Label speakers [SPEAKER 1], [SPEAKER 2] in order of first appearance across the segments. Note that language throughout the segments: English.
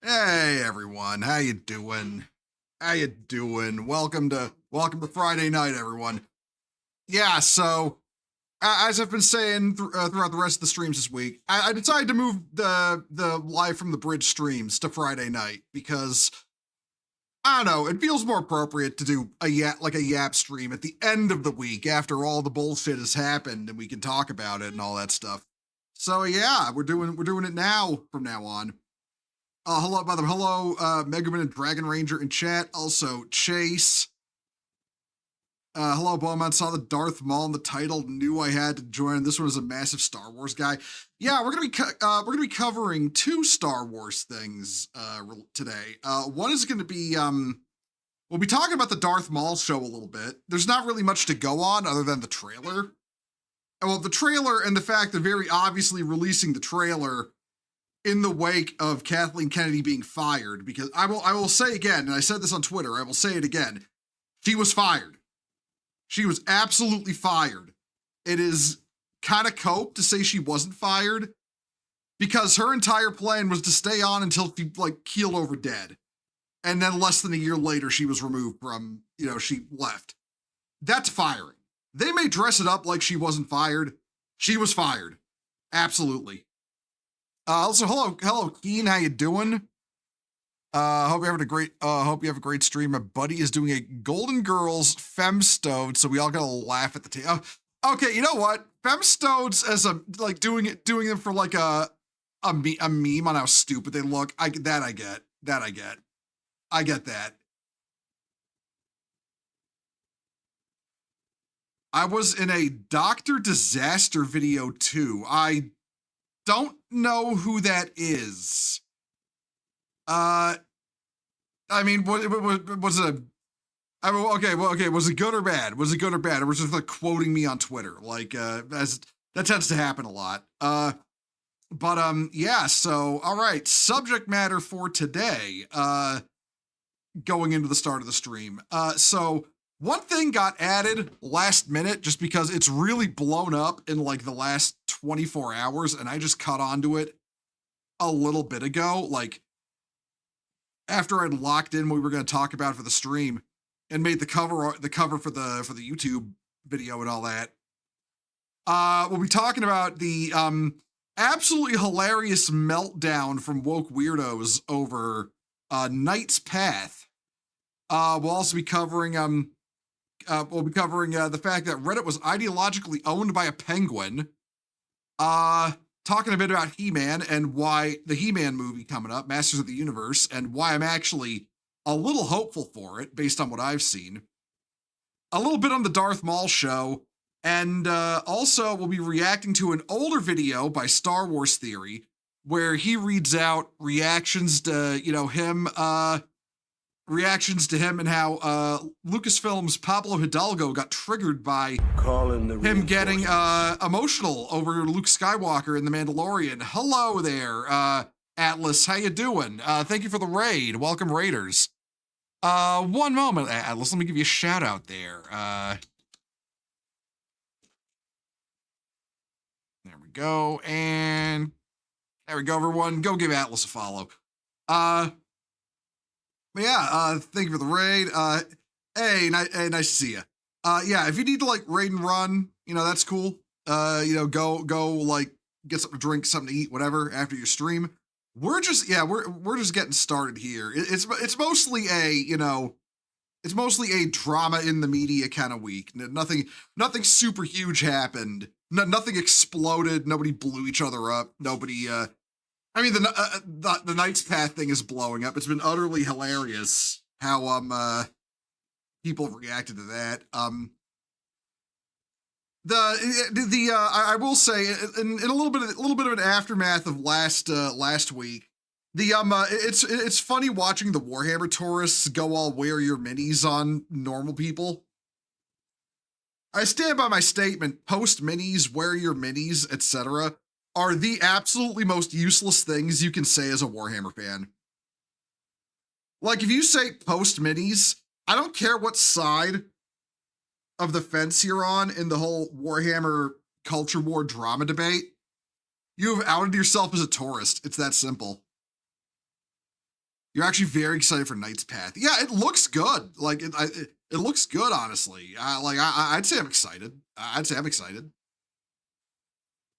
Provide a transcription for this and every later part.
[SPEAKER 1] Hey everyone, how you doing? How you doing? Welcome to Friday night, everyone. Yeah, so as I've been saying throughout the rest of the streams this week, I decided to move the live from the bridge streams to Friday night because I don't know, it feels more appropriate to do a yap stream at the end of the week after all the bullshit has happened and we can talk about it and all that stuff. So yeah, we're doing it now from now on. Hello, by the way, hello, Megaman and Dragon Ranger in chat. Also, Chase. Hello, Bowman. Saw the Darth Maul in the title. Knew I had to join. This one is a massive Star Wars guy. Yeah, we're gonna be covering two Star Wars things today. One is gonna be we'll be talking about the Darth Maul show a little bit. There's not really much to go on other than the trailer. Well, the trailer and the fact they're very obviously releasing the trailer in the wake of Kathleen Kennedy being fired, because I will say again, and I said this on Twitter, I will say it again. She was fired. She was absolutely fired. It is kind of cope to say she wasn't fired because her entire plan was to stay on until she keeled over dead. And then less than a year later, she was removed from, she left. That's firing. They may dress it up like she wasn't fired. She was fired. Absolutely. Also, hello, Keen. How you doing? Hope you have a great stream. My buddy is doing a Golden Girls Femstone, so we all gotta laugh at the table. Okay, you know what? Femstones as doing them for like a meme on how stupid they look. I get. I get that. I was in a Dr. Disaster video too. I don't know who that is. I mean, was it okay. Was it good or bad? Was it good or bad? Or was it just quoting me on Twitter? As that tends to happen a lot. Yeah. So, all right. Subject matter for today. Going into the start of the stream. So one thing got added last minute just because it's really blown up in the last 24 hours, and I just caught onto it a little bit ago. After I'd locked in what we were going to talk about for the stream and made the cover for the YouTube video and all that. We'll be talking about the absolutely hilarious meltdown from woke weirdos over Knight's Path. We'll also be covering the fact that Reddit was ideologically owned by a penguin. Talking a bit about He-Man and why the He-Man movie coming up, Masters of the Universe, and why I'm actually a little hopeful for it based on what I've seen. A little bit on the Darth Maul show, and also we'll be reacting to an older video by Star Wars Theory where he reads out reactions to him and how Lucasfilm's Pablo Hidalgo got triggered by him getting emotional over Luke Skywalker in The Mandalorian. Hello there, Atlas. How you doing? Thank you for the raid. Welcome, Raiders. One moment, Atlas. Let me give you a shout out there. There we go. And there we go, everyone. Go give Atlas a follow. But yeah, thank you for the raid. Hey, nice to see you. Yeah, if you need to raid and run, that's cool. Go get something to drink, something to eat, whatever after your stream. We're just getting started here. It's mostly a drama in the media kind of week. Nothing super huge happened. Nothing exploded. Nobody blew each other up. Nobody I mean, the Knight's Path thing is blowing up. It's been utterly hilarious how people have reacted to that. I will say in a little bit of an aftermath of last week. It's funny watching the Warhammer tourists go all wear your minis on normal people. I stand by my statement. Post minis, wear your minis, etc. are the absolutely most useless things you can say as a Warhammer fan. If you say post minis, I don't care what side of the fence you're on in the whole Warhammer culture war drama debate. You have outed yourself as a tourist. It's that simple. You're actually very excited for Knight's Path. Yeah, it looks good. Like it looks good, honestly. I'd say I'm excited. I'd say I'm excited.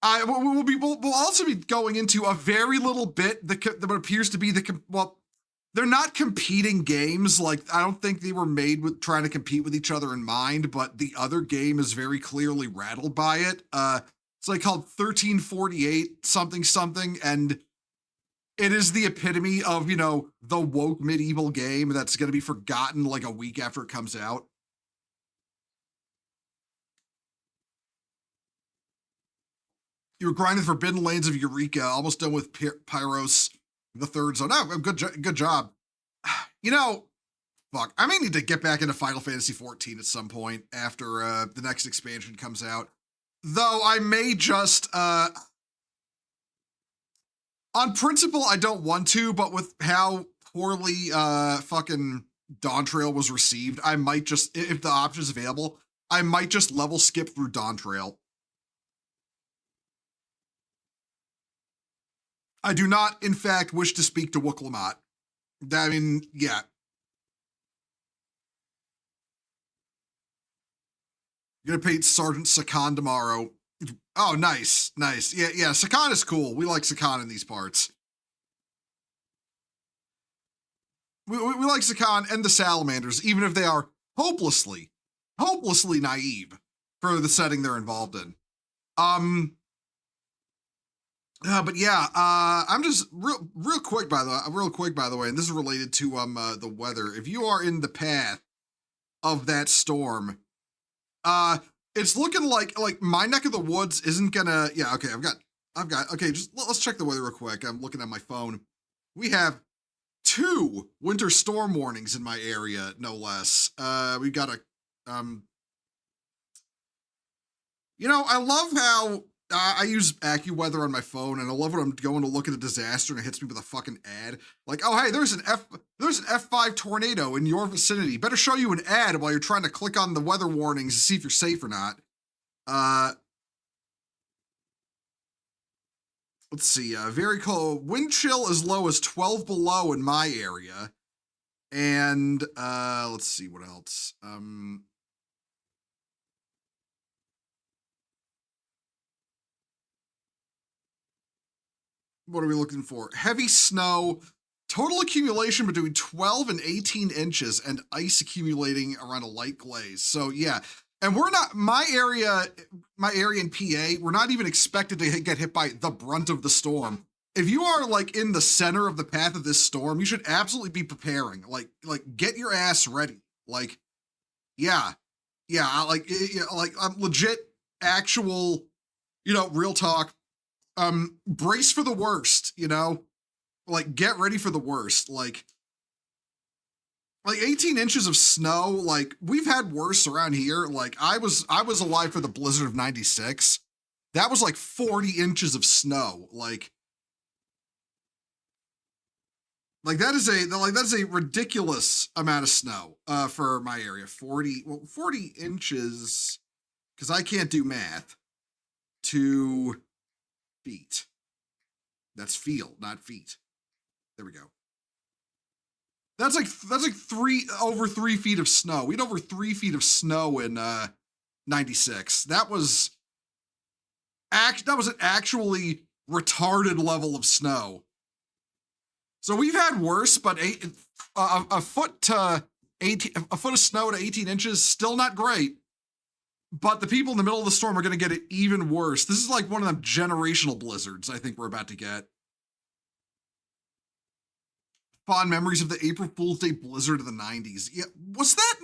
[SPEAKER 1] We'll also be going into a very little bit that appears to be well, they're not competing games. Like, I don't think they were made with trying to compete with each other in mind, but the other game is very clearly rattled by it. It's like called 1348 something something, and it is the epitome of, the woke medieval game that's going to be forgotten like a week after it comes out. You were grinding Forbidden Lanes of Eureka, almost done with Pyros, the third zone. Oh, good job. Fuck. I may need to get back into Final Fantasy XIV at some point after the next expansion comes out. Though I may just, on principle, I don't want to, but with how poorly fucking Dawn Trail was received, I might just, if the option is available, I might just level skip through Dawn Trail. I do not, in fact, wish to speak to Wooklamot. I mean, yeah. You're gonna paint Sergeant Sakan tomorrow. Oh, nice. Yeah, Sakan is cool. We like Sakan in these parts. We like Sakan and the Salamanders, even if they are hopelessly naive for the setting they're involved in. But yeah, I'm just real quick by the way, and this is related to the weather. If you are in the path of that storm, it's looking like my neck of the woods isn't gonna. Yeah, okay, I've got. Okay, just let's check the weather real quick. I'm looking at my phone. We have 2 winter storm warnings in my area, no less. We got a. I love how. I use AccuWeather on my phone, and I love when I'm going to look at a disaster and it hits me with a fucking ad. Like, oh hey, there's an F5 tornado in your vicinity. Better show you an ad while you're trying to click on the weather warnings to see if you're safe or not. Let's see. Very cold. Wind chill as low as 12 below in my area. And let's see what else. What are we looking for? Heavy snow, total accumulation between 12 and 18 inches, and ice accumulating around a light glaze. So yeah, and we're not, my area in PA, we're not even expected to get hit by the brunt of the storm. If you are like in the center of the path of this storm, you should absolutely be preparing. Like get your ass ready. Like, yeah, I'm legit, actual, real talk. Brace for the worst, like get ready for the worst. Like 18 inches of snow, like we've had worse around here. Like I was alive for the blizzard of 96. That was like 40 inches of snow. Like that is a ridiculous amount of snow for my area. 40 inches, because I can't do math, to feet. That's field, not feet. There we go. That's like over 3 feet of snow. We had over 3 feet of snow in 96. That was an actually retarded level of snow. So we've had worse, but a foot of snow to 18 inches, still not great. But the people in the middle of the storm are going to get it even worse. This is like one of them generational blizzards I think we're about to get. Fond memories of the April Fool's Day blizzard of the 90s. Yeah, was that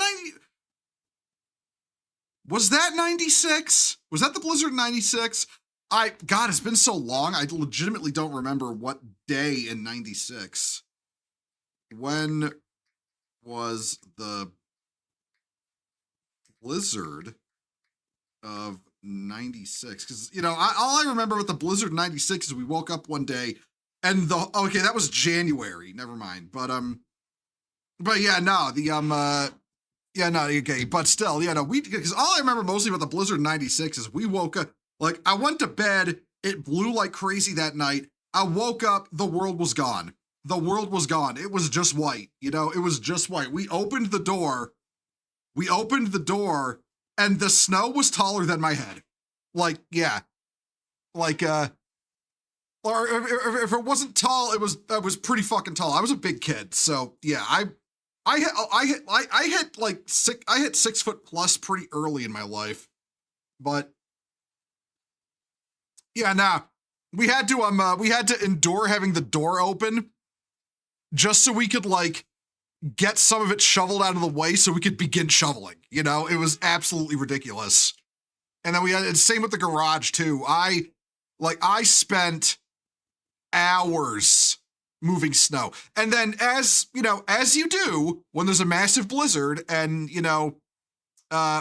[SPEAKER 1] 96? Was that the blizzard 96? God, it's been so long. I legitimately don't remember what day in 96. When was the blizzard of 96? Because all I remember with the blizzard 96 is we woke up one day and that was January, never mind, but yeah, no, okay, but still, because all I remember mostly about the blizzard 96 is we woke up, like I went to bed, it blew like crazy that night, I woke up, the world was gone. the world was gone. It was just white. You know, it was just white. We opened the door. And the snow was taller than my head. Like, yeah. Like, or if it wasn't tall, it was pretty fucking tall. I was a big kid, so yeah. I hit 6 foot plus pretty early in my life, but yeah, nah. We had to endure having the door open just so we could like get some of it shoveled out of the way so we could begin shoveling. You know, it was absolutely ridiculous. And then we had same with the garage too. I spent hours moving snow. And then as you do when there's a massive blizzard and, what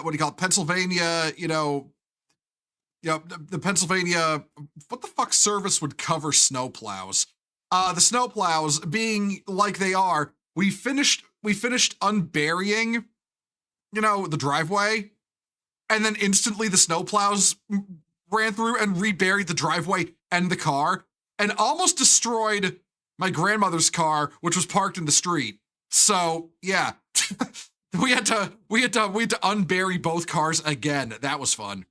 [SPEAKER 1] do you call it? Pennsylvania, the Pennsylvania, what the fuck service would cover snowplows? The snowplows being like they are, we finished unburying, the driveway, and then instantly the snowplows ran through and reburied the driveway and the car and almost destroyed my grandmother's car, which was parked in the street. So yeah, we had to unbury both cars again. That was fun.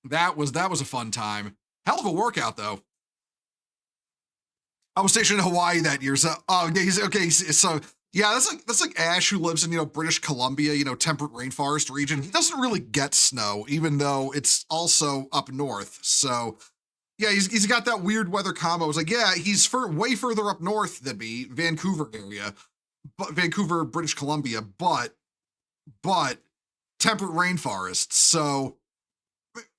[SPEAKER 1] That was a fun time. Hell of a workout though. I was stationed in Hawaii that year. So, so yeah, that's like Ash, who lives in, British Columbia, temperate rainforest region. He doesn't really get snow, even though it's also up north. So yeah, he's got that weird weather combo. It's like, yeah, he's way further up north than me, Vancouver area, but Vancouver, British Columbia, but temperate rainforests. So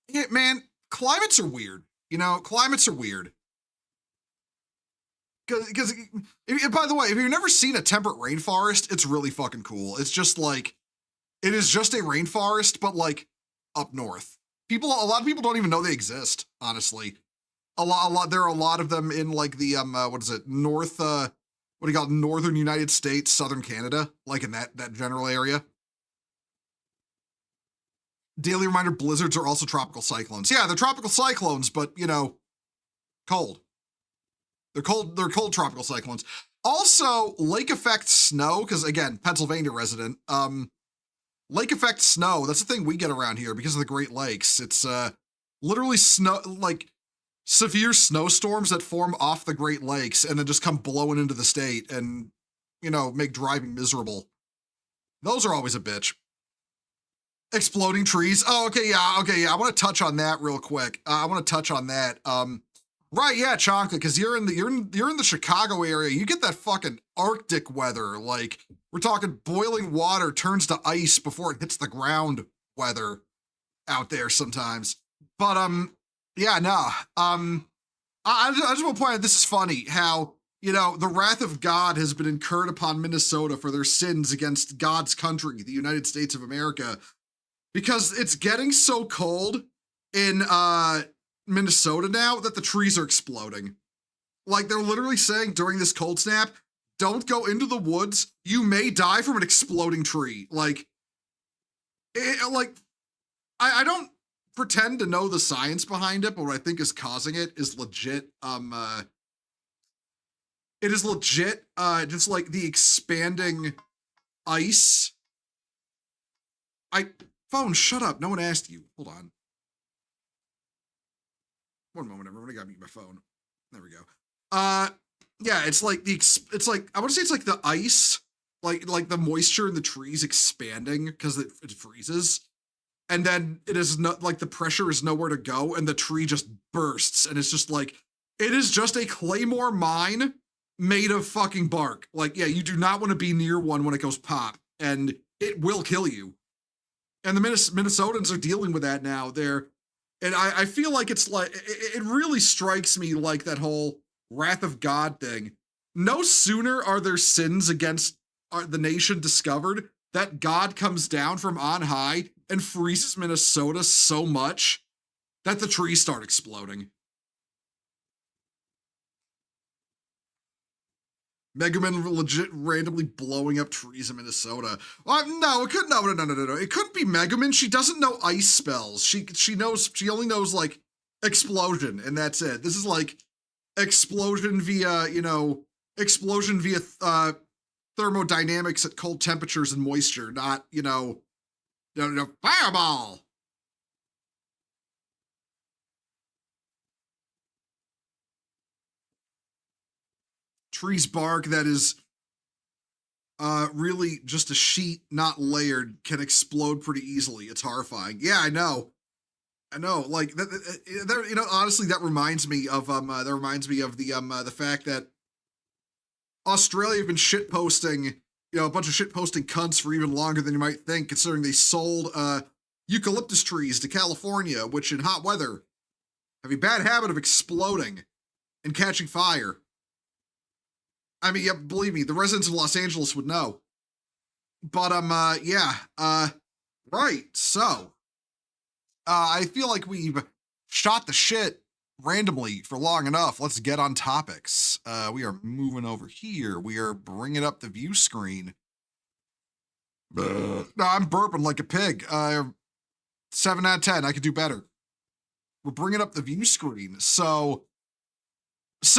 [SPEAKER 1] yeah, man, climates are weird. Climates are weird. Because, by the way, if you've never seen a temperate rainforest, it's really fucking cool. It's just like, it is just a rainforest, but like up north. A lot of people don't even know they exist, honestly. There are a lot of them in like the, northern United States, southern Canada, like in that general area. Daily reminder, blizzards are also tropical cyclones. Yeah, they're tropical cyclones, but, cold. They're cold tropical cyclones. Also, lake effect snow, because again, Pennsylvania resident, lake effect snow, that's the thing we get around here because of the Great Lakes. It's literally snow, like severe snowstorms that form off the Great Lakes and then just come blowing into the state and, make driving miserable. Those are always a bitch. Exploding trees. Oh, okay, yeah. I want to touch on that real quick. Right, yeah, Chonka, because you're in the Chicago area. You get that fucking Arctic weather. Like, we're talking boiling water turns to ice before it hits the ground weather out there sometimes. But yeah, no. I just want to point out, this is funny how, the wrath of God has been incurred upon Minnesota for their sins against God's country, the United States of America, because it's getting so cold in Minnesota now that the trees are exploding. Like, they're literally saying during this cold snap, don't go into the woods. You may die from an exploding tree. Like, I don't pretend to know the science behind it, but what I think is causing it is legit. It is legit, just like the expanding ice. Phone, shut up. No one asked you. Hold on. One moment, everyone. I gotta mute my phone. There we go. Yeah, it's like I want to say it's like the ice, like the moisture in the trees expanding because it freezes, and then it is not like the pressure is nowhere to go, and the tree just bursts, and it's just like it is just a claymore mine made of fucking bark. Like, yeah, you do not want to be near one when it goes pop, and it will kill you. And the Minnesotans are dealing with that now. And I feel like it's like, it really strikes me like that whole wrath of God thing. No sooner are their sins against the nation discovered that God comes down from on high and freezes Minnesota so much that the trees start exploding. Megaman legit randomly blowing up trees in Minnesota. No. It couldn't be Megaman. She doesn't know ice spells. She only knows like explosion, and that's it. This is like explosion via, explosion via thermodynamics at cold temperatures and moisture, not, fireball. Tree's bark that is really just a sheet, not layered, can explode pretty easily. It's horrifying. Yeah, I know. Like that, honestly, that reminds me of the fact that Australia have been shit posting, a bunch of shit posting cunts for even longer than you might think, considering they sold eucalyptus trees to California, which in hot weather have a bad habit of exploding and catching fire. I mean, yeah, believe me, the residents of Los Angeles would know. But right. So, I feel like we've shot the shit randomly for long enough. Let's get on topics. We are moving over here. We are bringing up the view screen. No, I'm burping like a pig. 7 out of 10. I could do better. We're bringing up the view screen. So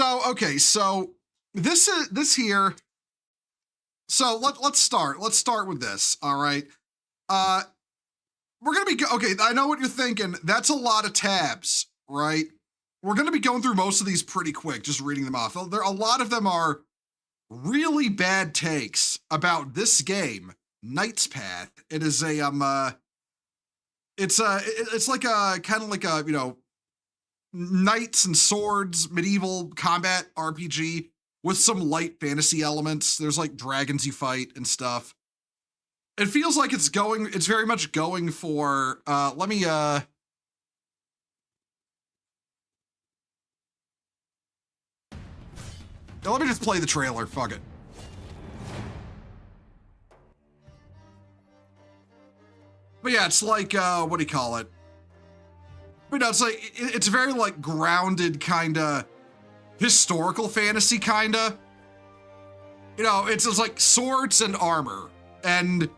[SPEAKER 1] okay. So this here. So let's start. Let's start with this. All right. We're gonna be okay. I know what you're thinking. That's a lot of tabs, right? We're going to be going through most of these pretty quick, just reading them off. A lot of them are really bad takes about this game, Knight's Path. It is a it's like a kind of like a knights and swords medieval combat RPG with some light fantasy elements. There's like dragons you fight and stuff. It feels like it's very much going for let me just play the trailer. Fuck it. But yeah, it's like, what do you call it? But no, it's like, it's very like grounded kind of historical fantasy kind of. It's like swords and armor. And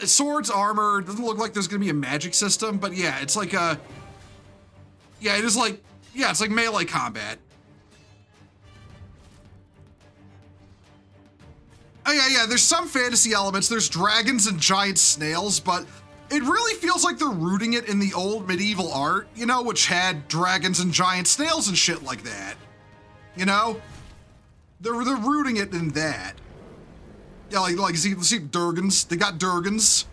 [SPEAKER 1] swords, armor, doesn't look like there's going to be a magic system, but yeah, it's like it's like melee combat. Oh yeah, there's some fantasy elements. There's dragons and giant snails, but it really feels like they're rooting it in the old medieval art, which had dragons and giant snails and shit like that. They're rooting it in that. Yeah, like see Durgans. They got Durgans.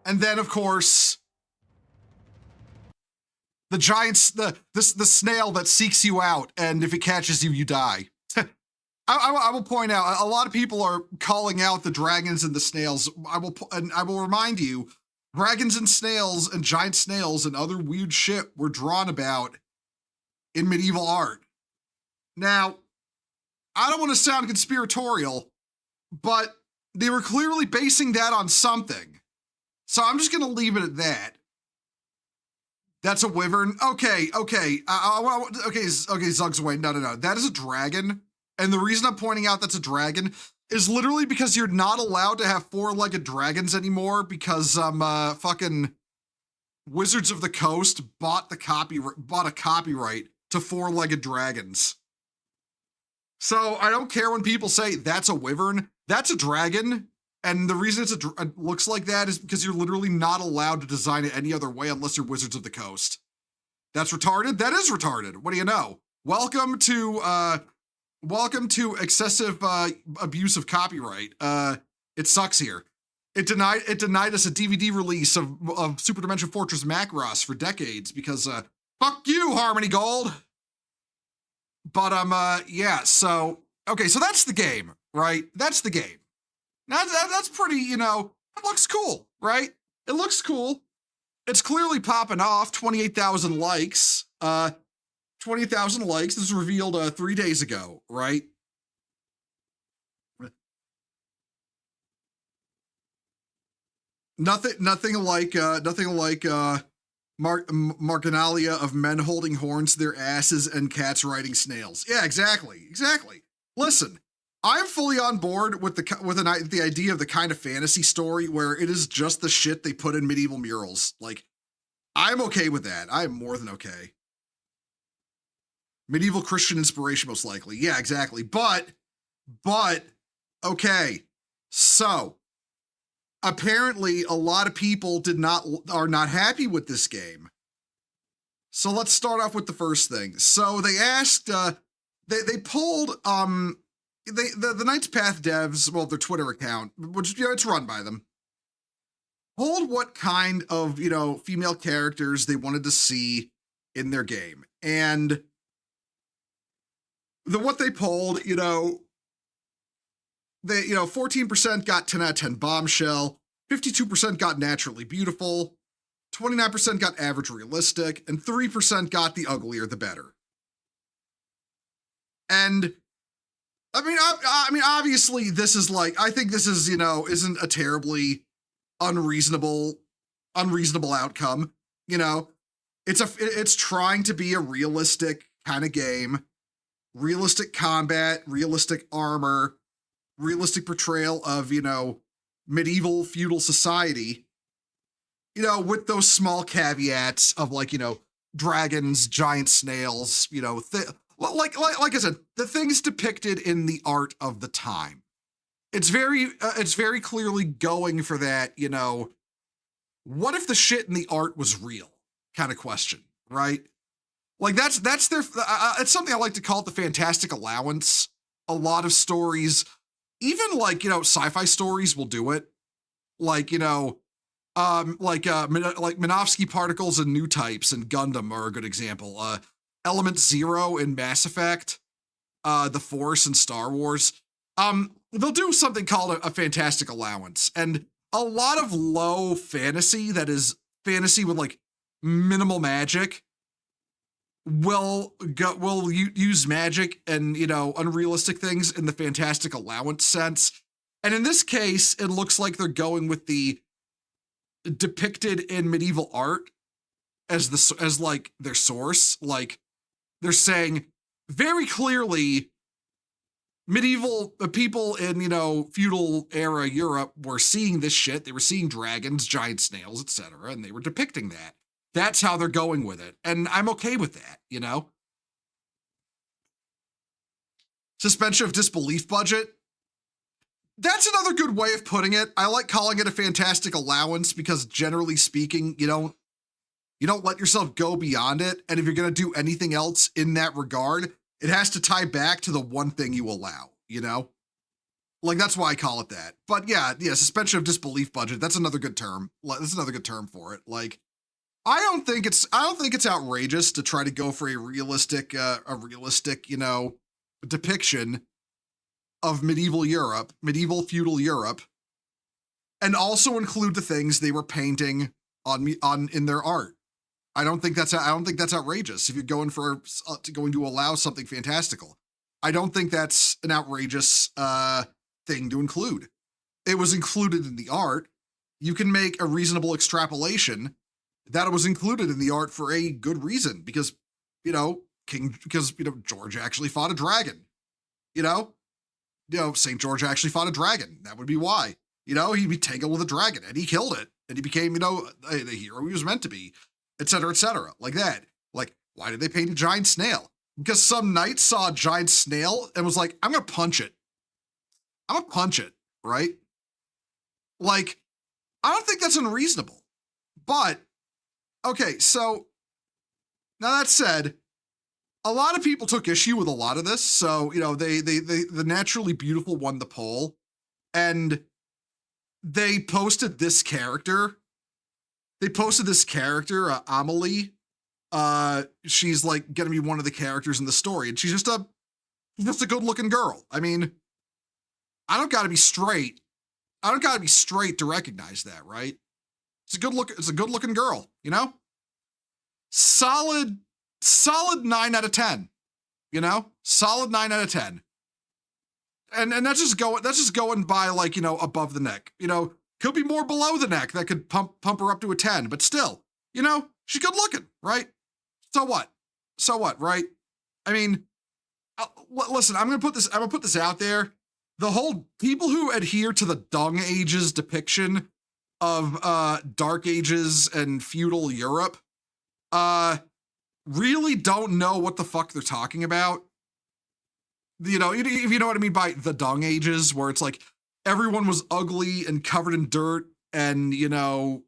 [SPEAKER 1] And then, of course, the giants, the snail that seeks you out, and if it catches you, you die. I will point out, a lot of people are calling out the dragons and the snails. I will remind you, dragons and snails and giant snails and other weird shit were drawn about in medieval art. Now, I don't want to sound conspiratorial, but they were clearly basing that on something. So I'm just going to leave it at that. That's a wyvern. Okay. Okay, Zug's away. No. That is a dragon. And the reason I'm pointing out that's a dragon is literally because you're not allowed to have four-legged dragons anymore because fucking Wizards of the Coast bought a copyright to four-legged dragons. So I don't care when people say that's a wyvern. That's a dragon. And the reason it looks like that is because you're literally not allowed to design it any other way unless you're Wizards of the Coast. That's retarded? That is retarded. What do you know? Welcome to excessive abuse of copyright. It sucks here. It denied us a DVD release of Super Dimension Fortress Macross for decades because fuck you, Harmony Gold. But yeah, so okay, so that's the game, right? That's the game. Now that's pretty, it looks cool, right? It looks cool. It's clearly popping off. 28,000 likes. 20,000 likes. This was revealed 3 days ago, right? Nothing like Marginalia of men holding horns to their asses and cats riding snails. Yeah, exactly. Listen, I'm fully on board with the idea of the kind of fantasy story where it is just the shit they put in medieval murals. Like, I'm okay with that. I'm more than okay. Medieval Christian inspiration, most likely. Yeah, exactly. But, okay. So, apparently, a lot of people are not happy with this game. So let's start off with the first thing. So they asked, they polled, the Knight's Path devs, well, their Twitter account, which, you know, it's run by them, polled what kind of, you know, female characters they wanted to see in their game. And what they polled, you know, 14% got 10 out of 10 bombshell, 52% got naturally beautiful, 29% got average realistic, and 3% got the uglier the better. And I mean, obviously, this is like, I think this is, you know, isn't a terribly unreasonable outcome. You know, it's trying to be a realistic kind of game, realistic combat, realistic armor, realistic portrayal of, you know, medieval feudal society, you know, with those small caveats of, like, you know, dragons, giant snails, you know, like I said, the things depicted in the art of the time. It's very clearly going for that, you know, what if the shit in the art was real kind of question, right? Like, that's their, it's something I like to call it the fantastic allowance. A lot of stories, even, like, you know, sci-fi stories will do it. Like, you know, like Minovsky particles and new types and Gundam are a good example. Element Zero in Mass Effect, the Force in Star Wars. They'll do something called a fantastic allowance, and a lot of low fantasy, that is fantasy with, like, minimal magic, will use magic and, you know, unrealistic things in the fantastic allowance sense. And in this case, it looks like they're going with the depicted in medieval art as like their source. Like, they're saying very clearly medieval people in, you know, feudal era Europe were seeing this shit. They were seeing dragons, giant snails, etc., and they were depicting that. That's how they're going with it, and I'm okay with that, you know. Suspension of disbelief budget. That's another good way of putting it. I like calling it a fantastic allowance because, generally speaking, you don't let yourself go beyond it. And if you're going to do anything else in that regard, it has to tie back to the one thing you allow, you know? Like, that's why I call it that. But yeah, suspension of disbelief budget. That's another good term. That's another good term for it. Like, I don't think it's outrageous to try to go for a realistic, you know, depiction of medieval Europe, medieval feudal Europe, and also include the things they were painting on in their art. I don't think that's outrageous if you're going to allow something fantastical. I don't think that's an outrageous thing to include. It was included in the art. You can make a reasonable extrapolation that it was included in the art for a good reason, because, you know, George actually fought a dragon. You know, St. George actually fought a dragon. That would be why. You know, he'd be tangled with a dragon and he killed it and he became, you know, the hero he was meant to be, et cetera, like that. Like, why did they paint a giant snail? Because some knight saw a giant snail and was like, I'm going to punch it. Right? Like, I don't think that's unreasonable. But, okay, so now that said, a lot of people took issue with a lot of this. So, you know, the naturally beautiful won the poll, and they posted this character. Amelie. She's like gonna be one of the characters in the story, and she's just a good looking girl. I mean, I don't gotta be straight to recognize that, right? It's a good looking girl, you know? Solid 9 out of 10, you know? Solid 9 out of 10. And that's just going by, like, you know, above the neck. You know, could be more below the neck that could pump her up to a 10, but still, you know, she's good looking, right? So what, right? I mean, listen, I'm gonna put this out there. the whole people who adhere to the Dung Ages depiction of Dark Ages and feudal Europe really don't know what the fuck they're talking about. You know, if you know what I mean by the Dung Ages, where it's like everyone was ugly and covered in dirt and, you know,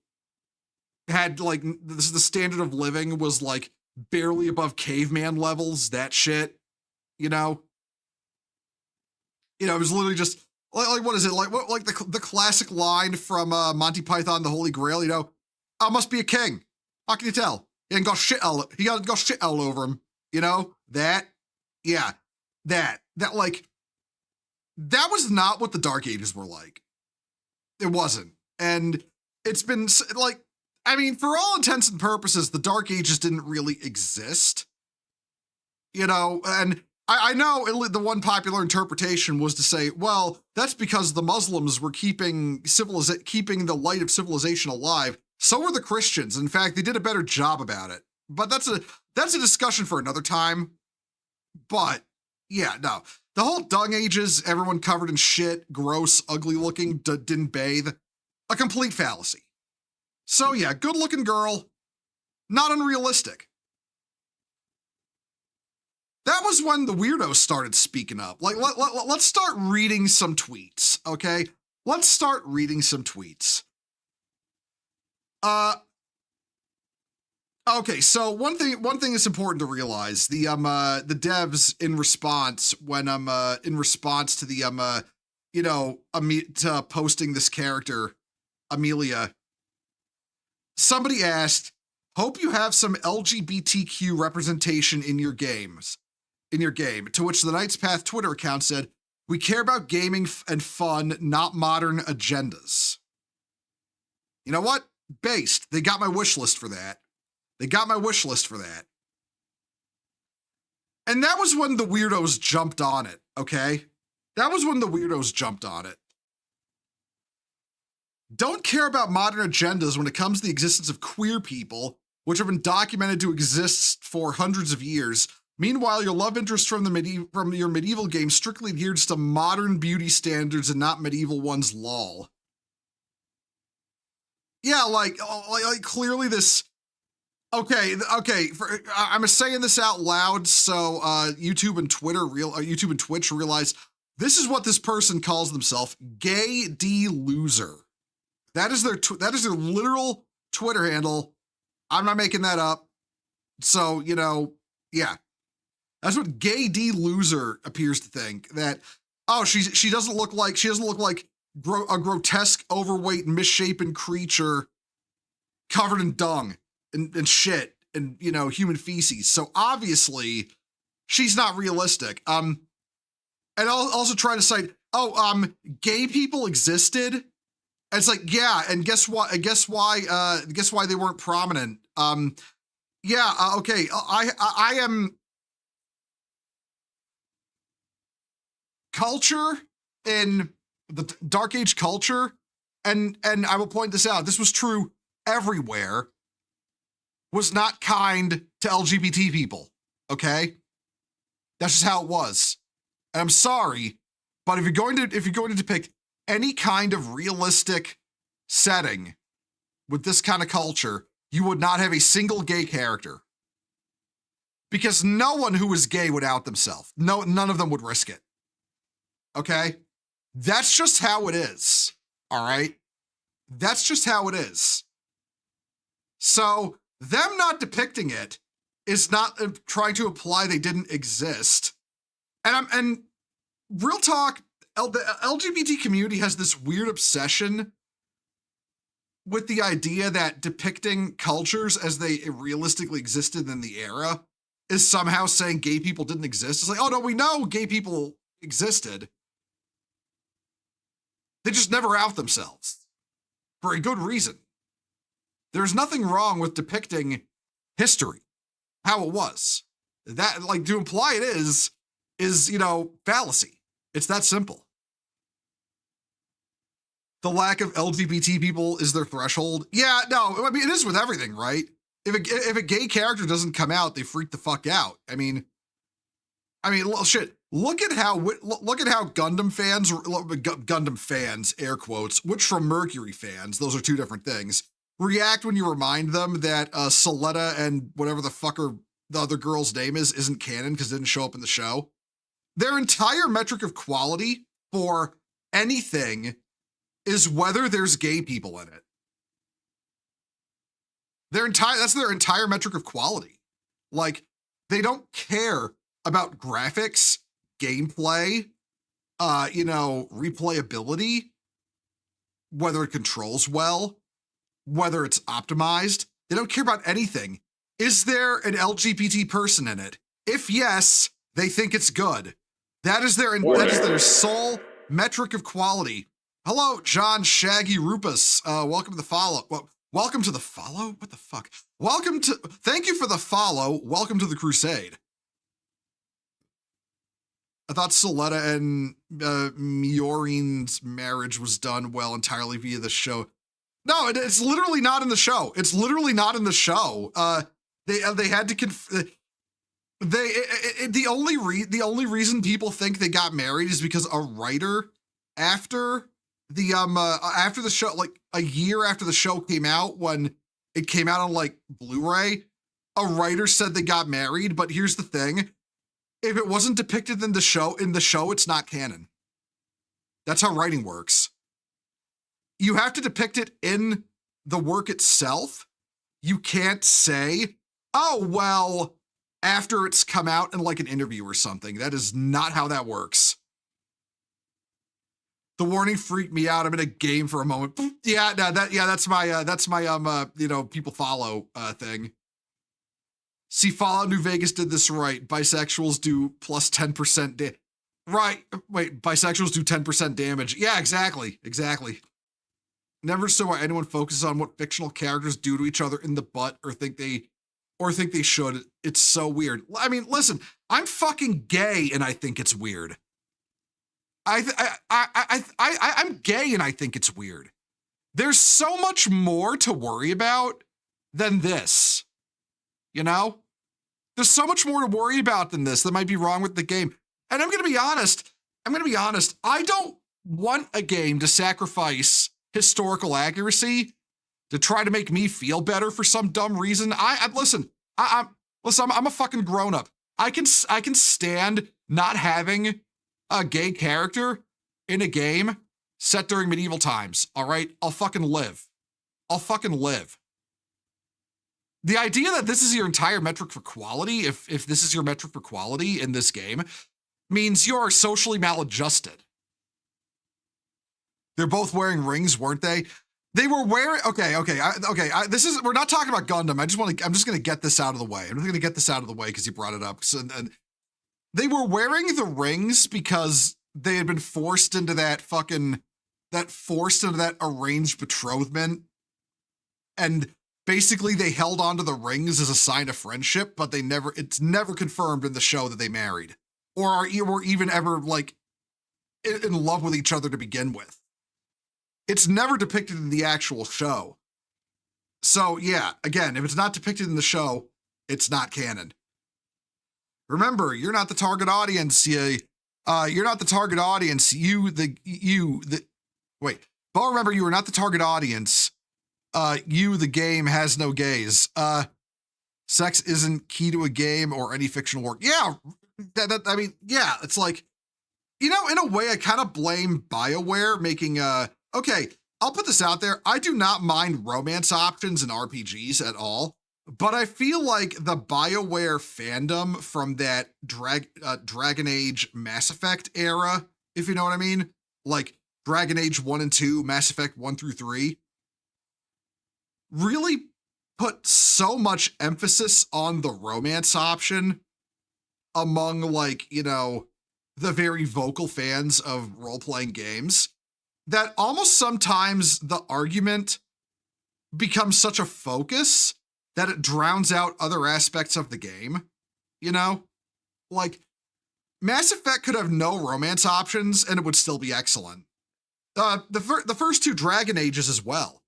[SPEAKER 1] had like the standard of living was like barely above caveman levels, that shit, you know? You know, it was literally just like what is it? Like what like the classic line from Monty Python, The Holy Grail, you know, I must be a king. How can you tell? He got shit all over him, you know? That like that was not what the Dark Ages were like. It wasn't. And it's been like, I mean, for all intents and purposes, the Dark Ages didn't really exist, you know, and I know the one popular interpretation was to say, well, that's because the Muslims were keeping the light of civilization alive. So were the Christians. In fact, they did a better job about it. But that's a discussion for another time. But yeah, no, the whole Dung Ages, everyone covered in shit, gross, ugly looking, didn't bathe, a complete fallacy. So yeah, good looking girl, not unrealistic. That was when the weirdos started speaking up. Like, let's start reading some tweets, okay? Let's start reading some tweets. Okay, so one thing that's important to realize, the devs in response to the you know, to posting this character, Amelia, somebody asked, hope you have some LGBTQ representation in your game, to which the Knight's Path Twitter account said, we care about gaming and fun, not modern agendas. You know what? Based. They got my wish list for that. And that was when the weirdos jumped on it, okay? Don't care about modern agendas when it comes to the existence of queer people, which have been documented to exist for hundreds of years. Meanwhile, your love interest from your medieval game strictly adheres to modern beauty standards and not medieval ones, lol. Yeah, like clearly this. Okay. I'm saying this out loud so YouTube and Twitch realize this is what this person calls themselves: gay D loser. That is their literal Twitter handle. I'm not making that up. So, you know, yeah. That's what gay D loser appears to think, that, oh, she doesn't look like a grotesque, overweight, misshapen creature covered in dung and shit and, you know, human feces. So obviously she's not realistic. And I'll also try to cite, gay people existed. And it's like, yeah, and guess what? Guess why they weren't prominent? Okay. I am culture in the Dark Age culture, and I will point this out, this was true everywhere, was not kind to LGBT people, okay? That's just how it was. And I'm sorry, but if you're going to depict any kind of realistic setting with this kind of culture, you would not have a single gay character. Because no one who is gay would out themselves. No, none of them would risk it. Okay? That's just how it is. All right? That's just how it is. So, them not depicting it is not trying to imply they didn't exist. And real talk, the LGBT community has this weird obsession with the idea that depicting cultures as they realistically existed in the era is somehow saying gay people didn't exist. It's like, oh no, we know gay people existed. They just never out themselves for a good reason. There's nothing wrong with depicting history, how it was. That, like, to imply it is, you know, fallacy. It's that simple. The lack of LGBT people is their threshold. Yeah, no, I mean, it is with everything, right? If a gay character doesn't come out, they freak the fuck out. I mean, well, shit. Look at how Gundam fans, air quotes, which from Mercury fans, those are two different things, react when you remind them that Soletta and whatever the fucker the other girl's name isn't canon because it didn't show up in the show. Their entire metric of quality for anything is whether there's gay people in it. That's their entire metric of quality. Like, they don't care about graphics, gameplay, replayability, whether it controls well, whether it's optimized. They don't care about anything. Is there an LGBT person in it? If yes, they think it's good. That is their sole metric of quality. Hello, John Shaggy Rupus. Welcome to the follow. Well, welcome to the follow? What the fuck? Thank you for the follow. Welcome to the crusade. I thought Soletta and Miorin's marriage was done well entirely via the show. No, it's literally not in the show. It's literally not in the show. They had to the only reason people think they got married is because a writer after the show, like a year after the show came out, when it came out on like Blu-ray, a writer said they got married. But here's the thing: if it wasn't depicted in the show, it's not canon. That's how writing works. You have to depict it in the work itself. You can't say, oh, well, after it's come out in like an interview or something. That is not how that works. The warning freaked me out. I'm in a game for a moment. Yeah, no, that's my people follow thing. See, Fallout New Vegas did this right. Bisexuals do plus 10% right. Wait, bisexuals do 10% damage. Yeah, exactly. Never saw why anyone focuses on what fictional characters do to each other in the butt or think they should. It's so weird. I mean, listen, I'm fucking gay and I think it's weird. I'm gay and I think it's weird. There's so much more to worry about than this. You know? There's so much more to worry about than this that might be wrong with the game. And I'm going to be honest. I don't want a game to sacrifice historical accuracy to try to make me feel better for some dumb reason. I'm a fucking grown up. I can stand not having a gay character in a game set during medieval times. All right, I'll fucking live. The idea that this is your entire metric for quality, if this is your metric for quality in this game, means you're socially maladjusted. They're both wearing rings, weren't they? They were wearing. Okay. We're not talking about Gundam. I'm just going to get this out of the way. I'm going to get this out of the way because you brought it up. So, and they were wearing the rings because they had been forced into that arranged betrothment, and basically they held onto the rings as a sign of friendship. But it's never confirmed in the show that they married or were even ever like in love with each other to begin with. It's never depicted in the actual show. So yeah, again, if it's not depicted in the show, it's not canon. Remember, you're not the target audience. You're not the target audience. But remember, you are not the target audience. The game has no gays. Sex isn't key to a game or any fictional work. Yeah, it's like, in a way, I kind of blame BioWare making okay, I'll put this out there. I do not mind romance options in RPGs at all, but I feel like the BioWare fandom from that Dragon Age Mass Effect era, if you know what I mean, like Dragon Age 1 and 2, Mass Effect 1 through 3, really put so much emphasis on the romance option among the very vocal fans of role-playing games, that almost sometimes the argument becomes such a focus that it drowns out other aspects of the game. Like Mass Effect could have no romance options and it would still be excellent. The first two Dragon Ages as well.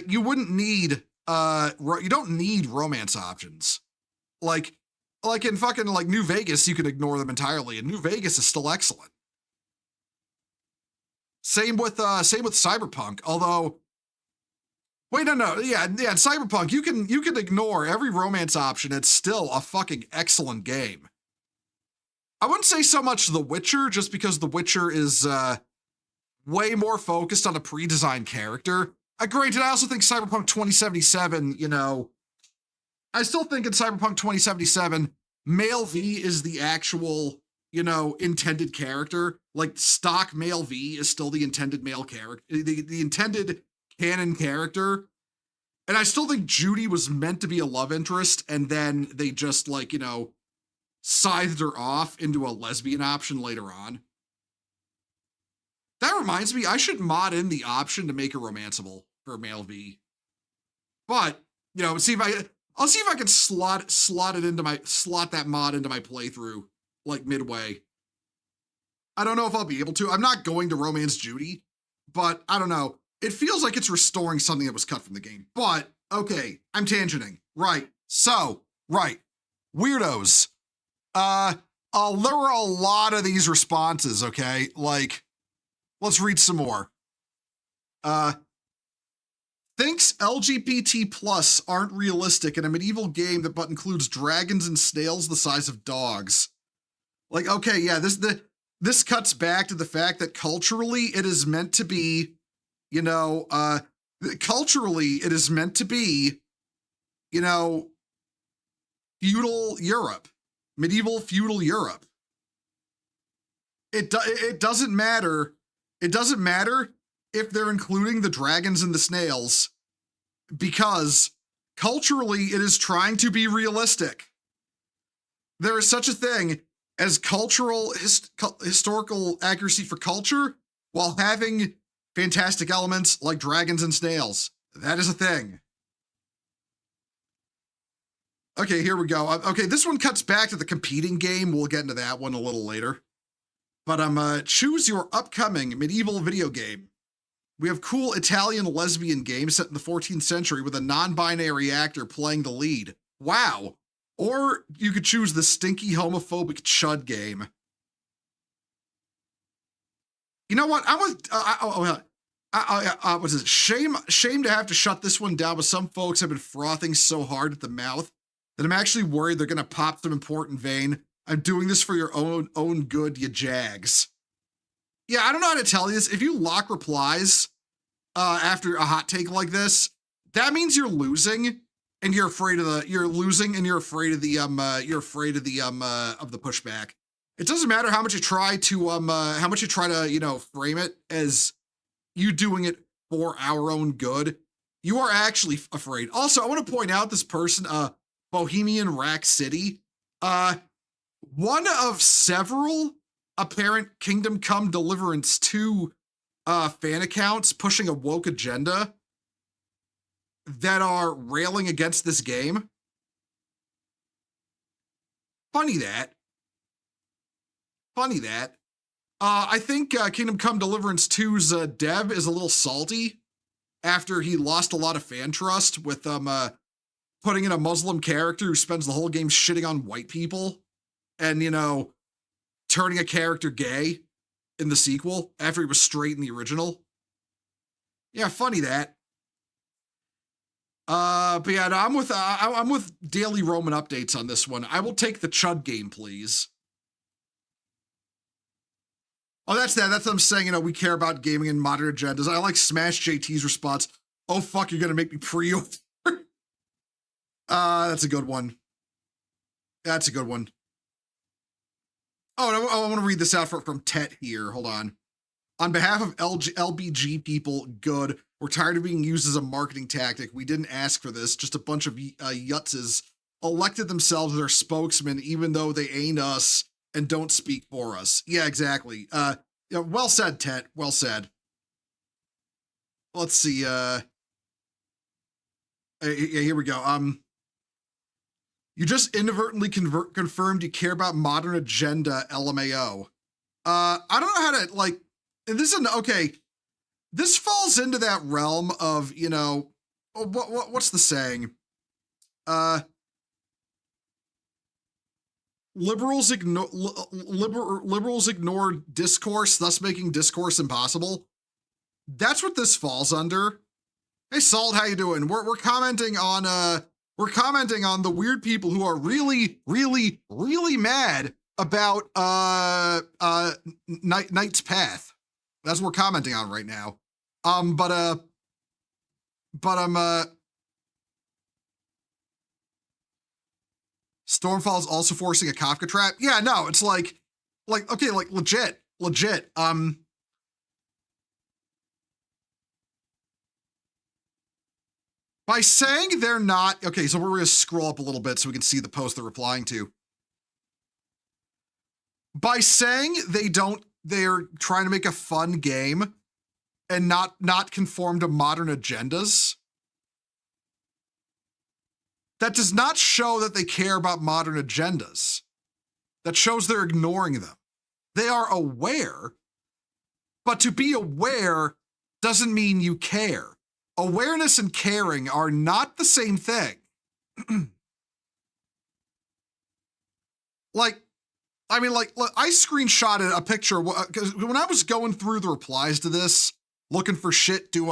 [SPEAKER 1] You don't need romance options. Like like in fucking like New Vegas, you can ignore them entirely, and New Vegas is still excellent. Same with Cyberpunk, although wait, no, yeah, Cyberpunk, you can ignore every romance option. It's still a fucking excellent game. I wouldn't say so much The Witcher, just because The Witcher is way more focused on a pre-designed character. Granted, I also think Cyberpunk 2077, I still think in Cyberpunk 2077, Male V is the actual, intended character. Like, stock Male V is still the intended male character, the intended canon character. And I still think Judy was meant to be a love interest, and then they just, scythed her off into a lesbian option later on. That reminds me, I should mod in the option to make her romanceable for Male V. But, I'll see if I can slot that mod into my playthrough, like midway. I don't know if I'll be able to. I'm not going to romance Judy, but I don't know. It feels like it's restoring something that was cut from the game. But, okay, I'm tangenting. Right. So, right. Weirdos. There were a lot of these responses, okay? Like, let's read some more. Thinks LGBT plus aren't realistic in a medieval game that but includes dragons and snails the size of dogs. Like, okay, yeah, this cuts back to the fact that culturally it is meant to be, feudal Europe, medieval feudal Europe. It doesn't matter. It doesn't matter if they're including the dragons and the snails, because culturally it is trying to be realistic. There is such a thing as historical accuracy for culture while having fantastic elements like dragons and snails. That is a thing. Okay, here we go. Okay, this one cuts back to the competing game. We'll get into that one a little later. But choose your upcoming medieval video game. We have cool Italian lesbian games set in the 14th century with a non-binary actor playing the lead. Wow. Or you could choose the stinky homophobic chud game. You know what? I'm with, what is it? Shame to have to shut this one down, but some folks have been frothing so hard at the mouth that I'm actually worried they're going to pop some important vein. I'm doing this for your own good, you jags. Yeah, I don't know how to tell you this. If you lock replies after a hot take like this, that means you're losing, and you're afraid of the pushback. It doesn't matter how much you try to frame it as you doing it for our own good. You are actually afraid. Also, I want to point out this person, Bohemian Rack City, one of several apparent Kingdom Come Deliverance 2 fan accounts pushing a woke agenda that are railing against this game. Funny that. I think Kingdom Come Deliverance 2's dev is a little salty after he lost a lot of fan trust with putting in a Muslim character who spends the whole game shitting on white people and, turning a character gay in the sequel after he was straight in the original. Yeah, funny that. But yeah, no, I'm with Daily Roman updates on this one. I will take the chud game, please. Oh, that's that. That's what I'm saying. We care about gaming and modern agendas. I like Smash JT's response. Oh, fuck, you're going to make me pre-order. That's a good one. Oh, and I want to read this out from Tet here. Hold on. On behalf of LBG people, good. We're tired of being used as a marketing tactic. We didn't ask for this. Just a bunch of yutzes elected themselves as their spokesman, even though they ain't us and don't speak for us. Yeah, exactly. Well said, Tet. Well said. Let's see. Here we go. You just inadvertently confirmed you care about modern agenda, LMAO. I don't know how to, like, okay. This falls into that realm of, what's the saying? liberals ignore discourse, thus making discourse impossible. That's what this falls under. Hey Salt, how you doing? We're commenting on the weird people who are really, really, really mad about Knight's Path. That's what we're commenting on right now. Stormfall is also forcing a Kafka trap. Yeah, no, it's like okay, like legit. By saying they're not, okay, so we're gonna scroll up a little bit so we can see the post they're replying to. By saying they're trying to make a fun game and not conform to modern agendas, that does not show that they care about modern agendas. That shows they're ignoring them. They are aware, but to be aware doesn't mean you care. Awareness and caring are not the same thing. I screenshotted a picture because when I was going through the replies to this, looking for shit to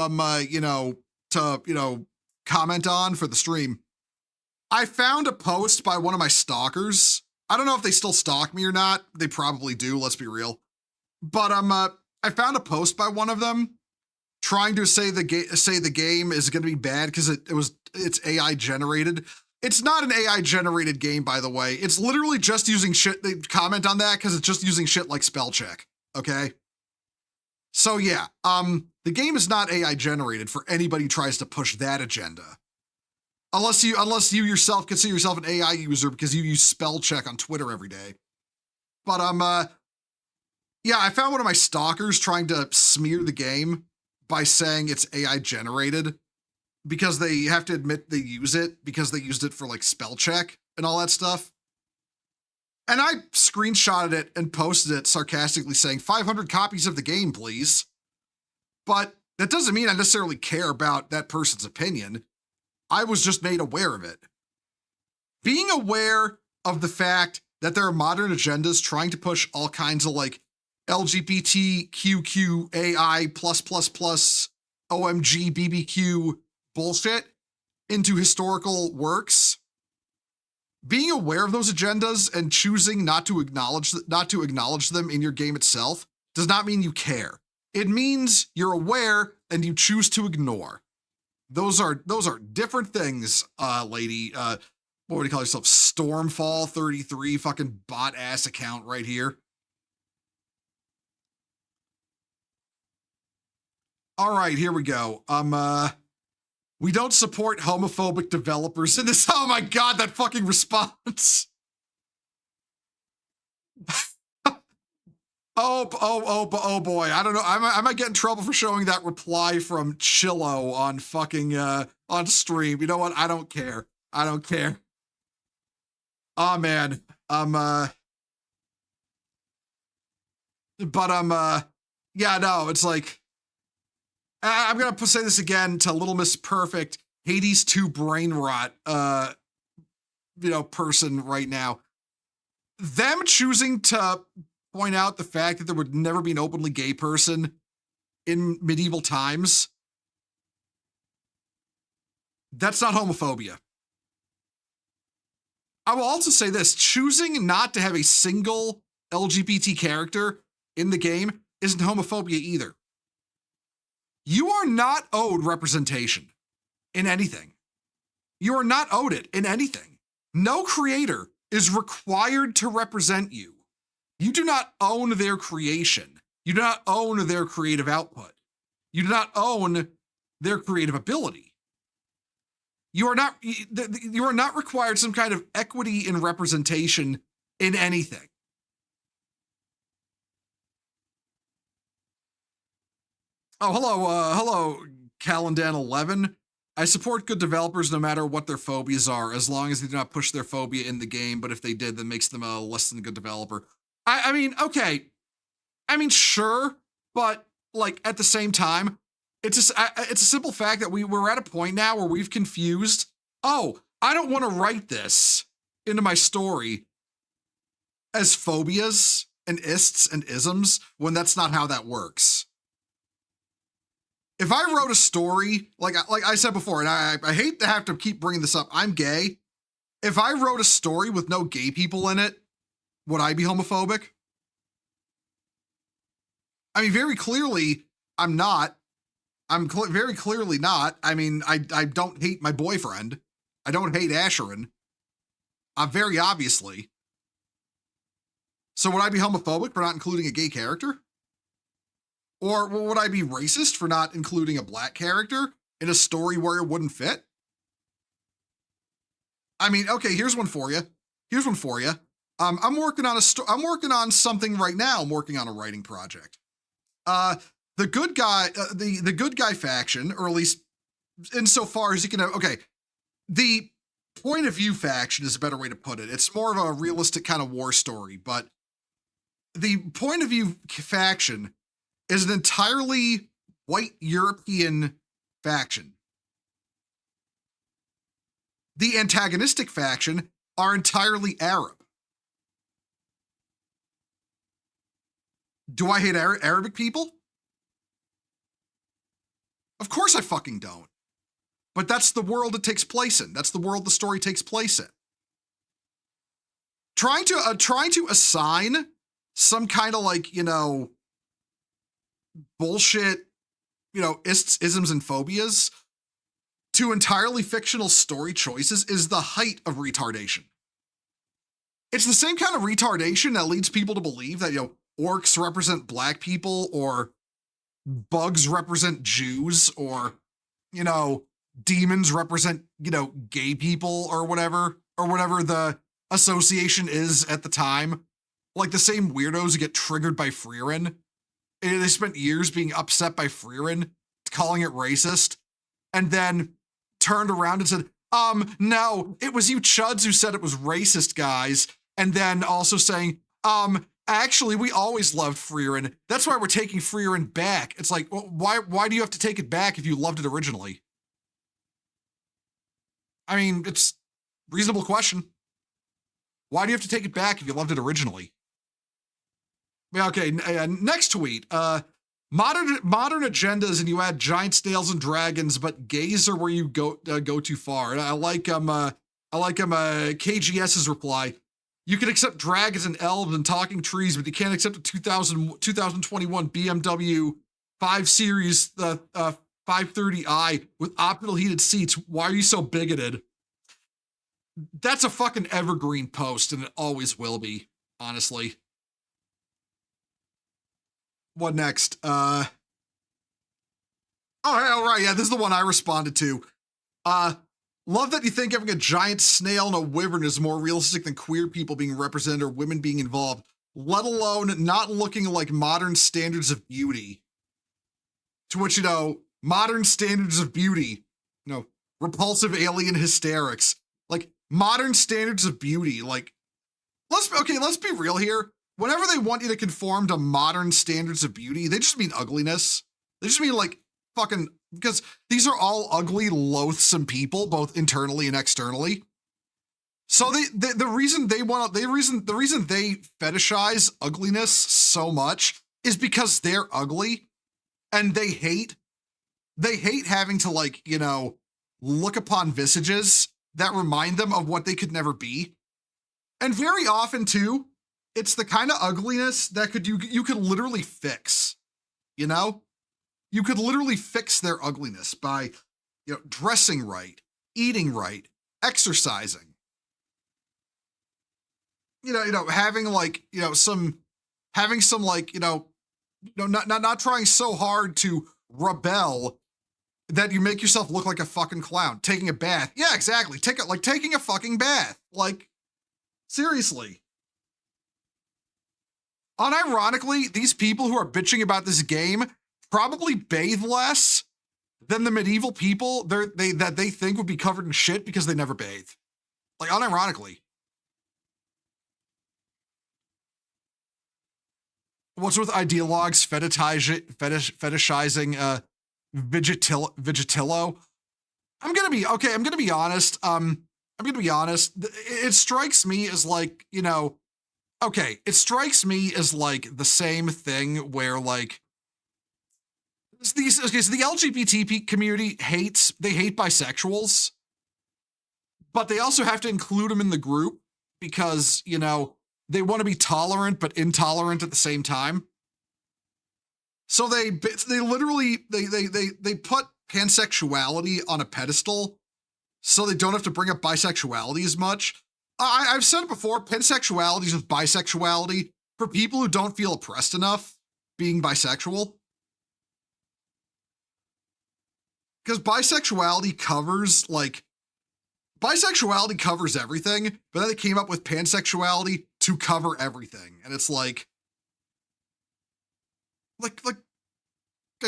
[SPEAKER 1] comment on for the stream, I found a post by one of my stalkers. I don't know if they still stalk me or not. They probably do, let's be real. But I found a post by one of them trying to say the game is going to be bad because it's AI generated. It's not an AI generated game, by the way. It's literally just using shit. They comment on that because it's just using shit like spell check. Okay. So yeah, the game is not AI generated for anybody who tries to push that agenda. Unless you yourself consider yourself an AI user because you use spell check on Twitter every day. But yeah, I found one of my stalkers trying to smear the game by saying it's AI generated because they have to admit they use it because they used it for like spell check and all that stuff. And I screenshotted it and posted it sarcastically saying 500 copies of the game, please. But that doesn't mean I necessarily care about that person's opinion. I was just made aware of it. Being aware of the fact that there are modern agendas trying to push all kinds of like LGBTQQ AI OMG BBQ bullshit into historical works. Being aware of those agendas and choosing not to acknowledge them in your game itself does not mean you care. It means you're aware and you choose to ignore. Those are different things, lady. What would you call yourself? Stormfall 33, fucking bot ass account right here. All right, here we go. We don't support homophobic developers in this. Oh my God, that fucking response. Oh boy. I don't know. I might get in trouble for showing that reply from Chillo on fucking, on stream. You know what? I don't care. Oh man. Yeah, no, it's like, I'm going to say this again to Little Miss Perfect, Hades 2 brain rot, person right now. Them choosing to point out the fact that there would never be an openly gay person in medieval times, that's not homophobia. I will also say this, choosing not to have a single LGBT character in the game isn't homophobia either. You are not owed representation in anything. You are not owed it in anything. No creator is required to represent you. You do not own their creation. You do not own their creative output. You do not own their creative ability. You are not required some kind of equity in representation in anything. Oh, hello, Calendan11. I support good developers no matter what their phobias are, as long as they do not push their phobia in the game, but if they did, that makes them a less than good developer. I mean, okay. I mean, sure, but like at the same time, it's a simple fact that we're at a point now where we've confused, oh, I don't want to write this into my story as phobias and ists and isms when that's not how that works. If I wrote a story, like I said before, and I hate to have to keep bringing this up, I'm gay. If I wrote a story with no gay people in it, would I be homophobic? I mean, very clearly, I'm not. Very clearly not. I mean, I don't hate my boyfriend. I don't hate Asherin. Very obviously. So would I be homophobic for not including a gay character? Or would I be racist for not including a black character in a story where it wouldn't fit? I mean, okay, here's one for you. I'm working on something right now. I'm working on a writing project. The good guy, the good guy faction, or at least insofar as you can have, okay, the point of view faction is a better way to put it. It's more of a realistic kind of war story, but the point of view faction is an entirely white European faction. The antagonistic faction are entirely Arab. Do I hate Arabic people? Of course I fucking don't. But that's the world it takes place in. That's the world the story takes place in. Trying to assign some kind of like, bullshit, ists, isms, and phobias to entirely fictional story choices is the height of retardation. It's the same kind of retardation that leads people to believe that, orcs represent black people, or bugs represent Jews, or, demons represent, gay people, or whatever the association is at the time. Like the same weirdos who get triggered by Freerin. They spent years being upset by Freerin, calling it racist, and then turned around and said, no, it was you chuds who said it was racist, guys. And then also saying, actually, we always loved Freerin. That's why we're taking Freerin back. It's like, well, why do you have to take it back if you loved it originally? I mean, it's a reasonable question. Why do you have to take it back if you loved it originally? Okay, next tweet. Modern agendas, and you add giant snails and dragons, but gays are where you go too far. And I like KGS's reply. You can accept dragons and elves and talking trees, but you can't accept a 2021 BMW 5 Series 530i with optional heated seats. Why are you so bigoted? That's a fucking evergreen post, and it always will be, honestly. What next? Oh, right, yeah, this is the one I responded to. Love that you think having a giant snail and a wyvern is more realistic than queer people being represented or women being involved, let alone not looking like modern standards of beauty. To which, modern standards of beauty, repulsive alien hysterics. Like, modern standards of beauty, like, let's be real here. Whenever they want you to conform to modern standards of beauty, they just mean ugliness. They just mean like fucking, because these are all ugly, loathsome people, both internally and externally. So the reason they fetishize ugliness so much is because they're ugly, and they hate having to look upon visages that remind them of what they could never be. And very often too, it's the kind of ugliness that you could literally fix, You could literally fix their ugliness by, dressing right, eating right, exercising. Having not trying so hard to rebel that you make yourself look like a fucking clown. Taking a bath. Yeah, exactly. Taking a fucking bath. Like, seriously. Unironically, these people who are bitching about this game probably bathe less than the medieval people that they think would be covered in shit because they never bathe. Like, unironically. What's with ideologues fetishizing Vigitillo? I'm gonna be honest. It strikes me as like, okay, it strikes me as like the same thing where like these, okay, so the LGBT community hate bisexuals, but they also have to include them in the group because, you know, they want to be tolerant but intolerant at the same time. So they literally they put pansexuality on a pedestal so they don't have to bring up bisexuality as much. I've said it before, pansexuality is just bisexuality for people who don't feel oppressed enough being bisexual. Because bisexuality covers everything, but then they came up with pansexuality to cover everything. And it's like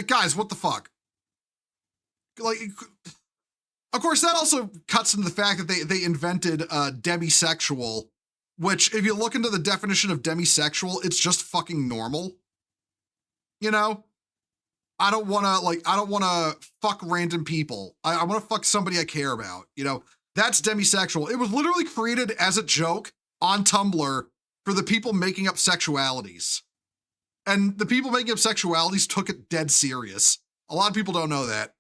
[SPEAKER 1] guys, what the fuck? Like, of course, that also cuts into the fact that they invented demisexual, which if you look into the definition of demisexual, it's just fucking normal. You know? I don't want to fuck random people. I want to fuck somebody I care about. You know, that's demisexual. It was literally created as a joke on Tumblr for the people making up sexualities. And the people making up sexualities took it dead serious. A lot of people don't know that.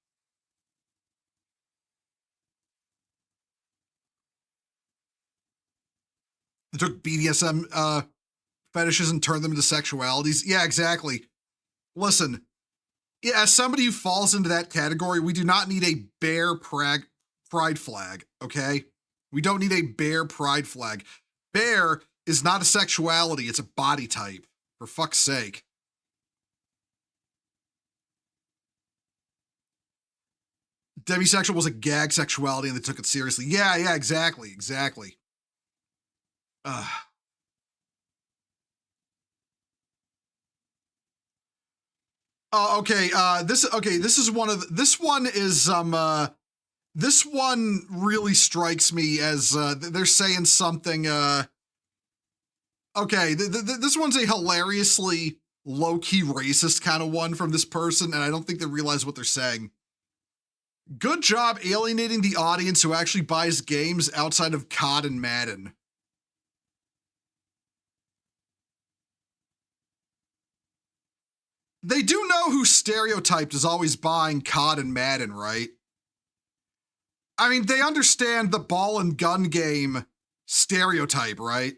[SPEAKER 1] They took BDSM fetishes and turned them into sexualities. Yeah, exactly. Listen, as somebody who falls into that category, we do not need a bare pride flag, okay? We don't need a bare pride flag. Bare is not a sexuality, it's a body type, for fuck's sake. Demisexual was a gag sexuality and they took it seriously. Yeah, exactly. Okay, this one really strikes me as they're saying something okay, this one's a hilariously low-key racist kind of one from this person, and I don't think they realize what they're saying. Good job alienating the audience who actually buys games outside of COD and Madden. They do know who stereotyped is always buying COD and Madden, right? I mean, they understand the ball and gun game stereotype, right?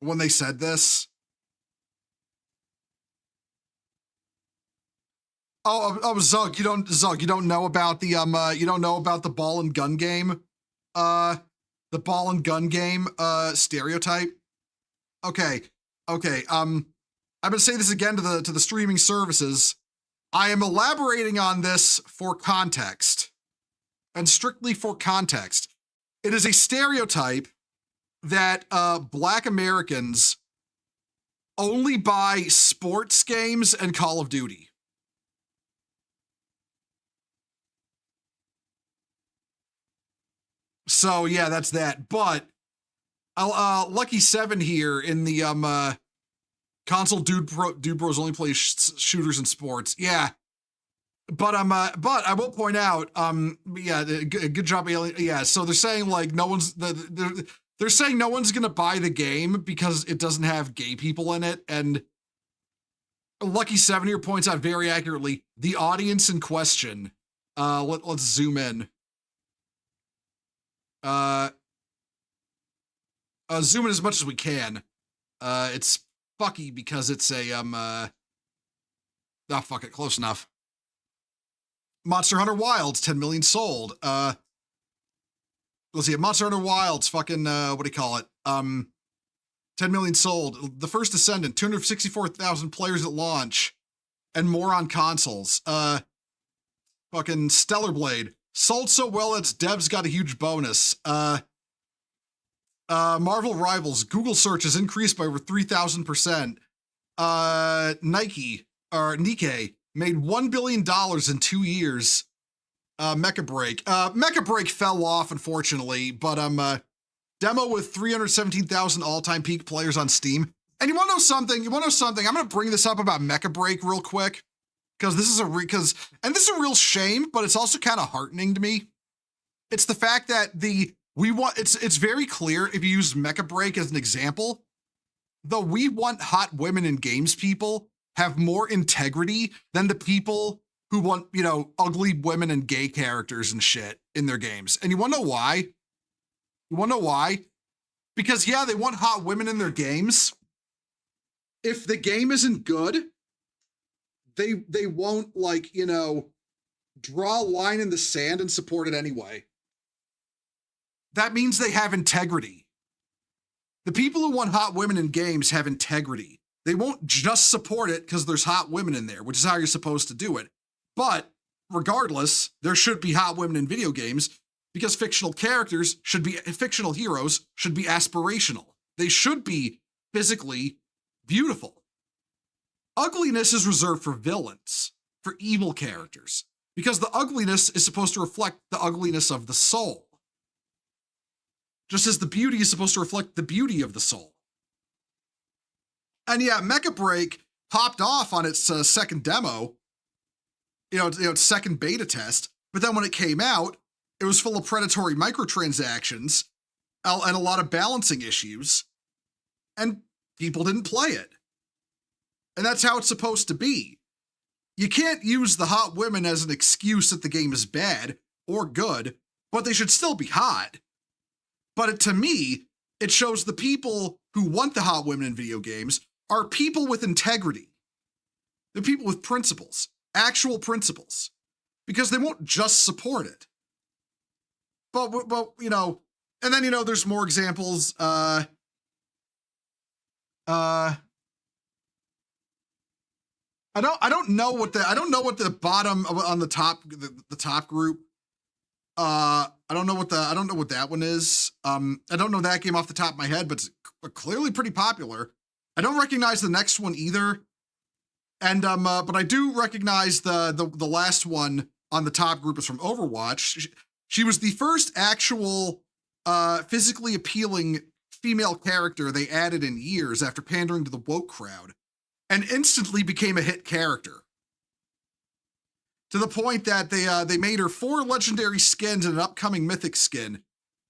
[SPEAKER 1] When they said this. Zug, you don't know about the ball and gun game? The ball and gun game stereotype? Okay. I'm gonna say this again to the streaming services. I am elaborating on this for context, and strictly for context. It is a stereotype that Black Americans only buy sports games and Call of Duty. So yeah, that's that. But Lucky Seven here in the console dude bros only play shooters and sports. Yeah. But I will point out, yeah, good job, Alien. Yeah, so they're saying like they're saying no one's gonna buy the game because it doesn't have gay people in it, and Lucky Seven here points out very accurately the audience in question. Let's zoom in. Zoom in as much as we can. It's fucky because it's a oh fuck it, close enough. Monster Hunter Wilds, 10 million sold. Let's see, Monster Hunter Wilds, fucking what do you call it? 10 million sold. The First Descendant, 264,000 players at launch, and more on consoles. Fucking Stellar Blade, sold so well its devs got a huge bonus. Marvel Rivals, Google search has increased by over 3,000%. Nikkei made $1 billion in 2 years. Mecha Break. Mecha Break fell off, unfortunately, but demo with 317,000 all-time peak players on Steam. And you want to know something? I'm going to bring this up about Mecha Break real quick, because this is a real shame, but it's also kind of heartening to me. It's the fact that it's very clear if you use Mecha Break as an example the we want hot women in games people have more integrity than the people who want, you know, ugly women and gay characters and shit in their games. And you want to know why? You want to know why? Because yeah, they want hot women in their games. If the game isn't good, they won't, like, you know, draw a line in the sand and support it anyway. That means they have integrity. The people who want hot women in games have integrity. They won't just support it because there's hot women in there, which is how you're supposed to do it. But regardless, there should be hot women in video games because fictional heroes should be aspirational. They should be physically beautiful. Ugliness is reserved for villains, for evil characters, because the ugliness is supposed to reflect the ugliness of the soul. Just as the beauty is supposed to reflect the beauty of the soul. And yeah, Mecha Break popped off on its second demo, its second beta test, but then when it came out, it was full of predatory microtransactions and a lot of balancing issues, and people didn't play it. And that's how it's supposed to be. You can't use the hot women as an excuse that the game is bad or good, but they should still be hot. But to me, it shows the people who want the hot women in video games are people with integrity. They're people with principles, actual principles, because they won't just support it. But you know, and then, you know, there's more examples. I don't know what the bottom on the top, the top group. I don't know what that one is. I don't know that game off the top of my head, but it's clearly pretty popular. I don't recognize the next one either. And but I do recognize the last one on the top group is from Overwatch. She was the first actual physically appealing female character they added in years after pandering to the woke crowd, and instantly became a hit character. To the point that they made her 4 legendary skins and an upcoming mythic skin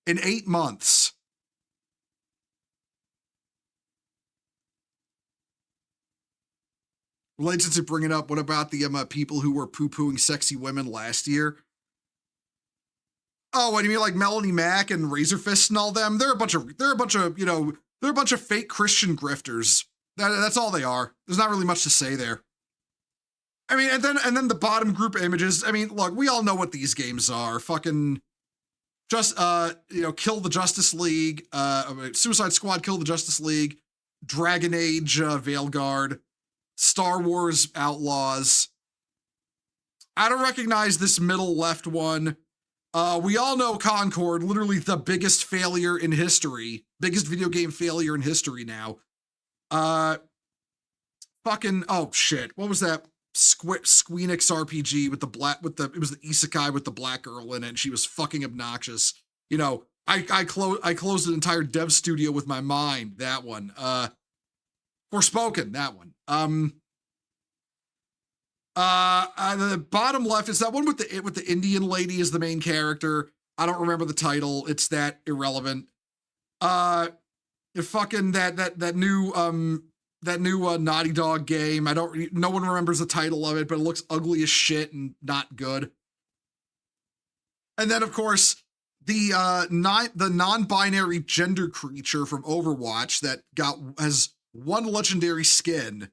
[SPEAKER 1] in 8 months. Related to bring it up, what about the people who were poo-pooing sexy women last year? Oh, what do you mean, like Melanie Mack and Razorfist and all them? They're a bunch of fake Christian grifters. That's all they are. There's not really much to say there. I mean, and then the bottom group images. I mean, look, we all know what these games are. Fucking just Kill the Justice League, Suicide Squad, Kill the Justice League, Dragon Age, Veilguard, Star Wars Outlaws. I don't recognize this middle left one. We all know Concord, literally the biggest failure in history, biggest video game failure in history now. Oh shit, what was that? Squeenix RPG with it was the isekai with the black girl in it, and she was fucking obnoxious. You know, I closed an entire dev studio with my mind. That one. Forspoken, that one. The bottom left is that one with the Indian lady as the main character. I don't remember the title. It's that irrelevant. Fucking that new Naughty Dog game. No one remembers the title of it, but it looks ugly as shit and not good. And then, of course, the non-binary gender creature from Overwatch that has 1 legendary skin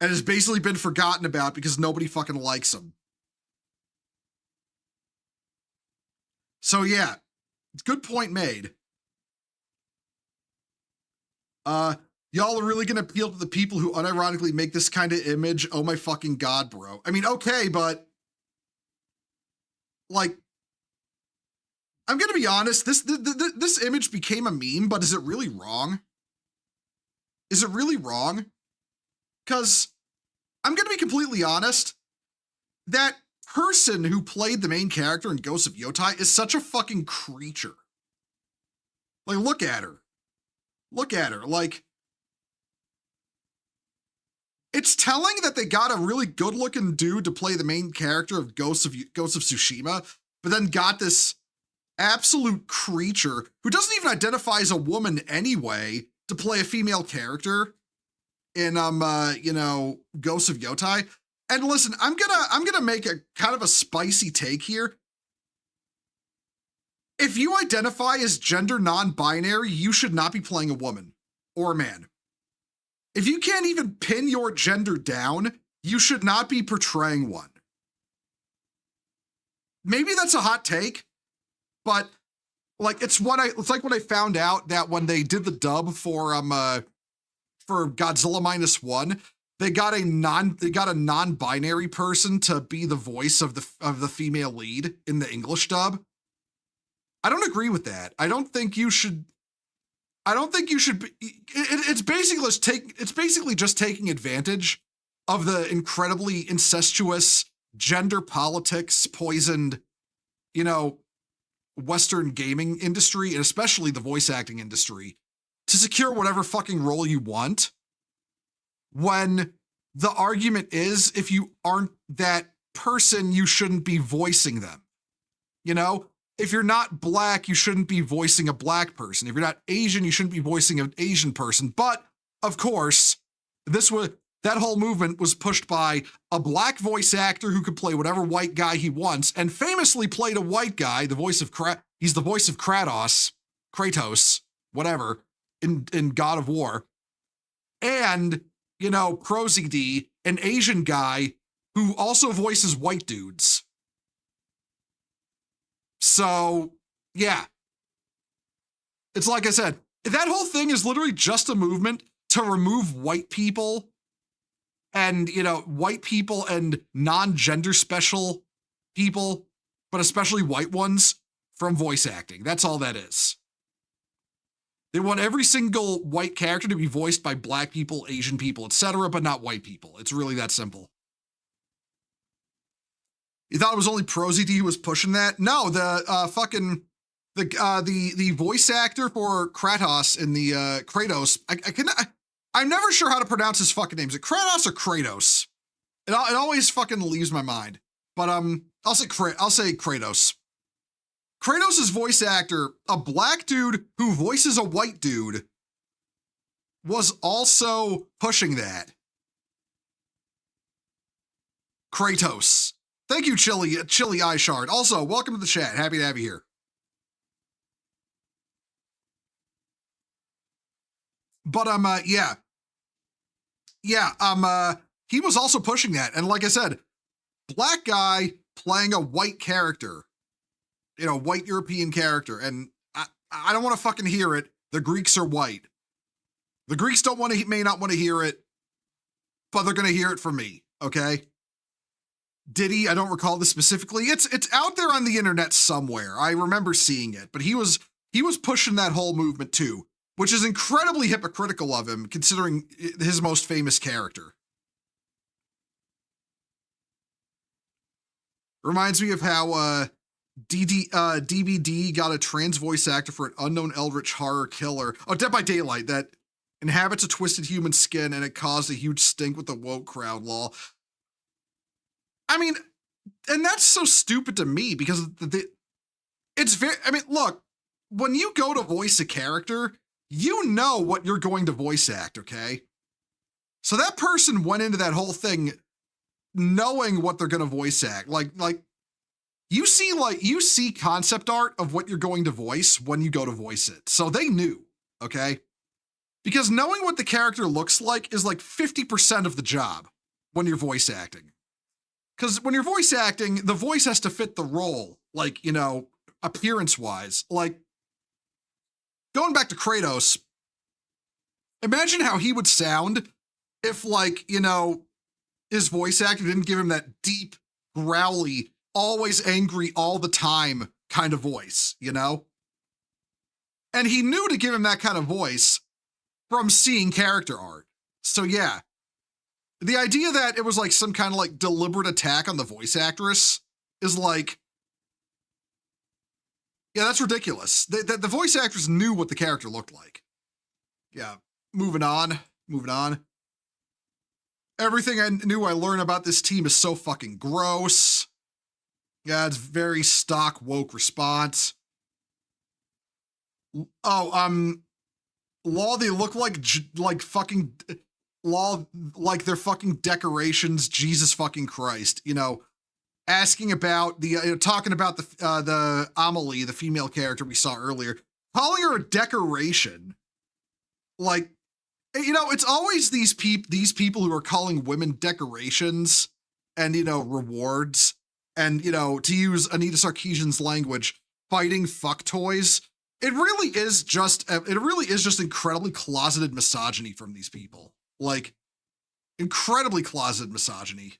[SPEAKER 1] and has basically been forgotten about because nobody fucking likes him. So yeah, good point made. Y'all are really gonna appeal to the people who unironically make this kind of image? Oh my fucking god, bro. I mean, okay, but like, I'm gonna be honest, this image became a meme, but is it really wrong? Is it really wrong? Because I'm gonna be completely honest, that person who played the main character in Ghosts of Yotai is such a fucking creature. Like, look at her. Look at her. Like, it's telling that they got a really good-looking dude to play the main character of Ghosts of Tsushima, but then got this absolute creature who doesn't even identify as a woman anyway, to play a female character in Ghosts of Yotai. And listen, I'm gonna make a kind of a spicy take here. If you identify as gender non-binary, you should not be playing a woman or a man. If you can't even pin your gender down, you should not be portraying one. Maybe that's a hot take, but like it's like when I found out that when they did the dub for Godzilla -1, they got a non-binary person to be the voice of the female lead in the English dub. I don't agree with that. I don't think you should be, it's basically just taking advantage of the incredibly incestuous, gender politics poisoned, Western gaming industry, and especially the voice acting industry, to secure whatever fucking role you want, when the argument is, if you aren't that person, you shouldn't be voicing them. If you're not black, you shouldn't be voicing a black person. If you're not Asian, you shouldn't be voicing an Asian person. But of course, that whole movement was pushed by a black voice actor who could play whatever white guy he wants, and famously played a white guy, he's the voice of Kratos, whatever, in God of War. And, ProZD, an Asian guy who also voices white dudes. So, yeah. It's like I said, that whole thing is literally just a movement to remove white people and, white people and non-gender special people, but especially white ones, from voice acting. That's all that is. They want every single white character to be voiced by black people, Asian people, etc., but not white people. It's really that simple. You thought it was only ProZD who was pushing that? No, the voice actor for Kratos in the Kratos. I'm never sure how to pronounce his fucking name. Is it Kratos or Kratos? It always fucking leaves my mind. But I'll say Kratos. Kratos' voice actor, a black dude who voices a white dude, was also pushing that. Kratos. Thank you, Chili Eye Shard. Also, welcome to the chat. Happy to have you here. But he was also pushing that, and like I said, black guy playing a white character, white European character, and I don't want to fucking hear it. The Greeks are white. The Greeks may not want to hear it, but they're gonna hear it from me. Okay. Diddy, I don't recall this specifically. It's out there on the internet somewhere. I remember seeing it, but he was pushing that whole movement too, which is incredibly hypocritical of him considering his most famous character. Reminds me of how DBD got a trans voice actor for an unknown eldritch horror killer. Oh, Dead by Daylight, that inhabits a twisted human skin and it caused a huge stink with the woke crowd, lol. I mean, and that's so stupid to me because look, when you go to voice a character, you know what you're going to voice act, okay? So that person went into that whole thing knowing what they're going to voice act. Like you see concept art of what you're going to voice when you go to voice it. So they knew, okay? Because knowing what the character looks like is like 50% of the job when you're voice acting. Because when you're voice acting, the voice has to fit the role, like, appearance-wise. Like, going back to Kratos, imagine how he would sound if, his voice actor didn't give him that deep, growly, always angry all the time kind of voice, And he knew to give him that kind of voice from seeing character art. So, yeah. The idea that it was some kind of deliberate attack on the voice actress is that's ridiculous. The voice actress knew what the character looked like. Yeah, moving on. Everything I knew I learned about this team is so fucking gross. Yeah, it's very stock woke response. Oh, Law, they look like fucking law, like they're fucking decorations. Jesus fucking Christ, you know. Asking about the talking about the Amelie, the female character we saw earlier, calling her a decoration. Like, you know, it's always these people who are calling women decorations and, you know, rewards, and, you know, to use Anita Sarkeesian's language, fighting fuck toys. It really is just incredibly closeted misogyny from these people. Like, incredibly closeted misogyny.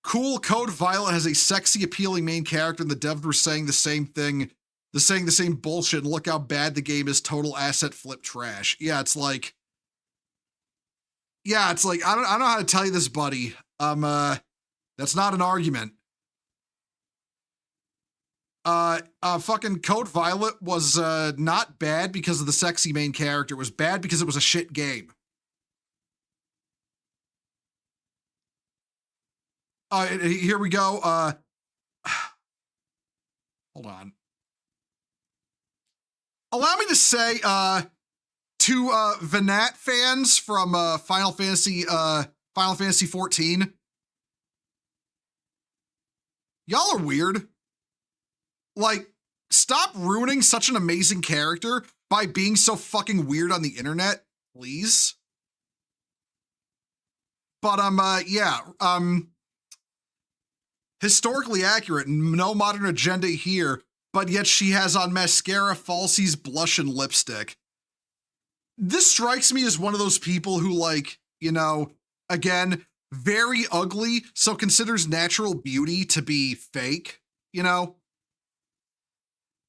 [SPEAKER 1] Cool, Code Violet has a sexy, appealing main character, and the devs were saying the same thing. They're saying the same bullshit, and look how bad the game is. Total asset flip trash. Yeah, it's like, I don't know how to tell you this, buddy. That's not an argument. Fucking Code Violet was not bad because of the sexy main character. It was bad because it was a shit game. Here we go. Hold on. Allow me to say, to Venat fans from Final Fantasy 14, y'all are weird. Like, stop ruining such an amazing character by being so fucking weird on the internet, please. But historically accurate, no modern agenda here, but yet she has on mascara, falsies, blush, and lipstick. This strikes me as one of those people who, like, you know, again, very ugly, so considers natural beauty to be fake, you know?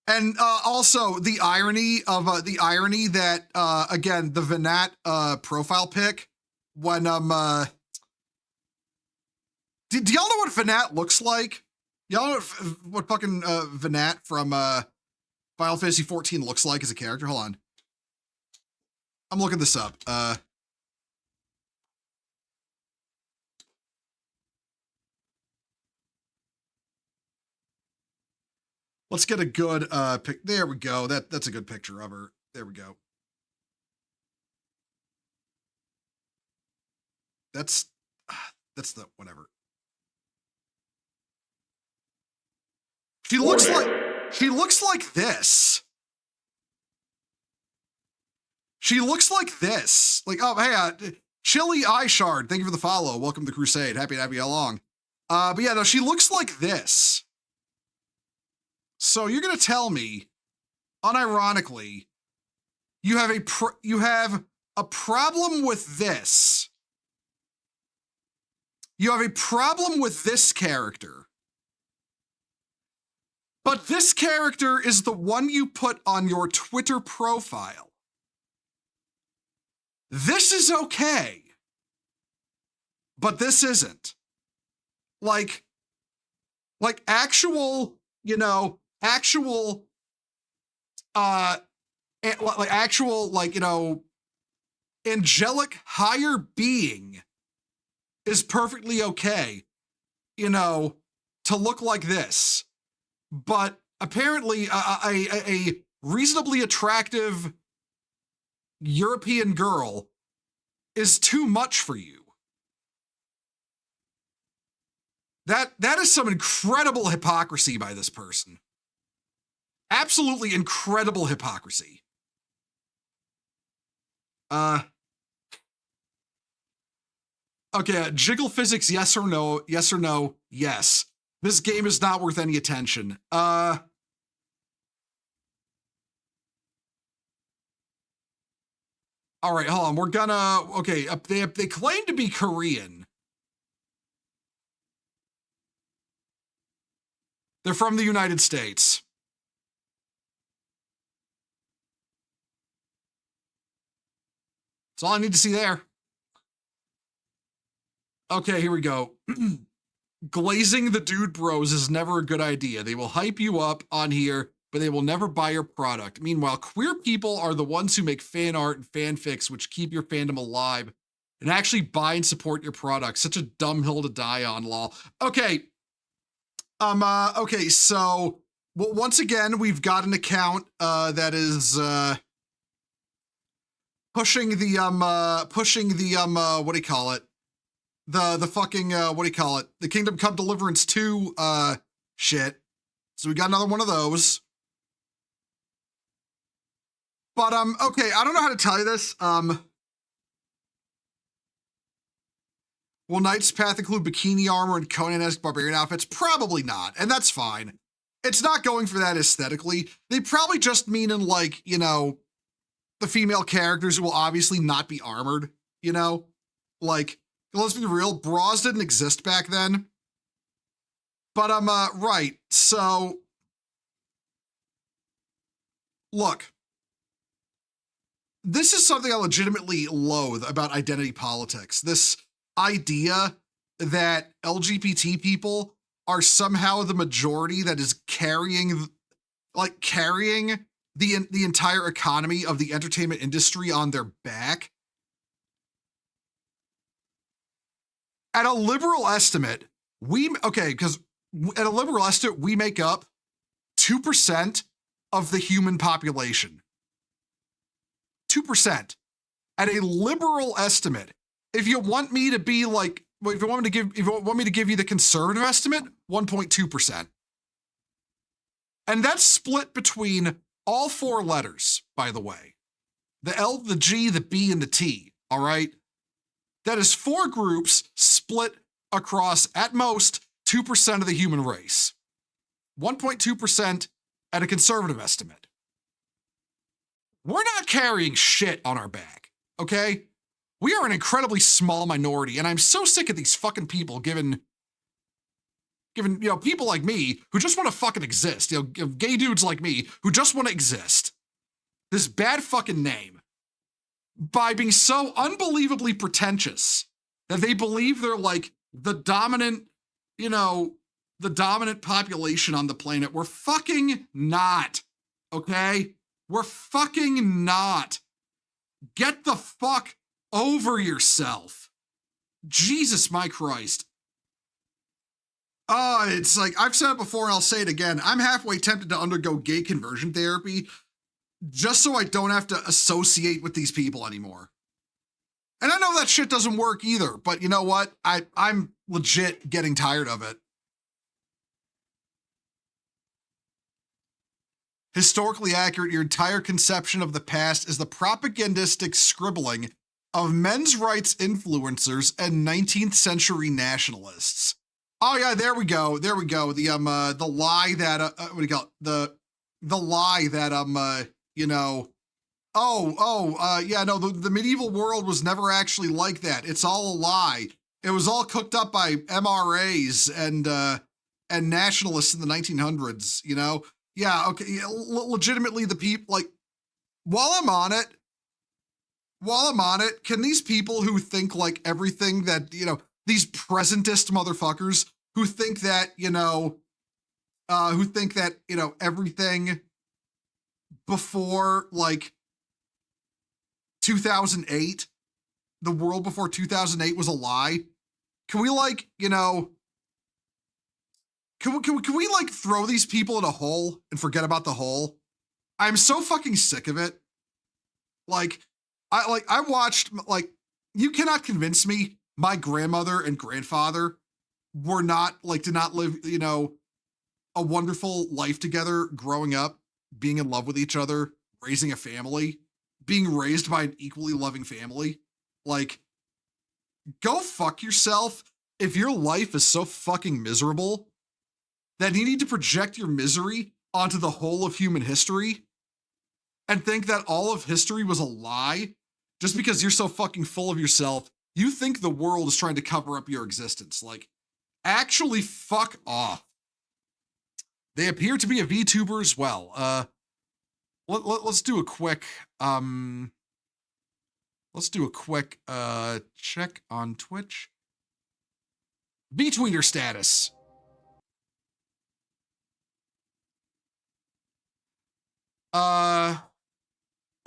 [SPEAKER 1] And also the irony that, again, the Venat profile pic, when, do y'all know what Venat looks like? Y'all know what fucking Venat from Final Fantasy 14 looks like as a character? Hold on. I'm looking this up. Let's get a good pic. There we go. That's a good picture of her. There we go. That's the whatever. She looks like this. She looks like this. Like, oh, hey, Chili Eye Shard, thank you for the follow. Welcome to the Crusade. Happy to have you along. But yeah, no, she looks like this. So you're gonna tell me, unironically, you have a problem with this. You have a problem with this character. But this character is the one you put on your Twitter profile. This is okay. But this isn't. Like actual, you know, actual, you know, angelic higher being is perfectly okay, you know, to look like this. But apparently a reasonably attractive European girl is too much for you. That is some incredible hypocrisy by this person. Absolutely incredible hypocrisy. Okay, jiggle physics, yes or no? Yes or no? Yes. This game is not worth any attention. All right, hold on. We're gonna, okay, they claim to be Korean. They're from the United States. That's all I need to see there. Okay, here we go. Glazing the dude bros is never a good idea. They will hype you up on here, but they will never buy your product. Meanwhile, queer people are the ones who make fan art and fanfics, which keep your fandom alive and actually buy and support your product. Such a dumb hill to die on, lol. Okay. Okay, so Well, once again, we've got an account that is pushing the what do you call it? The fucking what do you call it? The Kingdom Come Deliverance 2 shit. So we got another one of those. But okay, I don't know how to tell you this. Will Knight's Path include bikini armor and Conan-esque barbarian outfits? Probably not, and that's fine. It's not going for that aesthetically. They probably just mean in, like, you know, the female characters will obviously not be armored, you know? Like, let's be real, bras didn't exist back then. But right, so look, this is something I legitimately loathe about identity politics. This idea that LGBT people are somehow the majority that is carrying the entire economy of the entertainment industry on their back. At a liberal estimate, because at a liberal estimate, we make up 2% of the human population. 2%. At a liberal estimate, if you want me to be like, if you want me to give you the conservative estimate, 1.2%. And that's split between all four letters, by the way. The L, the G, the B, and the T, all right? That is four groups split across, at most, 2% of the human race. 1.2% at a conservative estimate. We're not carrying shit on our back, okay? We are an incredibly small minority, and I'm so sick of these fucking people giving people like me who just want to fucking exist, gay dudes like me who just want to exist, this bad fucking name by being so unbelievably pretentious that they believe they're like the dominant population on the planet. We're fucking not, okay? We're fucking not. Get the fuck over yourself. Jesus, my Christ. It's like, I've said it before and I'll say it again. I'm halfway tempted to undergo gay conversion therapy just so I don't have to associate with these people anymore. And I know that shit doesn't work either, but you know what? I'm legit getting tired of it. Historically accurate, your entire conception of the past is the propagandistic scribbling of men's rights influencers and 19th century nationalists. Oh yeah, there we go. The lie that what do you call it? The lie that the medieval world was never actually like that. It's all a lie. It was all cooked up by MRAs and nationalists in the 1900s, you know? Yeah, okay, legitimately the people, like, while I'm on it, can these people who think like everything that, these presentist motherfuckers who think that, everything before like 2008, the world before 2008 was a lie. Can we like, can we like throw these people in a hole and forget about the hole? I'm so fucking sick of it. I watched, you cannot convince me my grandmother and grandfather did not live, a wonderful life together growing up, being in love with each other, raising a family, being raised by an equally loving family. Like, go fuck yourself if your life is so fucking miserable that you need to project your misery onto the whole of human history and think that all of history was a lie just because you're so fucking full of yourself. You think the world is trying to cover up your existence. Like, actually fuck off. They appear to be a VTuber as well. Let's do a quick check on Twitch. VTweeter status.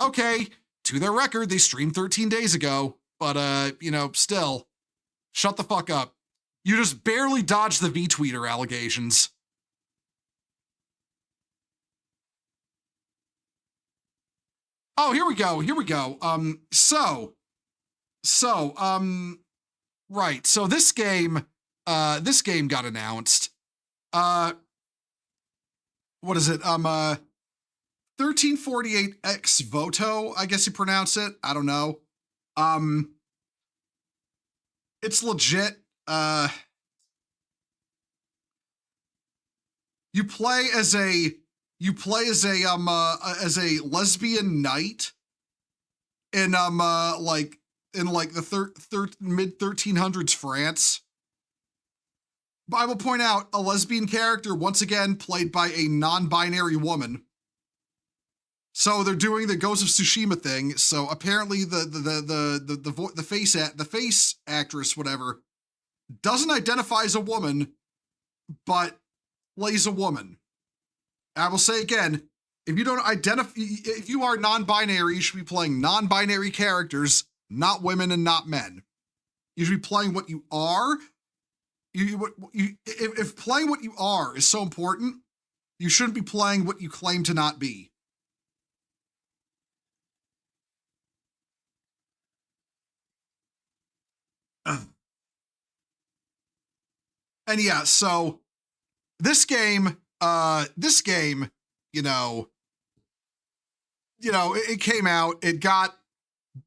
[SPEAKER 1] Okay, to their record, they streamed 13 days ago, but still, shut the fuck up. You just barely dodged the VTweeter allegations. Oh, here we go. Here we go. Right. So this game got announced. What is it? 1348 ex voto, I guess you pronounce it. I don't know. It's legit. You play as a lesbian knight in the mid 1300s France. But I will point out a lesbian character once again played by a non-binary woman. So they're doing the Ghost of Tsushima thing. So apparently the face actress, whatever, doesn't identify as a woman, but plays a woman. I will say again, if you are non-binary, you should be playing non-binary characters, not women and not men. You should be playing what you are. If playing what you are is so important, you shouldn't be playing what you claim to not be. And yeah, so this game, you know, it came out. It got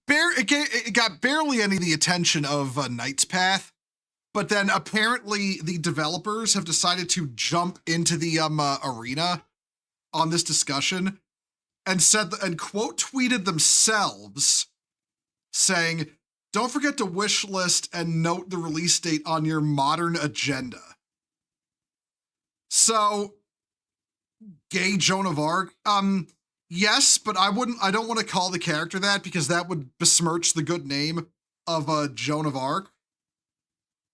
[SPEAKER 1] barely any of the attention of Knight's Path, but then apparently the developers have decided to jump into the arena on this discussion and quote tweeted themselves saying, "Don't forget to wish list and note the release date on your modern agenda." So, gay Joan of Arc, yes, but I don't want to call the character that because that would besmirch the good name of Joan of Arc.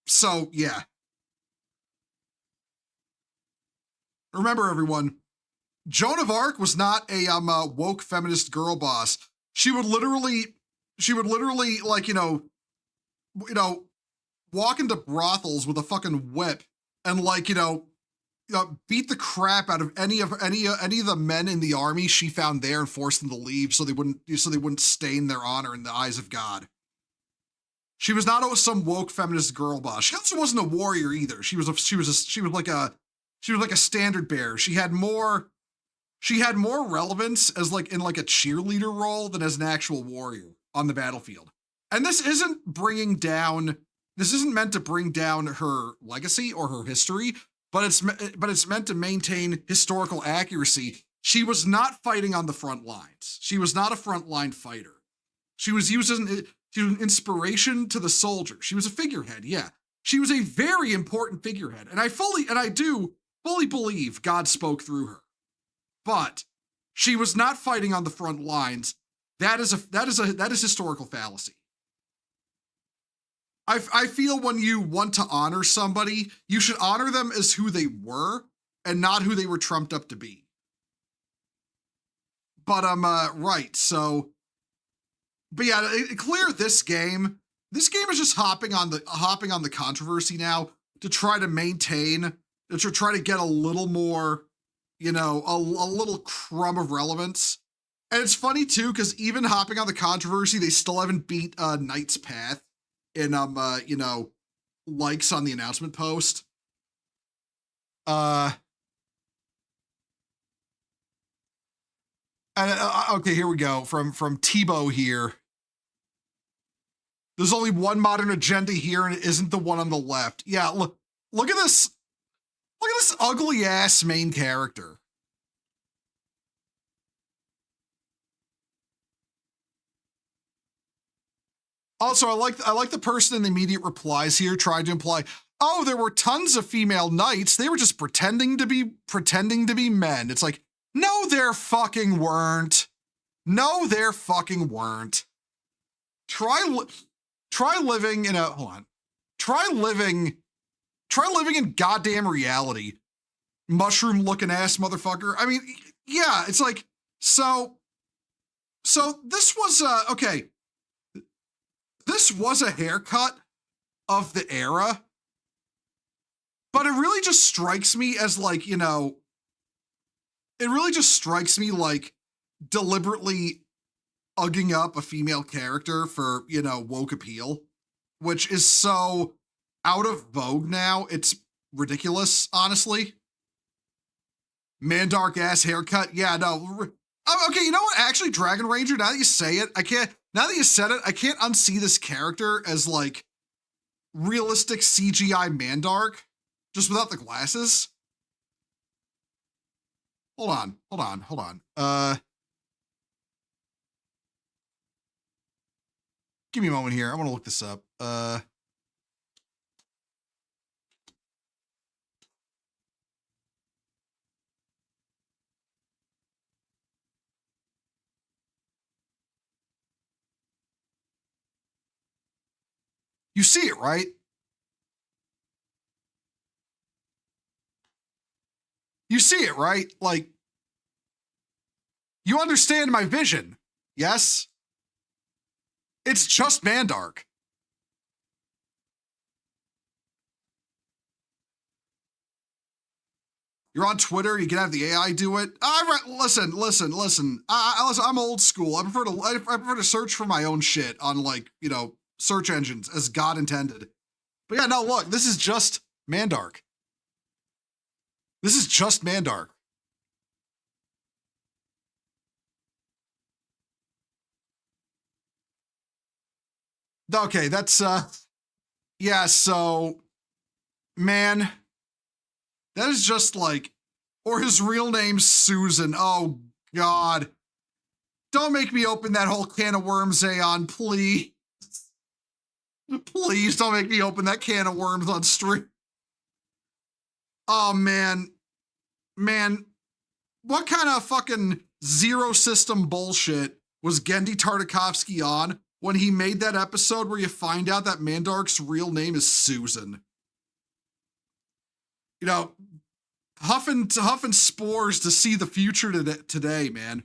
[SPEAKER 1] So, yeah. Remember, everyone, Joan of Arc was not a woke feminist girl boss. She would literally like, walk into brothels with a fucking whip and like, beat the crap out of any of the men in the army she found there and forced them to leave so they wouldn't stain their honor in the eyes of God. She was not some woke feminist girl boss. She also wasn't a warrior either. She was like a standard bearer. She had more relevance as like in like a cheerleader role than as an actual warrior on the battlefield. And this isn't meant to bring down her legacy or her history, but it's meant to maintain historical accuracy. She was not fighting on the front lines. She was not a frontline fighter. She was an inspiration to the soldier. She was a figurehead, yeah. She was a very important figurehead, and I do fully believe God spoke through her. But she was not fighting on the front lines. That is historical fallacy. I feel when you want to honor somebody, you should honor them as who they were and not who they were trumped up to be. But right, so but yeah, clear this game is just hopping on the controversy now to try to get a little more, a little crumb of relevance. And it's funny too, because even hopping on the controversy, they still haven't beat Knight's Path in likes on the announcement post. Okay, here we go from Tebow here. There's only one modern agenda here, and it isn't the one on the left. Yeah, look at this. Look at this ugly ass main character. Also, I like the person in the immediate replies here trying to imply, oh, there were tons of female knights. They were just pretending to be men. It's like, no, there fucking weren't. No, there fucking weren't. Try living in goddamn reality. Mushroom looking ass motherfucker. I mean, yeah, it's like, so this was okay. This was a haircut of the era, but it really just strikes me as like, it really just strikes me like deliberately ugging up a female character for, you know, woke appeal, which is so out of vogue now. It's ridiculous, honestly. Mandark ass haircut. Yeah, no. Okay, you know what? Actually, Dragon Ranger, now that you say it, now that you said it, I can't unsee this character as like realistic CGI Mandark, just without the glasses. Hold on. Give me a moment here. I want to look this up. You see it, right? You see it, right? Like, you understand my vision, yes? It's just Mandark. You're on Twitter. You can have the AI do it. Listen. I'm old school. I prefer to search for my own shit on, like, you know, search engines as God intended. But yeah, no, look, this is just Mandark. This is just Mandark. Okay, that's yeah. So, man, that is just like, or his real name's Susan. Oh God. Don't make me open that whole can of worms, Aeon, please. Please don't make me open that can of worms on stream. Oh man. Man, what kind of fucking zero system bullshit was Gendy Tartakovsky on when he made that episode where you find out that Mandark's real name is Susan? You know, huffing spores to see the future today, man.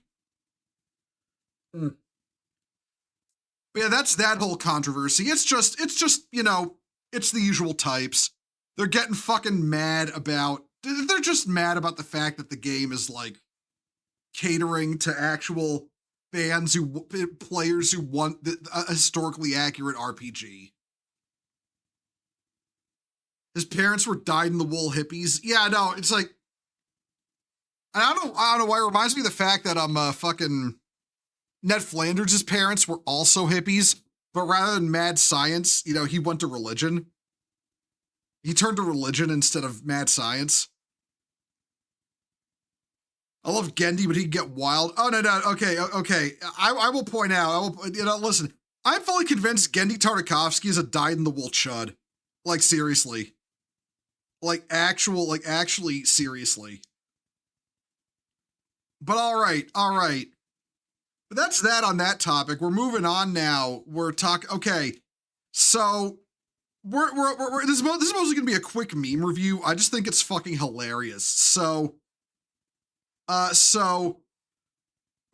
[SPEAKER 1] But yeah, that's that whole controversy. It's just, you know, it's the usual types. They're getting fucking mad about, they're just mad about the fact that the game is like catering to actual fans players who want a historically accurate RPG. His parents were dyed-in-the-wool hippies. Yeah, no, it's like, I don't know why it reminds me of the fact that fucking Ned Flanders' parents were also hippies, but rather than mad science, you know, he went to religion. He turned to religion instead of mad science. I love Gendy, but he'd get wild. Oh, no, okay. I will point out, listen, I'm fully convinced Gendy Tartakovsky is a dyed-in-the-wool chud. Like, seriously. Actually, seriously. But all right. But that's that on that topic. We're moving on now. We're talking, okay. So, this is mostly going to be a quick meme review. I just think it's fucking hilarious. So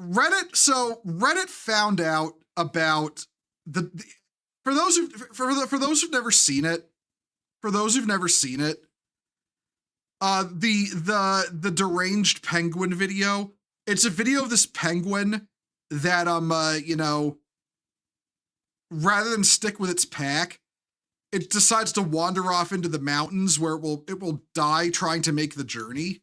[SPEAKER 1] Reddit found out about for those who've never seen it, the deranged penguin video. It's a video of this penguin that you know, rather than stick with its pack, it decides to wander off into the mountains where it will die trying to make the journey.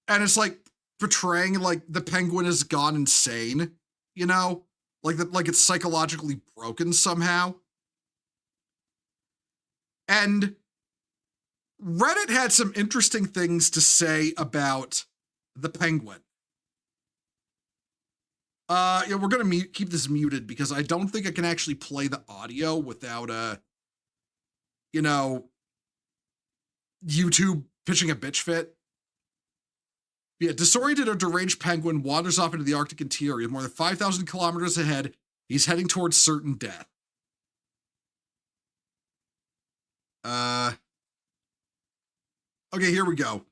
[SPEAKER 1] And it's like portraying like the penguin has gone insane, you know, like it's psychologically broken somehow. And Reddit had some interesting things to say about the penguin. Yeah, we're gonna keep this muted because I don't think I can actually play the audio without you know, YouTube pitching a bitch fit. Yeah, disoriented or deranged penguin wanders off into the Arctic interior. More than 5,000 kilometers ahead, he's heading towards certain death. Okay, here we go.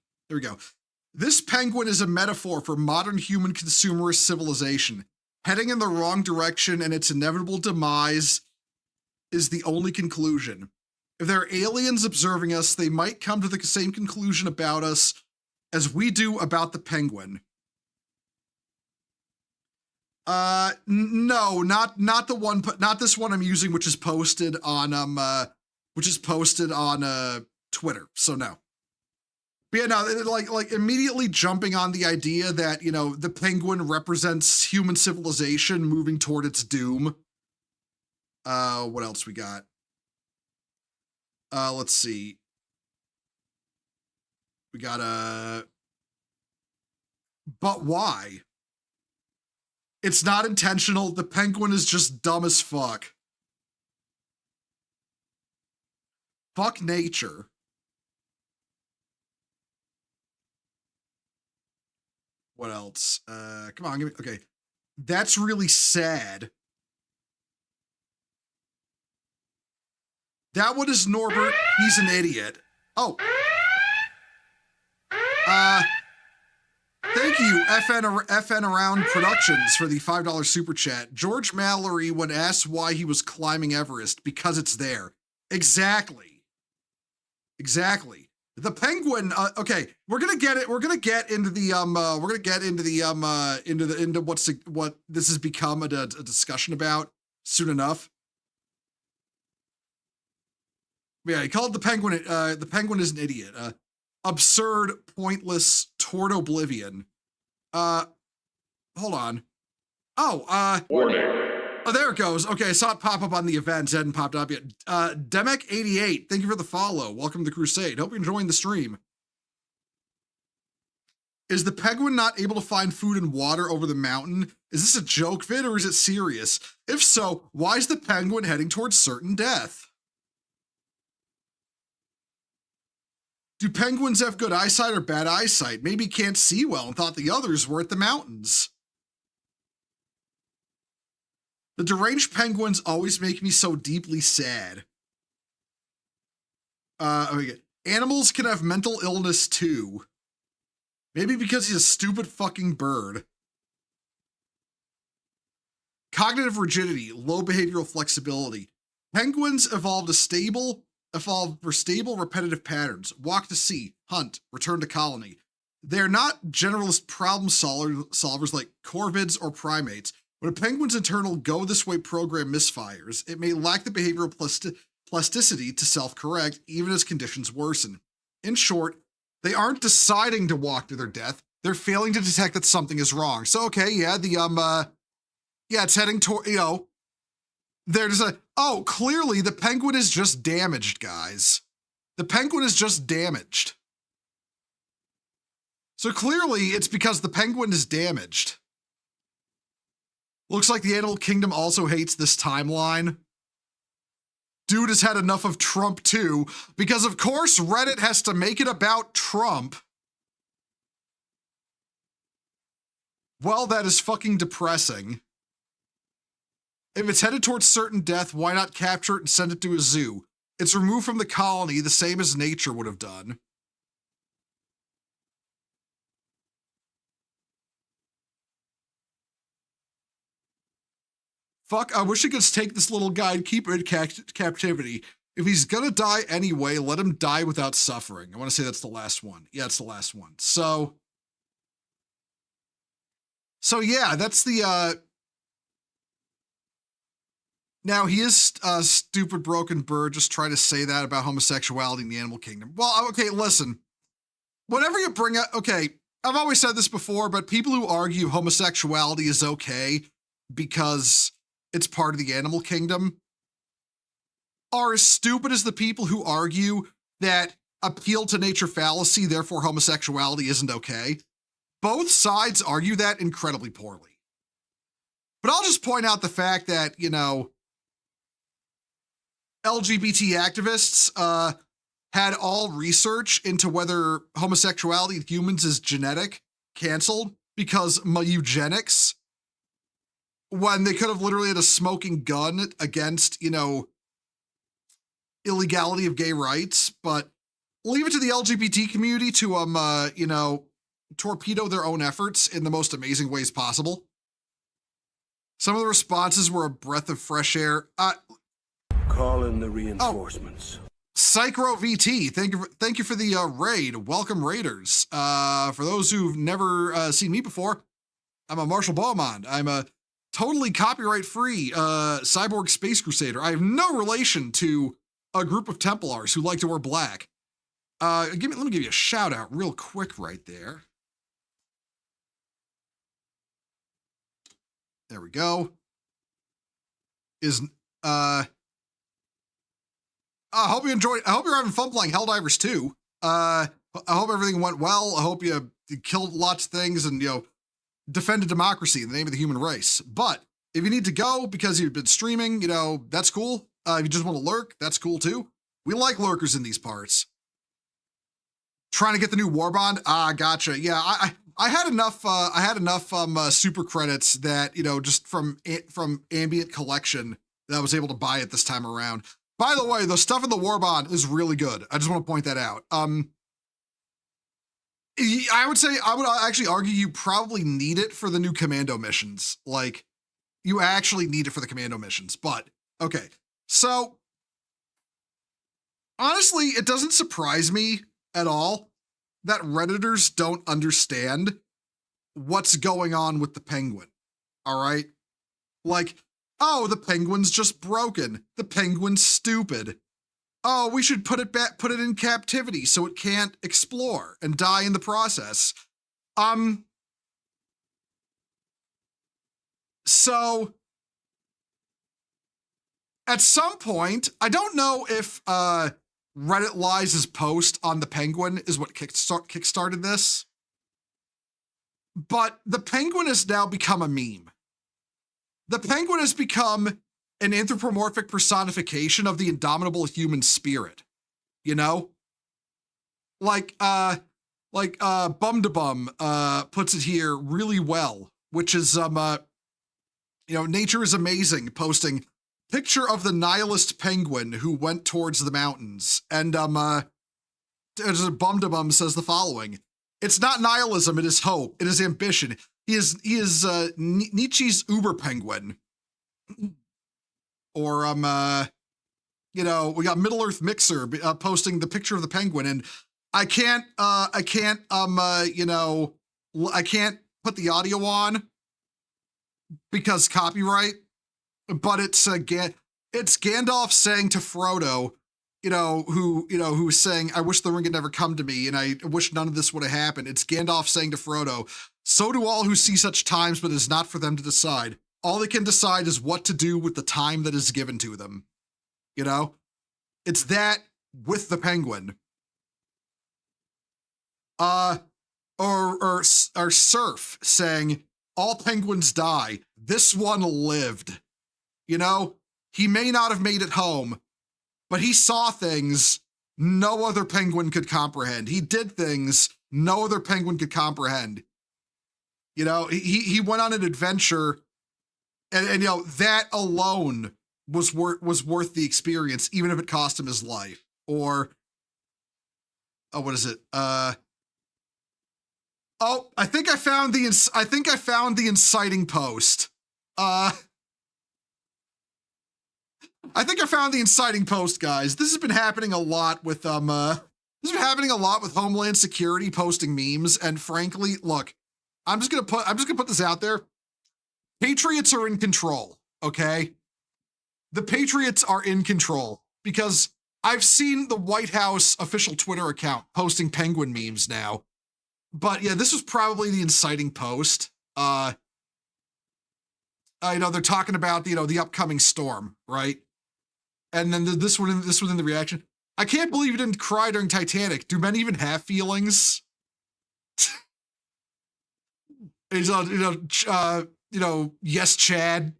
[SPEAKER 1] This penguin is a metaphor for modern human consumerist civilization, heading in the wrong direction, and its inevitable demise is the only conclusion. If there are aliens observing us, they might come to the same conclusion about us as we do about the penguin. No, not the one, not this one I'm using, which is posted on Twitter. So no. But yeah, no, like immediately jumping on the idea that, you know, the penguin represents human civilization moving toward its doom. What else we got? Let's see. We got but why? It's not intentional. The penguin is just dumb as fuck. Fuck nature. What else? Come on, give me, okay. That's really sad. That one is Norbert. He's an idiot. Oh. Thank you, FN Around Productions, for the $5 super chat. George Mallory, when asked why he was climbing Everest, because it's there. Exactly. Exactly. The penguin. Okay, we're gonna get it. We're gonna get into the into what this has become a discussion about soon enough. Yeah, he called the penguin. The penguin is an idiot. Absurd, pointless, toward oblivion. Hold on. Oh,
[SPEAKER 2] Warning.
[SPEAKER 1] Oh, there it goes. Okay, I saw it pop up on the event. It hadn't popped up yet. Demek88, thank you for the follow. Welcome to the Crusade. Hope you're enjoying the stream. Is the penguin not able to find food and water over the mountain? Is this a joke vid or is it serious? If so, why is the penguin heading towards certain death? Do penguins have good eyesight or bad eyesight? Maybe can't see well and thought the others were at the mountains. The deranged penguins always make me so deeply sad. Okay. Animals can have mental illness too. Maybe because he's a stupid fucking bird. Cognitive rigidity, low behavioral flexibility. Penguins evolved for stable, repetitive patterns. Walk to sea, hunt, return to colony. They're not generalist problem solvers like corvids or primates. When a penguin's internal go-this-way program misfires, it may lack the behavioral plasticity to self-correct even as conditions worsen. In short, they aren't deciding to walk to their death. They're failing to detect that something is wrong. So, okay, yeah, it's heading toward, you know, they're just like, oh, clearly the penguin is just damaged, guys. The penguin is just damaged. So clearly it's because the penguin is damaged. Looks like the animal kingdom also hates this timeline. Dude has had enough of Trump too, because of course Reddit has to make it about Trump. Well, that is fucking depressing. If it's headed towards certain death, why not capture it and send it to a zoo? It's removed from the colony the same as nature would have done. Fuck, I wish he could take this little guy and keep it in captivity. If he's gonna die anyway, let him die without suffering. I want to say that's the last one. Yeah, it's the last one. So yeah, that's the, now he is a stupid broken bird, just try to say that about homosexuality in the animal kingdom. Well, okay, listen. Whenever you bring up, okay, I've always said this before, but people who argue homosexuality is okay because it's part of the animal kingdom are as stupid as the people who argue that appeal to nature fallacy, therefore homosexuality isn't okay. Both sides argue that incredibly poorly. But I'll just point out the fact that, you know, LGBT activists had all research into whether homosexuality in humans is genetic canceled because eugenics, when they could have literally had a smoking gun against, you know, illegality of gay rights, but leave it to the LGBT community to, you know, torpedo their own efforts in the most amazing ways possible. Some of the responses were a breath of fresh air.
[SPEAKER 2] Call in the reinforcements.
[SPEAKER 1] Psychro VT, thank you for the raid. Welcome, Raiders. For those who've never seen me before, I'm a Marshall Beaumont. I'm a totally copyright-free cyborg space crusader. I have no relation to a group of Templars who like to wear black. Let me give you a shout out real quick right there. There we go. I hope you enjoyed. I hope you're having fun playing Helldivers 2. I hope everything went well. I hope you killed lots of things and, defended democracy in the name of the human race. But if you need to go because you've been streaming, that's cool. If you just want to lurk, that's cool too. We like lurkers in these parts. Trying to get the new war bond. Gotcha. Yeah, I had enough. I had enough super credits that just from ambient collection that I was able to buy it this time around. By the way, the stuff in the war bond is really good. I just want to point that out. I would actually argue you probably need it for the new commando missions. Like, you actually need it for the commando missions. But okay, so honestly, it doesn't surprise me at all that Redditors don't understand what's going on with the penguin. All right? Like, oh, the penguin's just broken. The penguin's stupid. Oh, we should put it in captivity so it can't explore and die in the process. So at some point, I don't know if Reddit Lies' post on the penguin is what kickstarted this, but the penguin has now become a meme. The penguin has become an anthropomorphic personification of the indomitable human spirit, Like Bum to Bum puts it here really well, which is nature is amazing, posting picture of the nihilist penguin who went towards the mountains, and Bum to Bum says the following: "It's not nihilism, it is hope, it is ambition. He is Nietzsche's Uber penguin." Or we got Middle Earth Mixer posting the picture of the penguin, and I can't put the audio on because copyright, but it's Gandalf saying to Frodo, who's saying, "I wish the ring had never come to me, and I wish none of this would have happened." It's Gandalf saying to Frodo, "So do all who see such times, but it is not for them to decide. All they can decide is what to do with the time that is given to them." It's that with the penguin. Or Surf saying, "All penguins die. This one lived." He may not have made it home, but he saw things no other penguin could comprehend. He did things no other penguin could comprehend. He went on an adventure, and that alone was worth the experience, even if it cost him his life. Or, what is it? I think I found the inciting post. I think I found the inciting post, guys. This has been happening a lot with Homeland Security posting memes, and frankly, look, I'm just gonna put this out there. Patriots are in control, okay? The Patriots are in control because I've seen the White House official Twitter account posting penguin memes now. But yeah, this was probably the inciting post. They're talking about the upcoming storm, right? And then this one in the reaction. "I can't believe you didn't cry during Titanic. Do men even have feelings?" He's yes, Chad,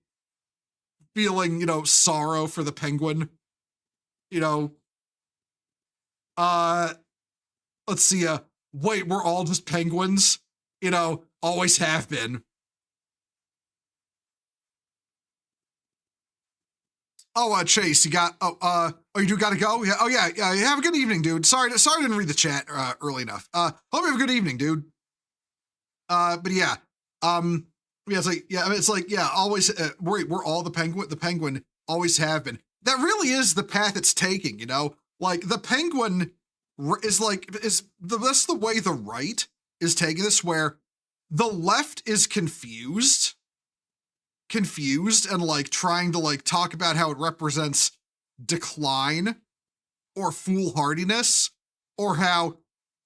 [SPEAKER 1] feeling sorrow for the penguin. Let's see. Wait, we're all just penguins? Always have been. Oh, Chase, you got, you do gotta go? Yeah, yeah, have a good evening, dude. Sorry I didn't read the chat early enough. Hope you have a good evening, dude. But yeah, it's like, always, we're all the penguin always have been. That really is the path it's taking, Like, the penguin is that's the way the right is taking this, where the left is confused, confused and like trying to like talk about how it represents decline or foolhardiness, or how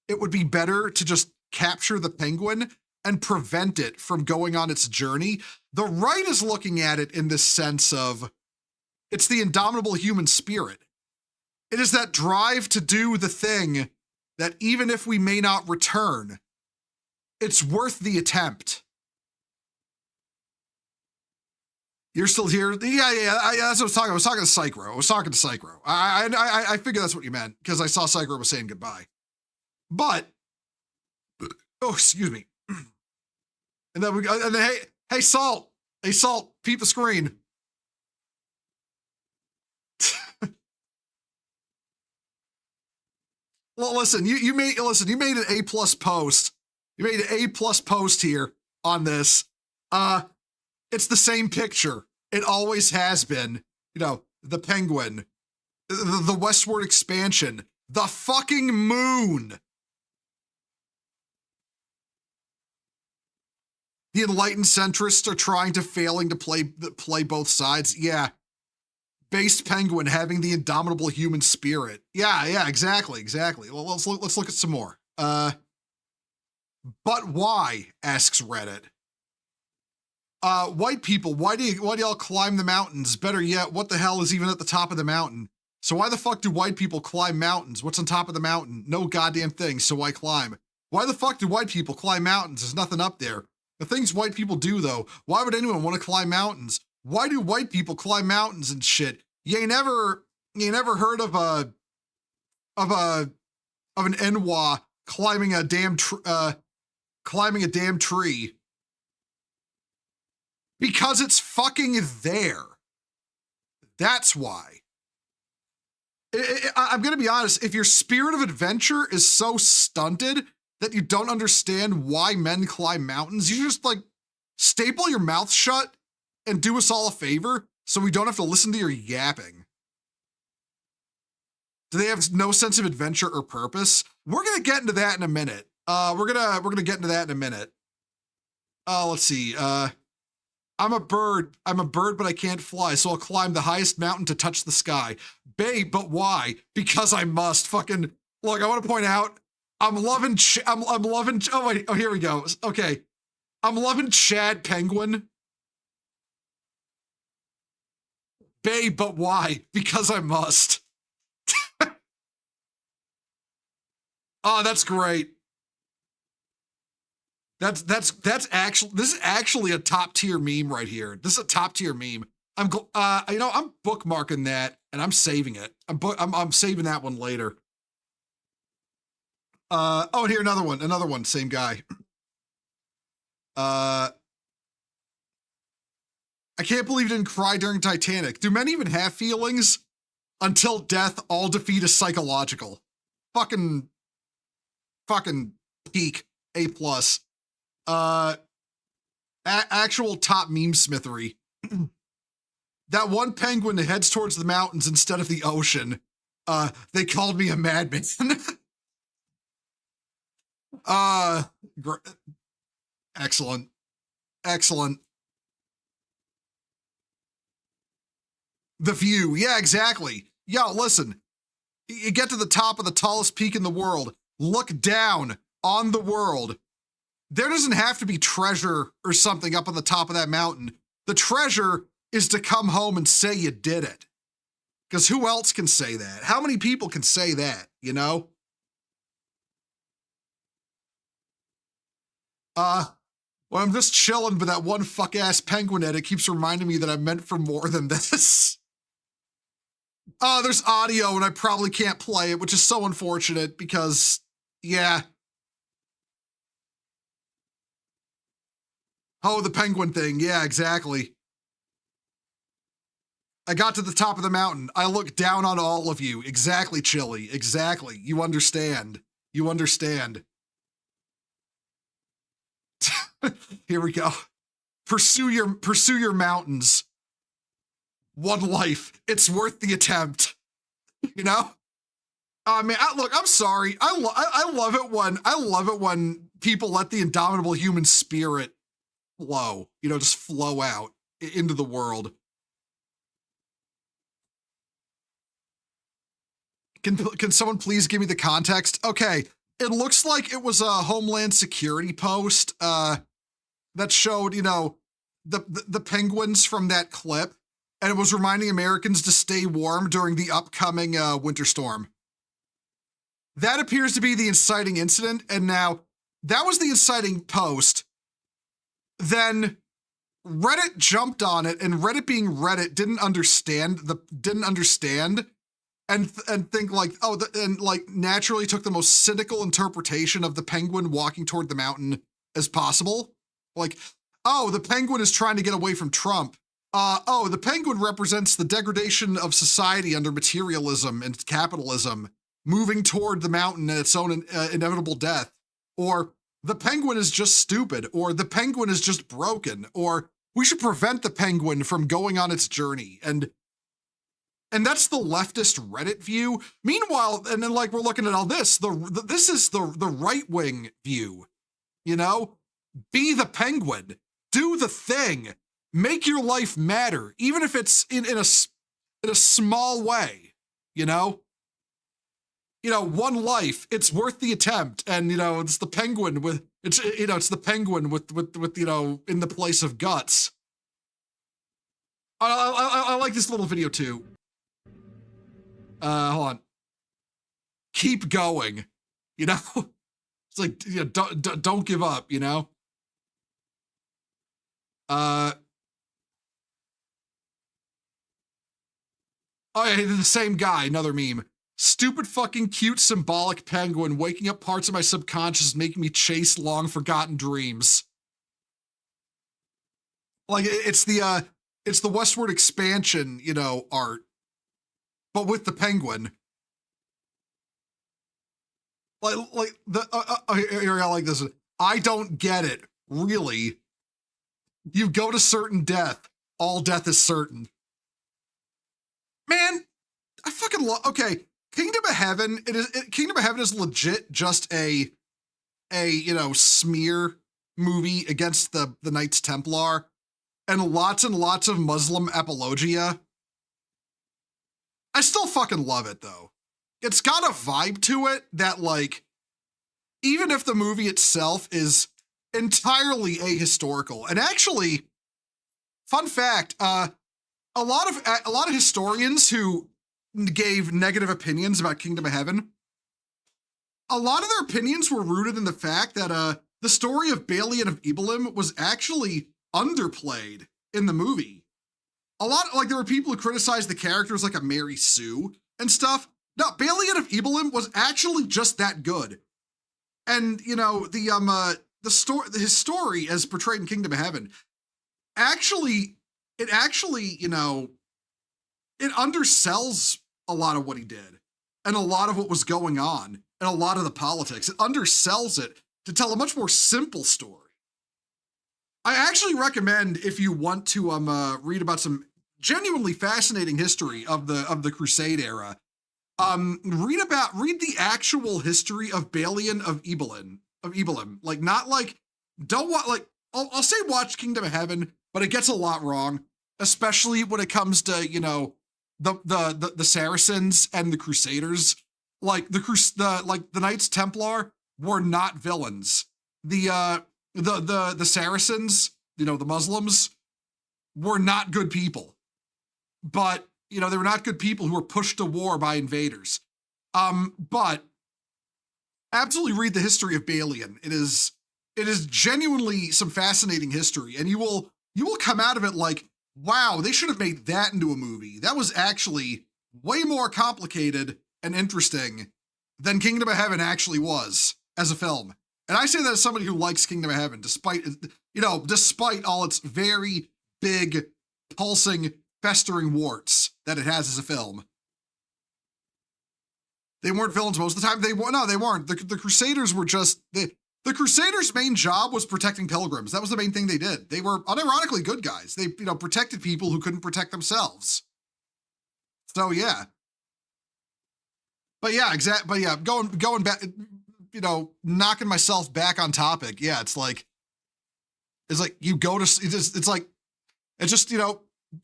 [SPEAKER 1] it would be better to just capture the penguin and prevent it from going on its journey. The right is looking at it in this sense of it's the indomitable human spirit. It is that drive to do the thing that even if we may not return, it's worth the attempt. You're still here? Yeah, that's what I was talking. I was talking to Psychro. I figured that's what you meant because I saw Psychro was saying goodbye. But, oh, excuse me. And then hey, Salt, peep the screen. Well, listen, you made an A+ post. You made an A+ post here on this. It's the same picture. It always has been. You know, the penguin, the westward expansion, the fucking moon. The enlightened centrists are failing to play both sides. Yeah. Based penguin having the indomitable human spirit. Yeah, exactly. Well, let's look at some more. But why? Asks Reddit. White people, why do y'all climb the mountains? Better yet, what the hell is even at the top of the mountain? So why the fuck do white people climb mountains? What's on top of the mountain? No goddamn thing, so why climb? Why the fuck do white people climb mountains? There's nothing up there. The things white people do, though, why would anyone want to climb mountains? Why do white people climb mountains and shit? You ain't never heard of an Enwa climbing a damn tree. Because it's fucking there. That's why. I'm going to be honest, if your spirit of adventure is so stunted that you don't understand why men climb mountains, you just like staple your mouth shut and do us all a favor so we don't have to listen to your yapping. Do they have no sense of adventure or purpose? We're going to get into that in a minute. We're going to get into that in a minute. Let's see. I'm a bird, but I can't fly, so I'll climb the highest mountain to touch the sky. Babe, but why? Because I must. Fucking, look, I want to point out, I'm loving, oh wait, oh, here we go. Okay. I'm loving Chad Penguin. Babe, but why? Because I must. Oh, that's great. This is actually a top tier meme right here. This is a top tier meme. I'm bookmarking that and I'm saving it. I'm saving that one later. Oh, and here another one, same guy. I can't believe you didn't cry during Titanic. Do men even have feelings? Until death, all defeat is psychological. Fucking peak A+. Actual top meme smithery. That one penguin that heads towards the mountains instead of the ocean. They called me a madman. Excellent. The view. Yeah, exactly. Yo, listen. You get to the top of the tallest peak in the world. Look down on the world. There doesn't have to be treasure or something up on the top of that mountain. The treasure is to come home and say you did it. Because who else can say that? How many people can say that, you know? Well, I'm just chilling, but that one fuck-ass penguin edit keeps reminding me that I'm meant for more than this. There's audio and I probably can't play it, which is so unfortunate because, yeah. Oh, the penguin thing. Yeah, exactly. I got to the top of the mountain. I looked down on all of you. Exactly, Chili. Exactly. You understand. Here we go. Pursue your mountains. One life. It's worth the attempt. You know? Man, look, I'm sorry. I love it when people let the indomitable human spirit flow. You know, just flow out. into the world. Can someone please give me the context? Okay, it looks like it was a Homeland Security post that showed, the penguins from that clip, and it was reminding Americans to stay warm during the upcoming winter storm. That appears to be the inciting incident, and now that was the inciting post. Then Reddit jumped on it, and Reddit being Reddit didn't understand and think like, and like naturally took the most cynical interpretation of the penguin walking toward the mountain as possible. Like, oh, the penguin is trying to get away from Trump. Oh, the penguin represents the degradation of society under materialism and capitalism, moving toward the mountain and its own inevitable death. Or the penguin is just stupid, or the penguin is just broken, or we should prevent the penguin from going on its journey. And that's the leftist Reddit view. Meanwhile, and then like we're looking at all this, this is the right-wing view, Be the penguin, do the thing, make your life matter, even if it's in a small way, one life, it's worth the attempt. And, it's the penguin with, it's the penguin with, in the place of guts. I like this little video too. Hold on. Keep going, It's like, don't give up, Oh yeah, the same guy, another meme. Stupid fucking cute symbolic penguin waking up parts of my subconscious, making me chase long forgotten dreams. Like it's the Westward Expansion, art, but with the penguin. I like this. I don't get it. Really? You go to certain death. All death is certain. Man, I fucking love. Okay, Kingdom of Heaven. Kingdom of Heaven is legit just a smear movie against the Knights Templar, and lots of Muslim apologia. I still fucking love it though. It's got a vibe to it that, like, even if the movie itself is entirely ahistorical, and actually, fun fact, a lot of historians who gave negative opinions about Kingdom of Heaven, a lot of their opinions were rooted in the fact that the story of Balian of Ebelim was actually underplayed in the movie. There were people who criticized the characters like a Mary Sue and stuff. No, Balian of Ebelim was actually just that good. And, his story as portrayed in Kingdom of Heaven, it undersells a lot of what he did and a lot of what was going on and a lot of the politics. It undersells it to tell a much more simple story. I actually recommend, if you want to read about some genuinely fascinating history of the Crusade era, read the actual history of Balian of Ebelim. Like, not like, don't want, like, I'll say watch Kingdom of Heaven, but it gets a lot wrong, especially when it comes to, the Saracens and the Crusaders. Like the Knights Templar were not villains. The Saracens, the Muslims, were not good people. But, they were not good people who were pushed to war by invaders. But absolutely read the history of Balian. It is genuinely some fascinating history, and you will come out of it like, wow, they should have made that into a movie. That was actually way more complicated and interesting than Kingdom of Heaven actually was as a film. And I say that as somebody who likes Kingdom of Heaven, despite all its very big, pulsing, festering warts that it has as a film. They weren't villains most of the time. They weren't. The Crusaders were just the Crusaders' main job was protecting pilgrims. That was the main thing they did. They were unironically good guys. They, protected people who couldn't protect themselves. So yeah. But yeah, But yeah, going back, knocking myself back on topic. Yeah, it's like you go to, it's like And just,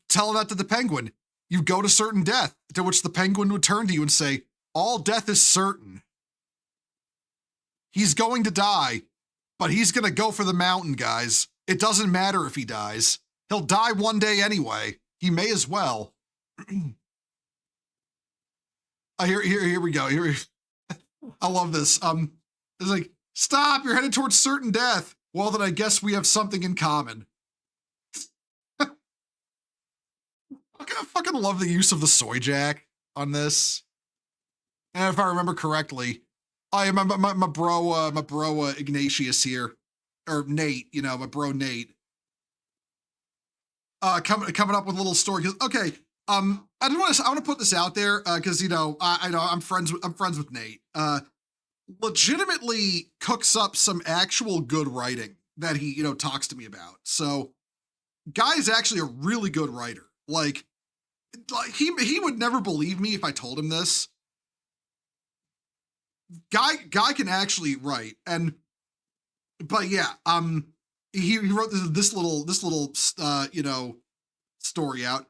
[SPEAKER 1] tell that to the penguin. You go to certain death, to which the penguin would turn to you and say, all death is certain. He's going to die, but he's going to go for the mountain, guys. It doesn't matter if he dies. He'll die one day anyway. He may as well. Here we go. I love this. It's like, stop, you're headed towards certain death. Well, then I guess we have something in common. I fucking love the use of the soy jack on this. And if I remember correctly, my bro Ignatius here, or Nate, my bro Nate, coming up with a little story. Okay, I want to put this out there because I know I'm friends with Nate. Legitimately cooks up some actual good writing that he talks to me about. So, guy is actually a really good writer. Like he would never believe me if I told him this. Guy can actually write, but yeah, he wrote this little story out.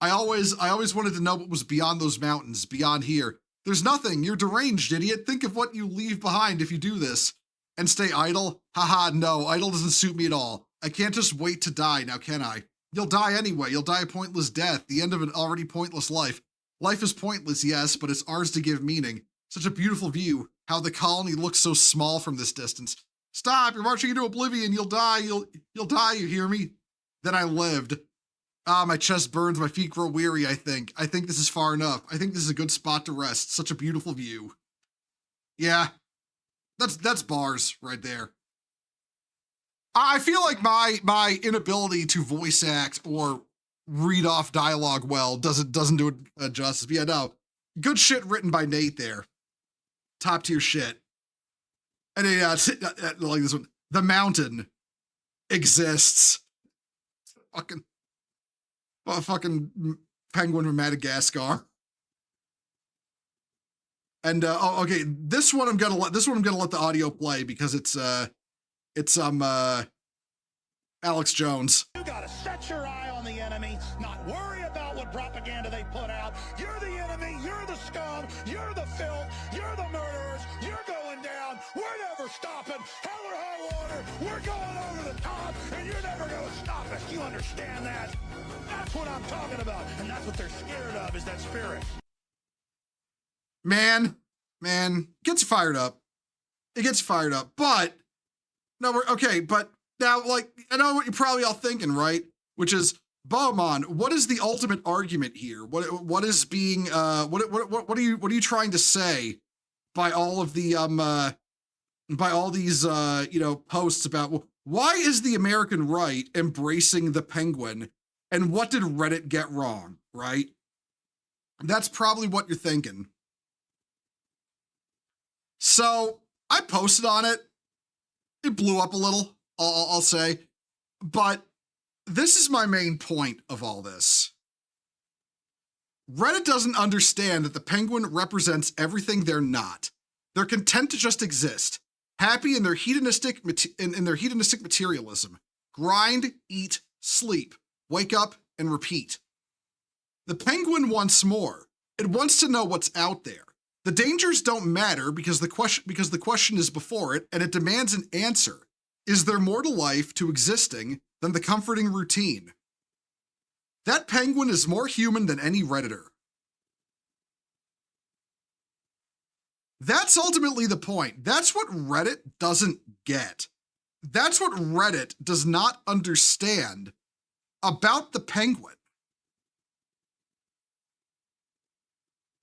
[SPEAKER 1] I always wanted to know what was beyond those mountains, beyond here. There's nothing. You're deranged, idiot. Think of what you leave behind if you do this. And stay idle? Haha, no, idle doesn't suit me at all. I can't just wait to die, now can I? You'll die anyway. You'll die a pointless death, the end of an already pointless life. Life is pointless, yes, but it's ours to give meaning. Such a beautiful view. How the colony looks so small from this distance. Stop, you're marching into oblivion. You'll die, you'll die, you hear me? Then I lived. My chest burns, my feet grow weary, I think. I think this is far enough. I think this is a good spot to rest. Such a beautiful view. Yeah, that's bars right there. I feel like my inability to voice act or read off dialogue well doesn't do it justice. But yeah, no, good shit written by Nate there. Top tier shit. And like this one, the mountain exists. Fucking penguin from Madagascar. And okay, this one I'm gonna let the audio play because it's Alex Jones.
[SPEAKER 3] You gotta set your eye on the enemy, not worry about what propaganda they put out. You're the enemy, you're the scum, you're the filth, you're the murderers, you're going down. We're never stopping. Hell or high water, we're going over the top, and you're never gonna stop us. You understand that? That's what I'm talking about, and that's what they're scared of, is that spirit.
[SPEAKER 1] Man, gets fired up. It gets fired up, but no, we're okay. But now, like, I know what you're probably all thinking, right? Which is, Bowman, what is the ultimate argument here? What is being what are you trying to say by all of the by all these posts about why is the American right embracing the penguin, and what did Reddit get wrong, right? That's probably what you're thinking. So I posted on it. It blew up a little, I'll say. But this is my main point of all this. Reddit doesn't understand that the penguin represents everything they're not. They're content to just exist, happy in their hedonistic materialism. Grind, eat, sleep, wake up, and repeat. The penguin wants more. It wants to know what's out there. The dangers don't matter because the question is before it, and it demands an answer. Is there more to life, to existing, than the comforting routine? That penguin is more human than any Redditor. That's ultimately the point. That's what Reddit doesn't get. That's what Reddit does not understand about the penguin.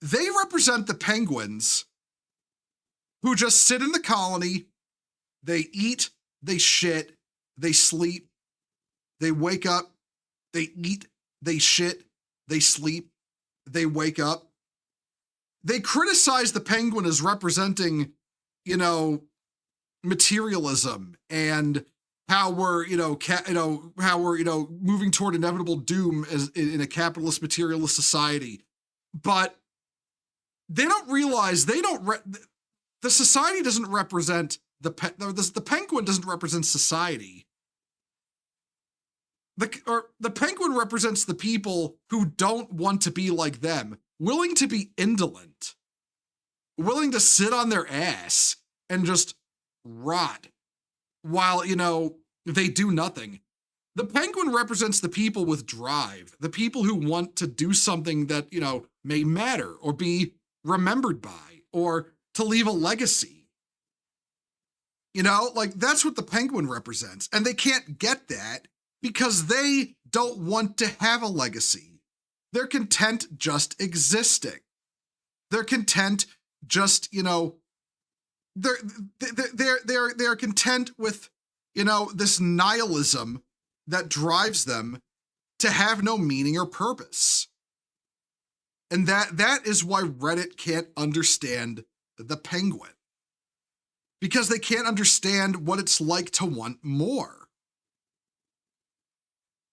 [SPEAKER 1] They represent the penguins who just sit in the colony, they eat, they shit, they sleep, they wake up, they eat, they shit, they sleep, they wake up. They criticize the penguin as representing, materialism and how we're, moving toward inevitable doom as in a capitalist materialist society. But they don't realize the society doesn't represent the penguin doesn't represent society. the penguin represents the people who don't want to be like them, willing to be indolent, willing to sit on their ass and just rot while, they do nothing. The penguin represents the people with drive, the people who want to do something that, may matter or be remembered by or to leave a legacy. That's what the penguin represents. And they can't get that because they don't want to have a legacy. They're content just existing. They're content just, they're content with, this nihilism that drives them to have no meaning or purpose. And that is why Reddit can't understand the penguin. Because they can't understand what it's like to want more.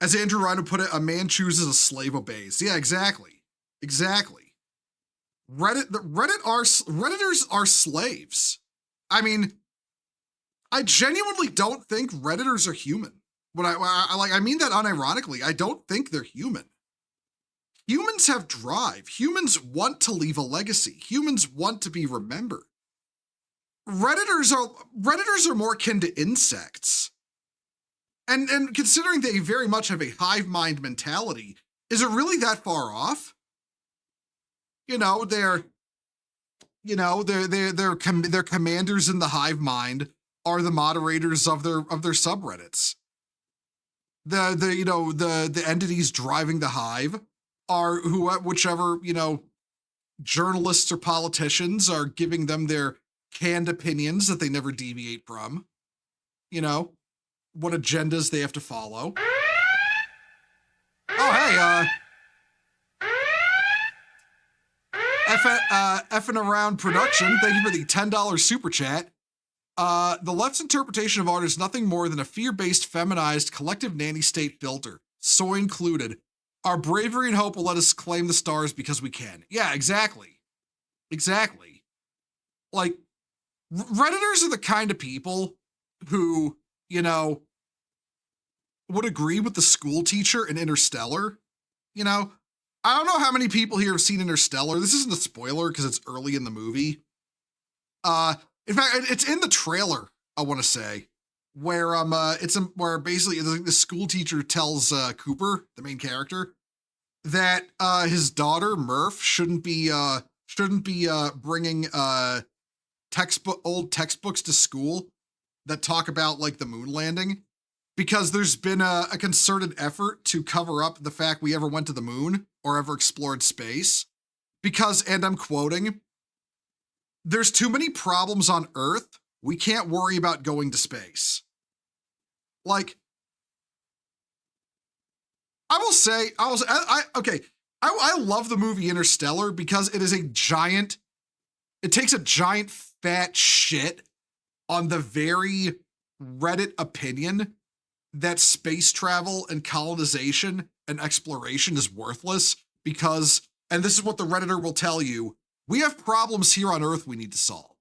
[SPEAKER 1] As Andrew Rhino put it, a man chooses, a slave obeys. Yeah, exactly. Exactly. Redditors are slaves. I mean, I genuinely don't think Redditors are human. I mean that unironically. I don't think they're human. Humans have drive. Humans want to leave a legacy. Humans want to be remembered. Redditors are more akin to insects. And considering they very much have a hive mind mentality, is it really that far off? Their commanders in the hive mind are the moderators of their subreddits. The entities driving the hive are whichever, journalists or politicians are giving them their canned opinions that they never deviate from, what agendas they have to follow. Oh, hey, effing around production. Thank you for the $10 super chat. The left's interpretation of art is nothing more than a fear-based, feminized, collective nanny state filter, soy included. Our bravery and hope will let us claim the stars because we can. Yeah, exactly. Exactly. Redditors are the kind of people who, would agree with the school teacher in Interstellar. I don't know how many people here have seen Interstellar. This isn't a spoiler because it's early in the movie. In fact, it's in the trailer, I want to say, where where basically the school teacher tells Cooper, the main character, that his daughter Murph shouldn't be bringing old textbooks to school that talk about the moon landing, because there's been a concerted effort to cover up the fact we ever went to the moon or ever explored space. Because, and I'm quoting, "There's too many problems on Earth. We can't worry about going to space." I will say, I love the movie Interstellar because it takes a giant fat shit on the very Reddit opinion that space travel and colonization and exploration is worthless because, and this is what the Redditor will tell you, we have problems here on Earth we need to solve.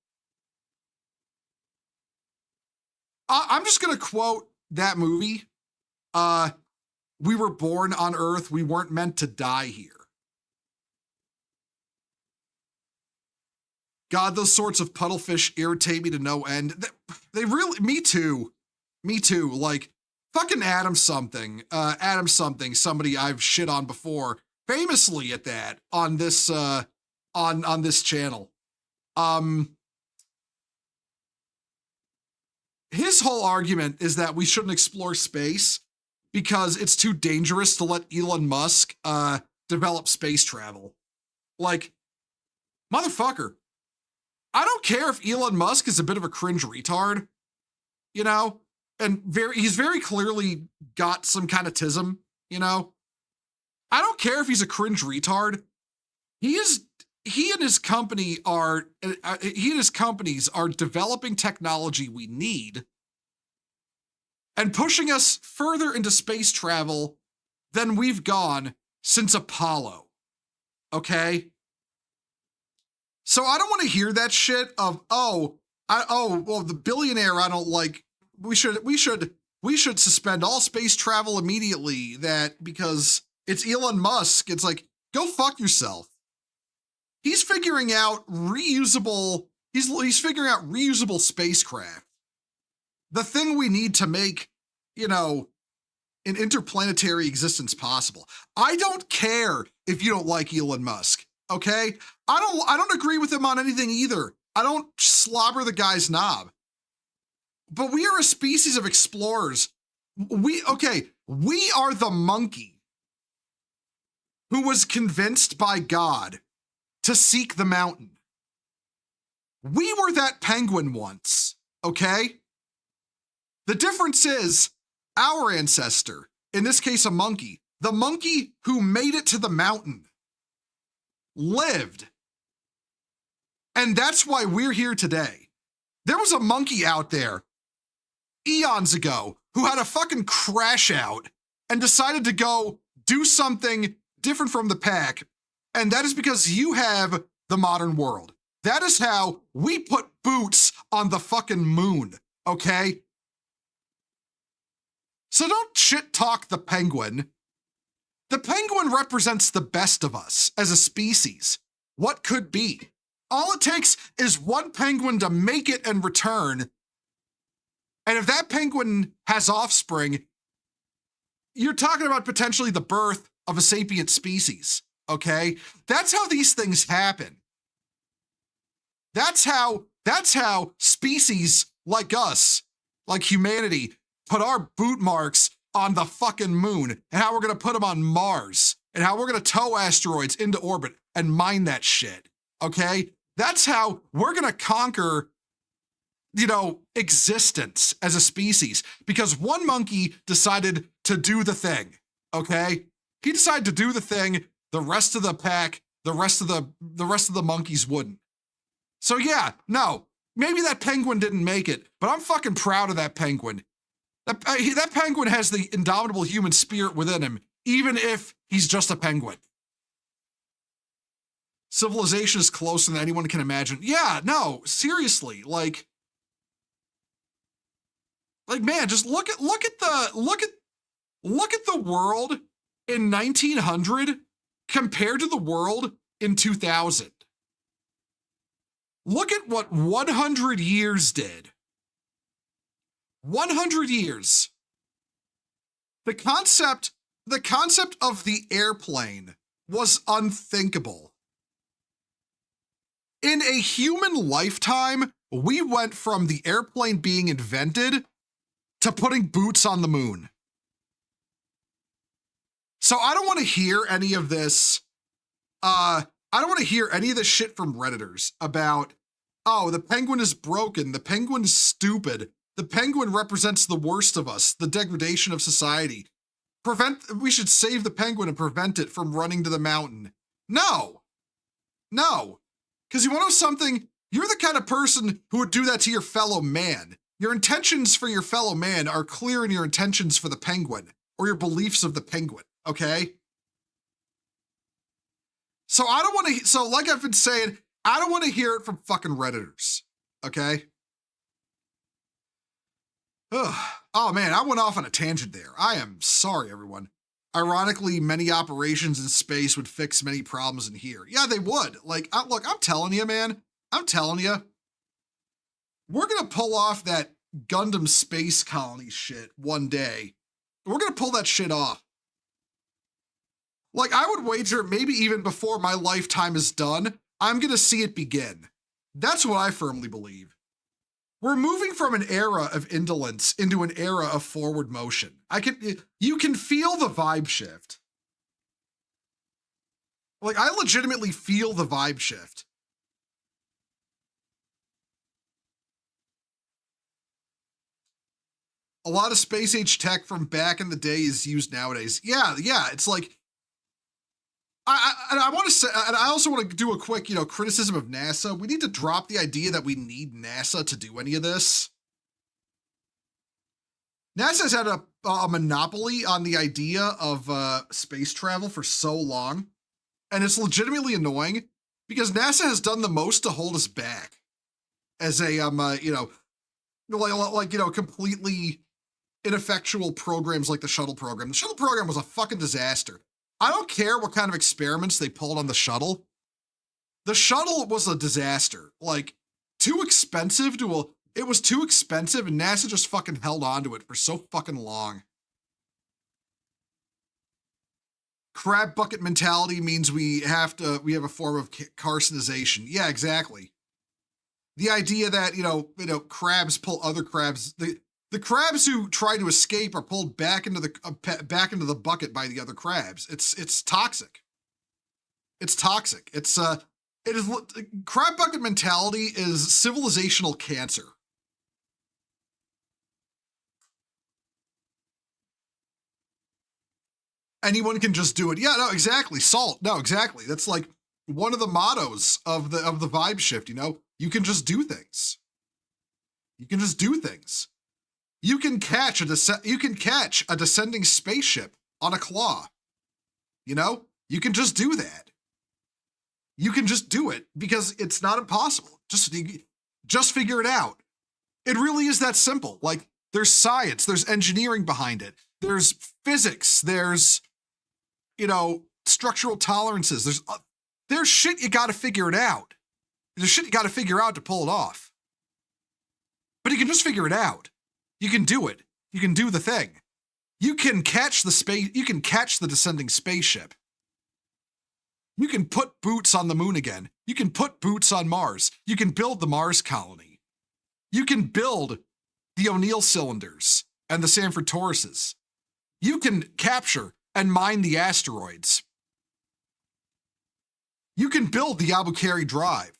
[SPEAKER 1] I'm just going to quote that movie. We were born on Earth. We weren't meant to die here. God, those sorts of puddlefish irritate me to no end. They really, me too. Fucking Adam something, somebody I've shit on before, famously at that, on this, on this channel. His whole argument is that we shouldn't explore space because it's too dangerous to let Elon Musk develop space travel. Motherfucker, I don't care if Elon Musk is a bit of a cringe retard, and he's very clearly got some kind of tism, I don't care if he's a cringe retard. He and his companies are developing technology we need and pushing us further into space travel than we've gone since Apollo. Okay? So I don't want to hear that shit of, well, the billionaire I don't like, we should we should suspend all space travel immediately, that because it's Elon Musk, it's like, go fuck yourself. He's figuring out reusable, he's figuring out reusable spacecraft. The thing we need to make, you know, an interplanetary existence possible. I don't care if you don't like Elon Musk, okay? I don't agree with him on anything either. I don't slobber the guy's knob. But we are a species of explorers. We are the monkey who was convinced by God to seek the mountain. We were that penguin once, okay? The difference is our ancestor, in this case a monkey, the monkey who made it to the mountain, lived. And that's why we're here today. There was a monkey out there eons ago who had a fucking crash out and decided to go do something different from the pack. And that is because you have the modern world. That is how we put boots on the fucking moon, okay? So don't shit talk the penguin. The penguin represents the best of us as a species. What could be? All it takes is one penguin to make it and return. And if that penguin has offspring, you're talking about potentially the birth of a sapient species, okay? That's how these things happen. That's how species like us, like humanity, put our boot marks on the fucking moon, and how we're gonna put them on Mars, and how we're gonna tow asteroids into orbit and mine that shit, okay? That's how we're gonna conquer, you know, existence as a species, because one monkey decided to do the thing, okay? He decided to do the thing, the rest of the pack, the rest of the monkeys wouldn't. So yeah, no, maybe that penguin didn't make it, but I'm fucking proud of that penguin. That penguin has the indomitable human spirit within him, even if he's just a penguin. Civilization is closer than anyone can imagine. Yeah, no, seriously, like man, just look at the world in 1900 compared to the world in 2000. Look at what 100 years did. 100 years. The concept of the airplane was unthinkable. In a human lifetime, we went from the airplane being invented to putting boots on the moon. So I don't want to hear any of this. I don't want to hear any of this shit from Redditors about, oh, the penguin is broken, the penguin is stupid, the penguin represents the worst of us, the degradation of society. We should save the penguin and prevent it from running to the mountain. No. Because you want to know something? You're the kind of person who would do that to your fellow man. Your intentions for your fellow man are clear in your intentions for the penguin, or your beliefs of the penguin, okay? So like I've been saying, I don't want to hear it from fucking Redditors, okay? Ugh. Oh man, I went off on a tangent there. I am sorry, everyone. Ironically, many operations in space would fix many problems in here. Yeah, they would. Like, look, I'm telling you, man. I'm telling you. We're going to pull off that Gundam space colony shit one day. We're going to pull that shit off. Like, I would wager maybe even before my lifetime is done, I'm going to see it begin. That's what I firmly believe. We're moving from an era of indolence into an era of forward motion. You can feel the vibe shift. Like, I legitimately feel the vibe shift. A lot of space age tech from back in the day is used nowadays. Yeah, it's like, I want to say, and I also want to do a quick, criticism of NASA. We need to drop the idea that we need NASA to do any of this. NASA's had a monopoly on the idea of space travel for so long, and it's legitimately annoying because NASA has done the most to hold us back as a, completely ineffectual programs like the shuttle program. The shuttle program was a fucking disaster. I don't care what kind of experiments they pulled on the shuttle. The shuttle was a disaster. Like, too expensive it was too expensive, and NASA just fucking held on to it for so fucking long. Crab bucket mentality means we have a form of carcinization. Yeah, exactly. The idea that, crabs pull other crabs, the crabs who try to escape are pulled back into the bucket by the other crabs. It's toxic. It's toxic. Crab bucket mentality is civilizational cancer. Anyone can just do it. Yeah, no, exactly. Salt. No, exactly. That's like one of the mottos of the vibe shift, You can just do things. You can just do things. You can catch a descending spaceship on a claw. You can just do that. You can just do it because it's not impossible. Just figure it out. It really is that simple. Like, there's science, there's engineering behind it. There's physics, there's, structural tolerances. There's shit you gotta figure it out. There's shit you gotta figure out to pull it off. But you can just figure it out. You can do it. You can do the thing. You can catch the descending spaceship. You can put boots on the moon again. You can put boots on Mars. You can build the Mars colony. You can build the O'Neill cylinders and the Sanford Tauruses. You can capture and mine the asteroids. You can build the Albuquerque Drive.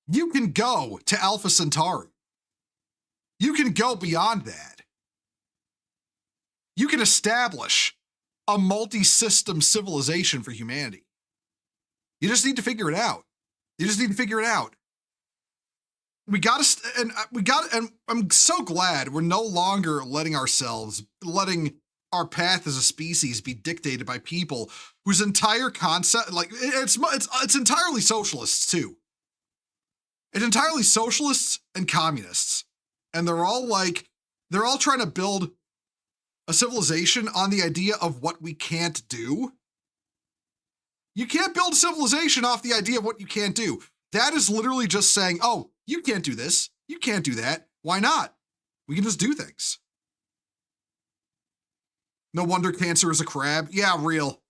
[SPEAKER 1] You can go to Alpha Centauri. You can go beyond that. You can establish a multi-system civilization for humanity. You just need to figure it out. And I'm so glad we're no longer letting our path as a species be dictated by people whose entire concept, like, it's entirely socialists too. It's entirely socialists and communists. And they're all trying to build a civilization on the idea of what we can't do. You can't build civilization off the idea of what you can't do. That is literally just saying, oh, you can't do this. You can't do that. Why not? We can just do things. No wonder cancer is a crab. Yeah, real.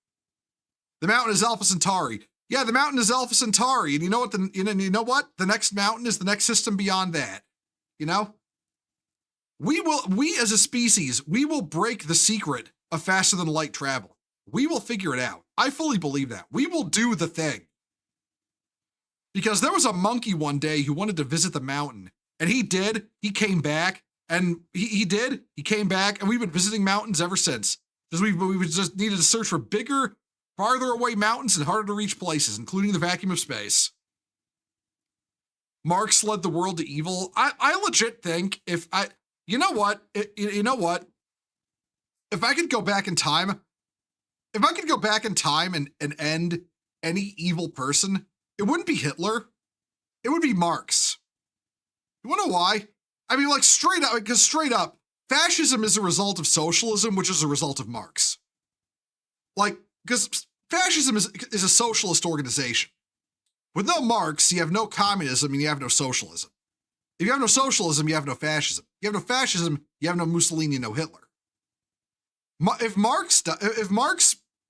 [SPEAKER 1] The mountain is Alpha Centauri. Yeah, the mountain is Alpha Centauri. And you know what? The next mountain is the next system beyond that. We as a species, we will break the secret of faster than light travel. We will figure it out. I fully believe that. We will do the thing. Because there was a monkey one day who wanted to visit the mountain, and he did. He came back, and he came back, and we've been visiting mountains ever since. Because we just needed to search for bigger, farther away mountains and harder to reach places, including the vacuum of space. Marx led the world to evil. I legit think you know what? If I could go back in time, and end any evil person, it wouldn't be Hitler. It would be Marx. You wanna know why? I mean, like, straight up, fascism is a result of socialism, which is a result of Marx. Like, because fascism is a socialist organization. With no Marx, you have no communism and you have no socialism. If you have no socialism, you have no fascism. You have no fascism, you have no Mussolini, no Hitler. If Marx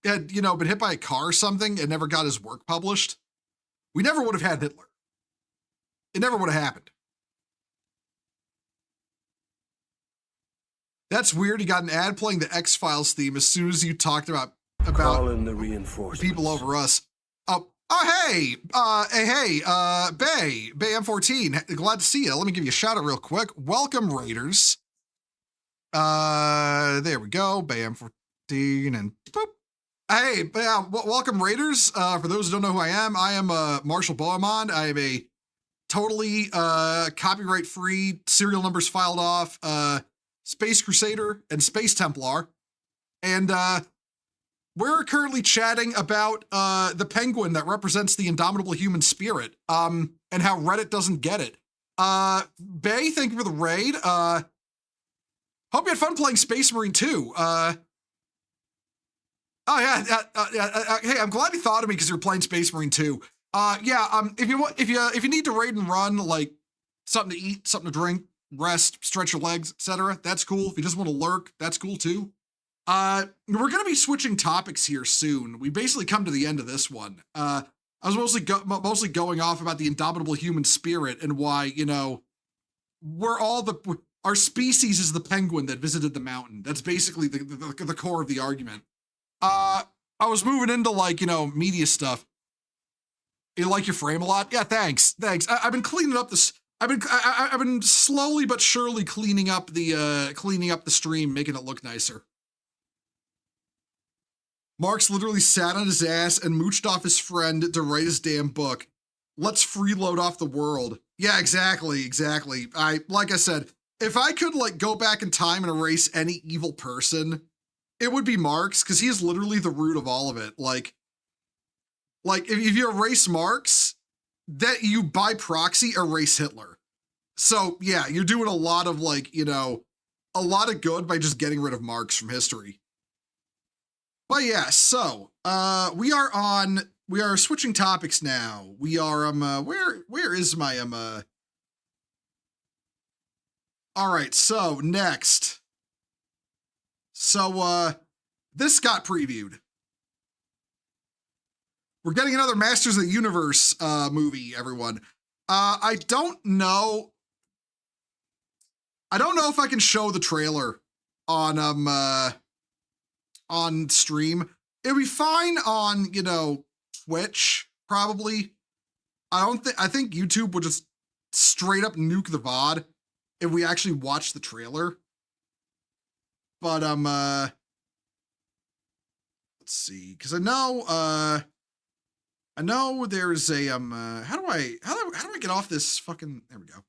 [SPEAKER 1] had, been hit by a car or something and never got his work published, we never would have had Hitler. It never would have happened. That's weird. You got an ad playing the X-Files theme as soon as you talked about
[SPEAKER 2] Call in the reinforcements.
[SPEAKER 1] People over us. Hey, Bay M14. Glad to see you. Let me give you a shout out real quick. Welcome, Raiders. There we go. Bay M14 and boop. Hey, welcome, Raiders. For those who don't know who I am Marshall Bohemond. I am a totally copyright-free, serial numbers filed off Space Crusader and Space Templar. And we're currently chatting about the penguin that represents the indomitable human spirit, and how Reddit doesn't get it. Bay, thank you for the raid. Hope you had fun playing Space Marine 2. Oh yeah, hey, I'm glad you thought of me because you're playing Space Marine 2. If you need to raid and run, like something to eat, something to drink, rest, stretch your legs, etc., that's cool. If you just want to lurk, that's cool too. We're gonna be switching topics here soon. We basically come to the end of this one. I was mostly going off about the indomitable human spirit and why, you know, our species is the penguin that visited the mountain. That's basically the core of the argument. I was moving into, like, you know, media stuff. You like your frame a lot? Yeah, thanks. I've been cleaning up this. I've been slowly but surely cleaning up the stream, making it look nicer. Mark's literally sat on his ass and mooched off his friend to write his damn book. Let's freeload off the world. Yeah, exactly. Like I said, if I could, like, go back in time and erase any evil person, it would be Marx, because he is literally the root of all of it. Like if you erase Marx, that you by proxy erase Hitler. So yeah, you're doing a lot of, like, you know, a lot of good by just getting rid of Marx from history. But yeah, so we are switching topics now. We are where is my all right, so next. So this got previewed. We're getting another Masters of the Universe movie, everyone. I don't know if I can show the trailer on stream. It'd be fine on, you know, Twitch, probably. I think YouTube would just straight up nuke the VOD if we actually watch the trailer. But let's see, because I know there's a how do I get off this fucking, there we go.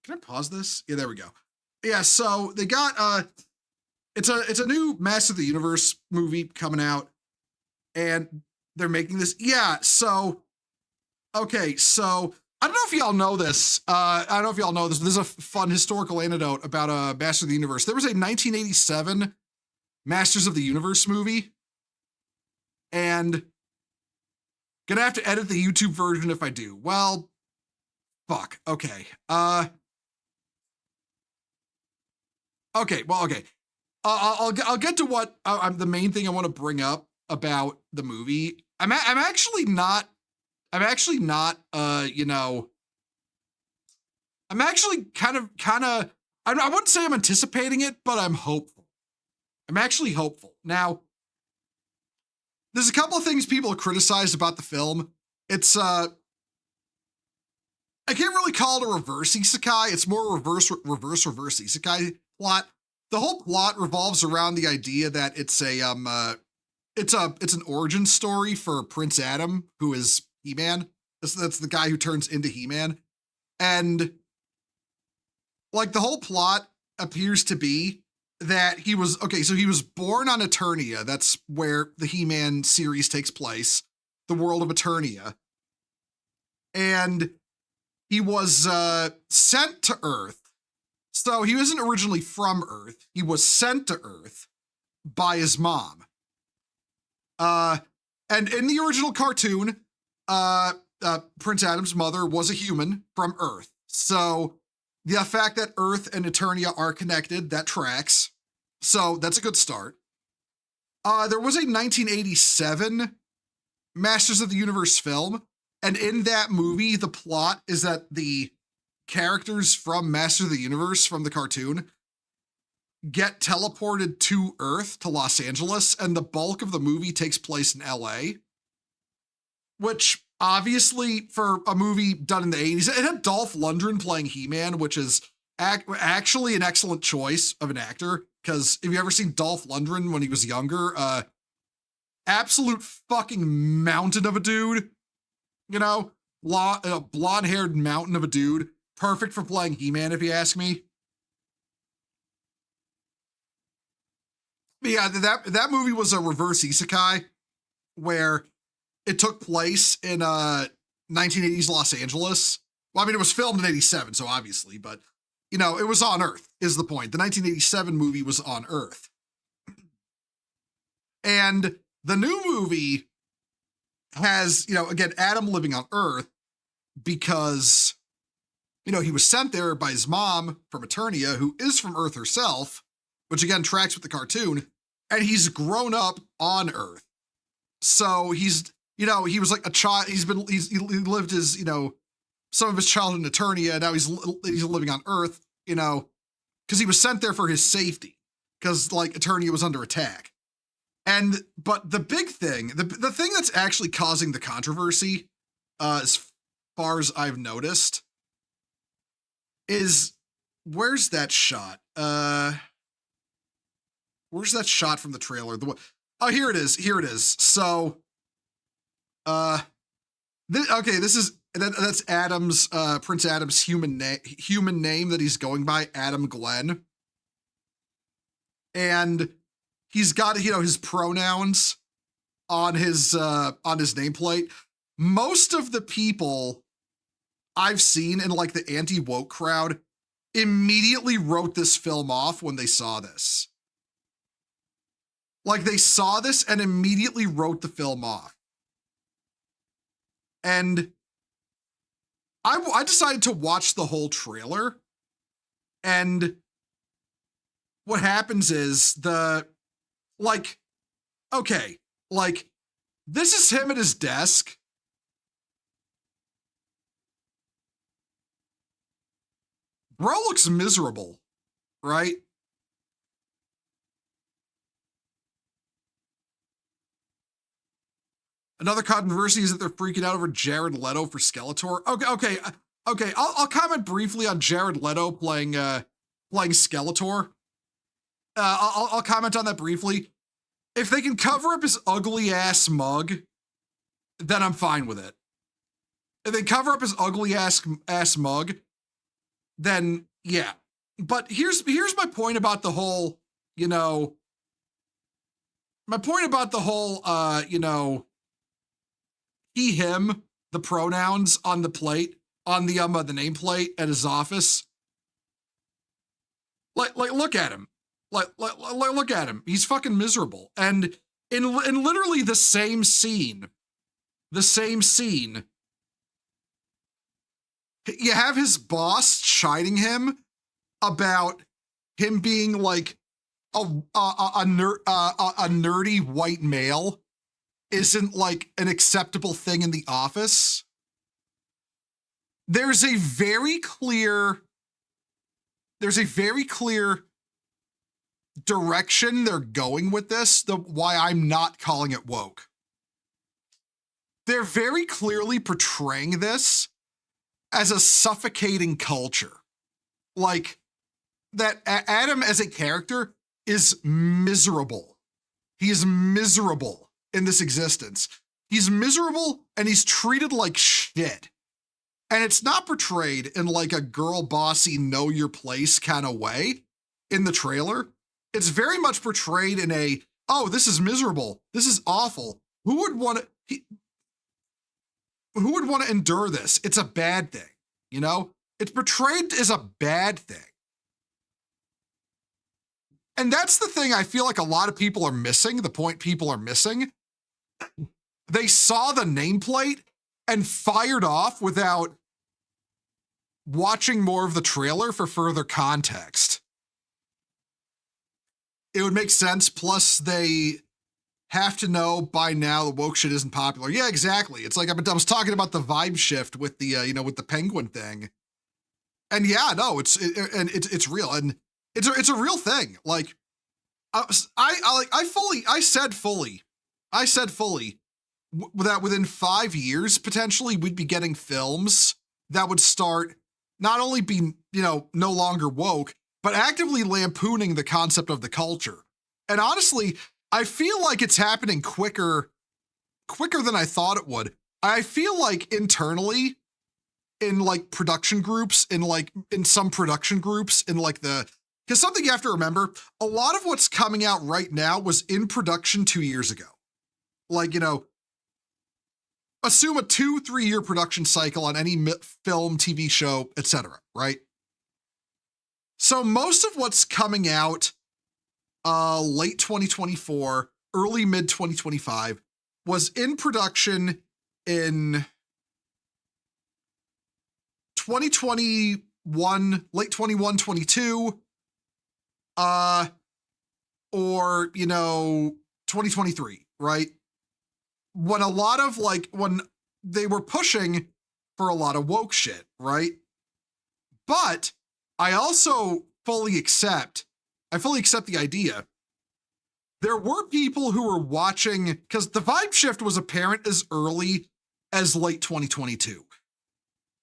[SPEAKER 1] Can I pause this? Yeah, there we go. Yeah, so they got it's a new Master of the Universe movie coming out, and they're making this. Yeah, so okay, so I don't know if y'all know this. But this is a fun historical anecdote about Master of the Universe. There was a 1987 Masters of the Universe movie, and gonna have to edit the YouTube version if I do. Well, fuck. Okay. Okay. I'll get to what the main thing I want to bring up about the movie. I'm actually not. You know. I'm actually kind of. I wouldn't say I'm anticipating it, but I'm hopeful. I'm actually hopeful. Now, there's a couple of things people have criticized about the film. It's I can't really call it a reverse isekai. It's more reverse isekai plot. The whole plot revolves around the idea that it's an origin story for Prince Adam, who is He-Man. That's the guy who turns into He-Man. And like the whole plot appears to be that he was born on Eternia. That's where the He-Man series takes place, the world of Eternia. And he was sent to Earth. So he wasn't originally from Earth. He was sent to Earth by his mom. And in the original cartoon, Prince Adam's mother was a human from Earth. So the fact that Earth and Eternia are connected, that tracks. So that's a good start. There was a 1987 Masters of the Universe film. And in that movie, the plot is that the characters from Master of the Universe from the cartoon get teleported to Earth, to Los Angeles, and the bulk of the movie takes place in LA. Which, obviously, for a movie done in the 80s, it had Dolph Lundgren playing He-Man, which is actually an excellent choice of an actor, because if you ever seen Dolph Lundgren when he was younger, absolute fucking mountain of a dude. You know, blonde-haired mountain of a dude. Perfect for playing He-Man, if you ask me. But yeah, that movie was a reverse isekai, where it took place in 1980s Los Angeles, Well, I mean, it was filmed in 87, so obviously, but, you know, it was on Earth, is the point. The 1987 movie was on Earth. And the new movie has, you know, again, Adam living on Earth because, you know, he was sent there by his mom from Eternia, who is from Earth herself, which again tracks with the cartoon, and he's grown up on Earth. So he's, you know, he was like a child. He lived his, you know, some of his childhood in Eternia, and now he's living on Earth, you know, because he was sent there for his safety, because like Eternia was under attack. But the big thing, the thing that's actually causing the controversy, as far as I've noticed, is where's that shot? Where's that shot from the trailer? Oh, here it is. Here it is. So, okay, that's Adam's Prince Adam's human name that he's going by, Adam Glenn, and he's got, you know, his pronouns on his nameplate. Most of the people I've seen in like the anti-woke crowd immediately wrote this film off when they saw this. Like they saw this and immediately wrote the film off. And I decided to watch the whole trailer, and what happens is okay, like this is him at his desk. Bro looks miserable, right? Another controversy is that they're freaking out over Jared Leto for Skeletor. Okay. I'll comment briefly on Jared Leto playing Skeletor. I'll comment on that briefly. If they can cover up his ugly ass mug, then I'm fine with it. If they cover up his ugly ass mug, then yeah. But here's my point about the whole, you know, he, him, the pronouns on the plate, on the nameplate at his office. Like look at him. Look at him. He's fucking miserable. And in literally the same scene, you have his boss chiding him about him being like a nerdy white male isn't like an acceptable thing in the office. There's a very clear direction they're going with this, why I'm not calling it woke. They're very clearly portraying this as a suffocating culture. Like, that Adam as a character is miserable. He is miserable in this existence. He's miserable and he's treated like shit. And it's not portrayed in like a girl bossy, know your place kind of way in the trailer. It's very much portrayed in a, oh, this is miserable. This is awful. Who would want to endure this? It's a bad thing, you know? It's portrayed as a bad thing. And that's the thing I feel like a lot of people are missing, the point people are missing. They saw the nameplate and fired off without watching more of the trailer for further context. It would make sense, plus they have to know by now the woke shit isn't popular. Yeah, exactly. It's like I was talking about the vibe shift with the with the penguin thing. And yeah, no, it's real, and it's a real thing. Like I said fully that within 5 years potentially we'd be getting films that would start not only be, you know, no longer woke, but actively lampooning the concept of the culture. And honestly, I feel like it's happening quicker than I thought it would. I feel like internally in like production groups, in some production groups, because something you have to remember, a lot of what's coming out right now was in production 2 years ago. Like, you know, assume a 2-3 year production cycle on any film, TV show, etc., right? So most of what's coming out late 2024, early mid 2025 was in production in 2021, late 21, 22, or, 2023, right? When a lot of when they were pushing for a lot of woke shit, right? But I also fully accept the idea. There were people who were watching, because the vibe shift was apparent as early as late 2022,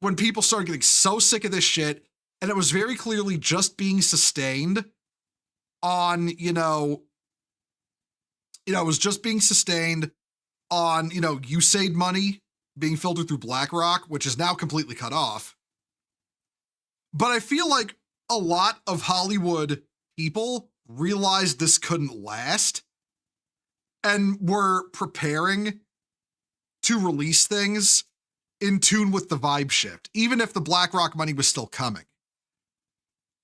[SPEAKER 1] when people started getting so sick of this shit, and it was very clearly just being sustained on, it was just being sustained on, USAID money being filtered through BlackRock, which is now completely cut off. But I feel like a lot of Hollywood people realized this couldn't last and were preparing to release things in tune with the vibe shift, even if the BlackRock money was still coming.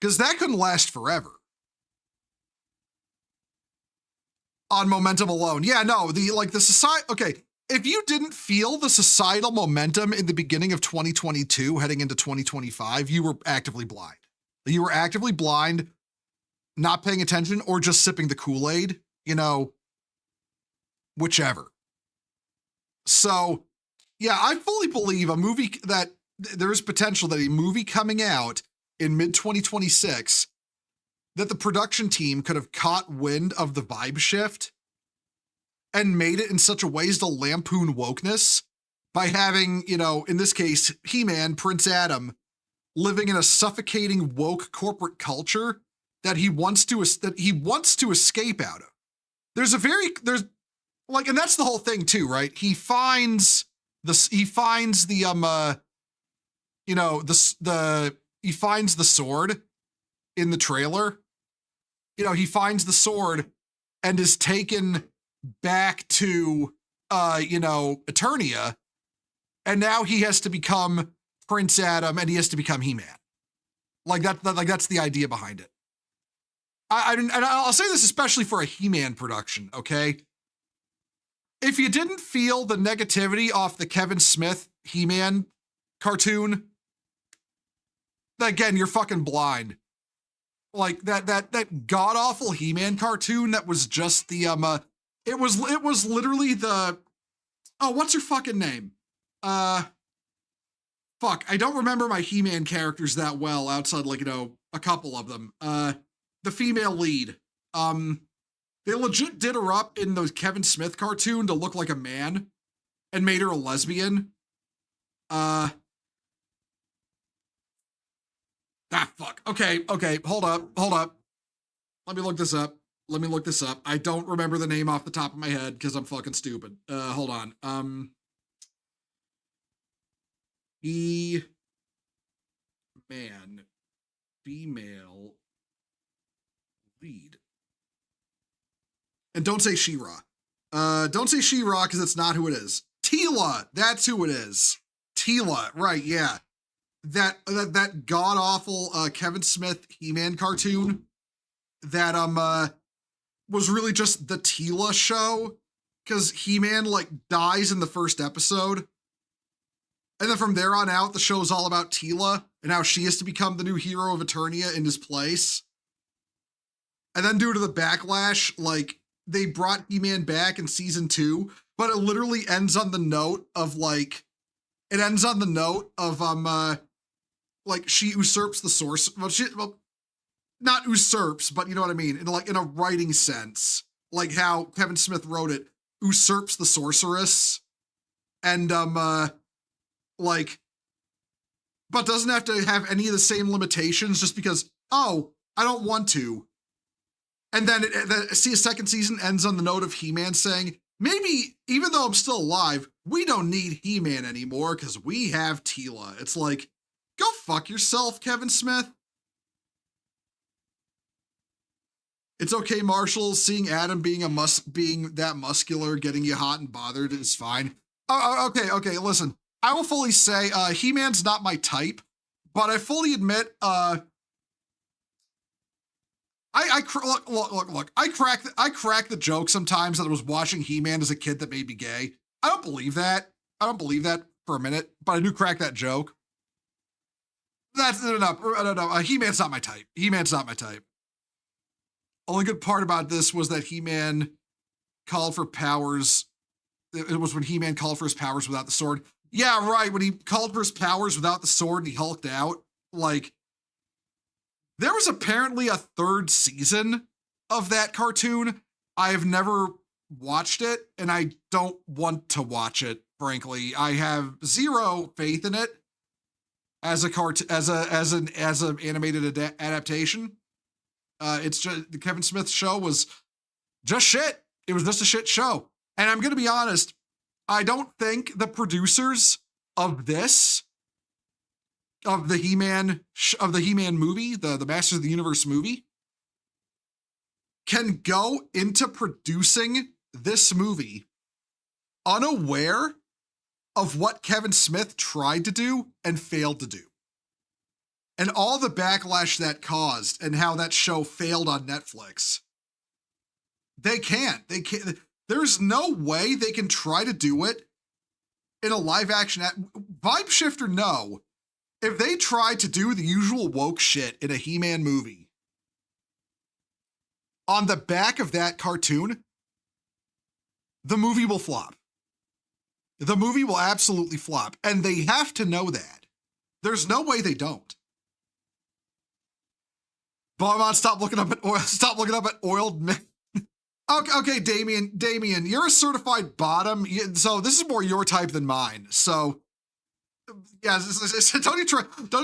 [SPEAKER 1] Because that couldn't last forever. On momentum alone. Yeah, no, the society, okay, if you didn't feel the societal momentum in the beginning of 2022 heading into 2025, you were actively blind. You were actively blind, not paying attention, or just sipping the Kool-Aid, whichever. So, yeah, I fully believe that there is potential that a movie coming out in mid-2026, that the production team could have caught wind of the vibe shift and made it in such a way as to lampoon wokeness by having, in this case, He-Man, Prince Adam, living in a suffocating woke corporate culture that he wants to escape out of. And that's the whole thing too, right? He finds the sword in the trailer. He finds the sword and is taken back to Eternia, and now he has to become Prince Adam and he has to become He-Man. That's the idea behind it. And I'll say this especially for a He-Man production, okay? If you didn't feel the negativity off the Kevin Smith He-Man cartoon, again, you're fucking blind. That god-awful He-Man cartoon that was just the, it was literally the, what's her fucking name? Fuck, I don't remember my He-Man characters that well outside, a couple of them. The female lead. They legit did her up in the Kevin Smith cartoon to look like a man and made her a lesbian. Fuck. Okay, hold up. Let me look this up. I don't remember the name off the top of my head because I'm fucking stupid. Hold on. He-Man, female lead. And don't say She-Ra. Don't say She-Ra because it's not who it is. Teela, that's who it is. Teela, right, yeah. That god-awful Kevin Smith He-Man cartoon that was really just the Teela show, because He-Man dies in the first episode. And then from there on out, the show's all about Teela and how she has to become the new hero of Eternia in his place. And then due to the backlash, they brought He-Man back in season 2, but it literally ends on the note of she usurps the source. Well, not usurps, but you know what I mean? In a writing sense, how Kevin Smith wrote it, usurps the sorceress, and but doesn't have to have any of the same limitations just because, I don't want to. And then a second season ends on the note of He-Man saying, maybe, even though I'm still alive, we don't need He-Man anymore because we have Teela. It's go fuck yourself, Kevin Smith. It's okay, Marshall. Seeing Adam being that muscular, getting you hot and bothered is fine. Okay, listen. I will fully say He-Man's not my type, but I fully admit look. I crack the joke sometimes that I was watching He-Man as a kid that made me gay. I don't believe that. I don't believe that for a minute, but I do crack that joke. That's no. He-Man's not my type. He-Man's not my type. Only good part about this was that He-Man called for powers. It was when He-Man called for his powers without the sword. Yeah, right. When he called for his powers without the sword and he hulked out, like, there was apparently a third season of that cartoon. I have never watched it, and I don't want to watch it, frankly. I have zero faith in it as an animated adaptation. It's just the Kevin Smith show was just shit. It was just a shit show. And I'm going to be honest, I don't think the producers of this, of the He-Man movie, the Masters of the Universe movie, can go into producing this movie unaware of what Kevin Smith tried to do and failed to do. And all the backlash that caused and how that show failed on Netflix. They can't. There's no way they can try to do it in a live action. Vibe shifter, no. If they try to do the usual woke shit in a He-Man movie, on the back of that cartoon, the movie will flop. The movie will absolutely flop. And they have to know that. There's no way they don't. Barmon, stop looking up at oiled men. Okay, Damien, you're a certified bottom, so this is more your type than mine. So, yeah, don't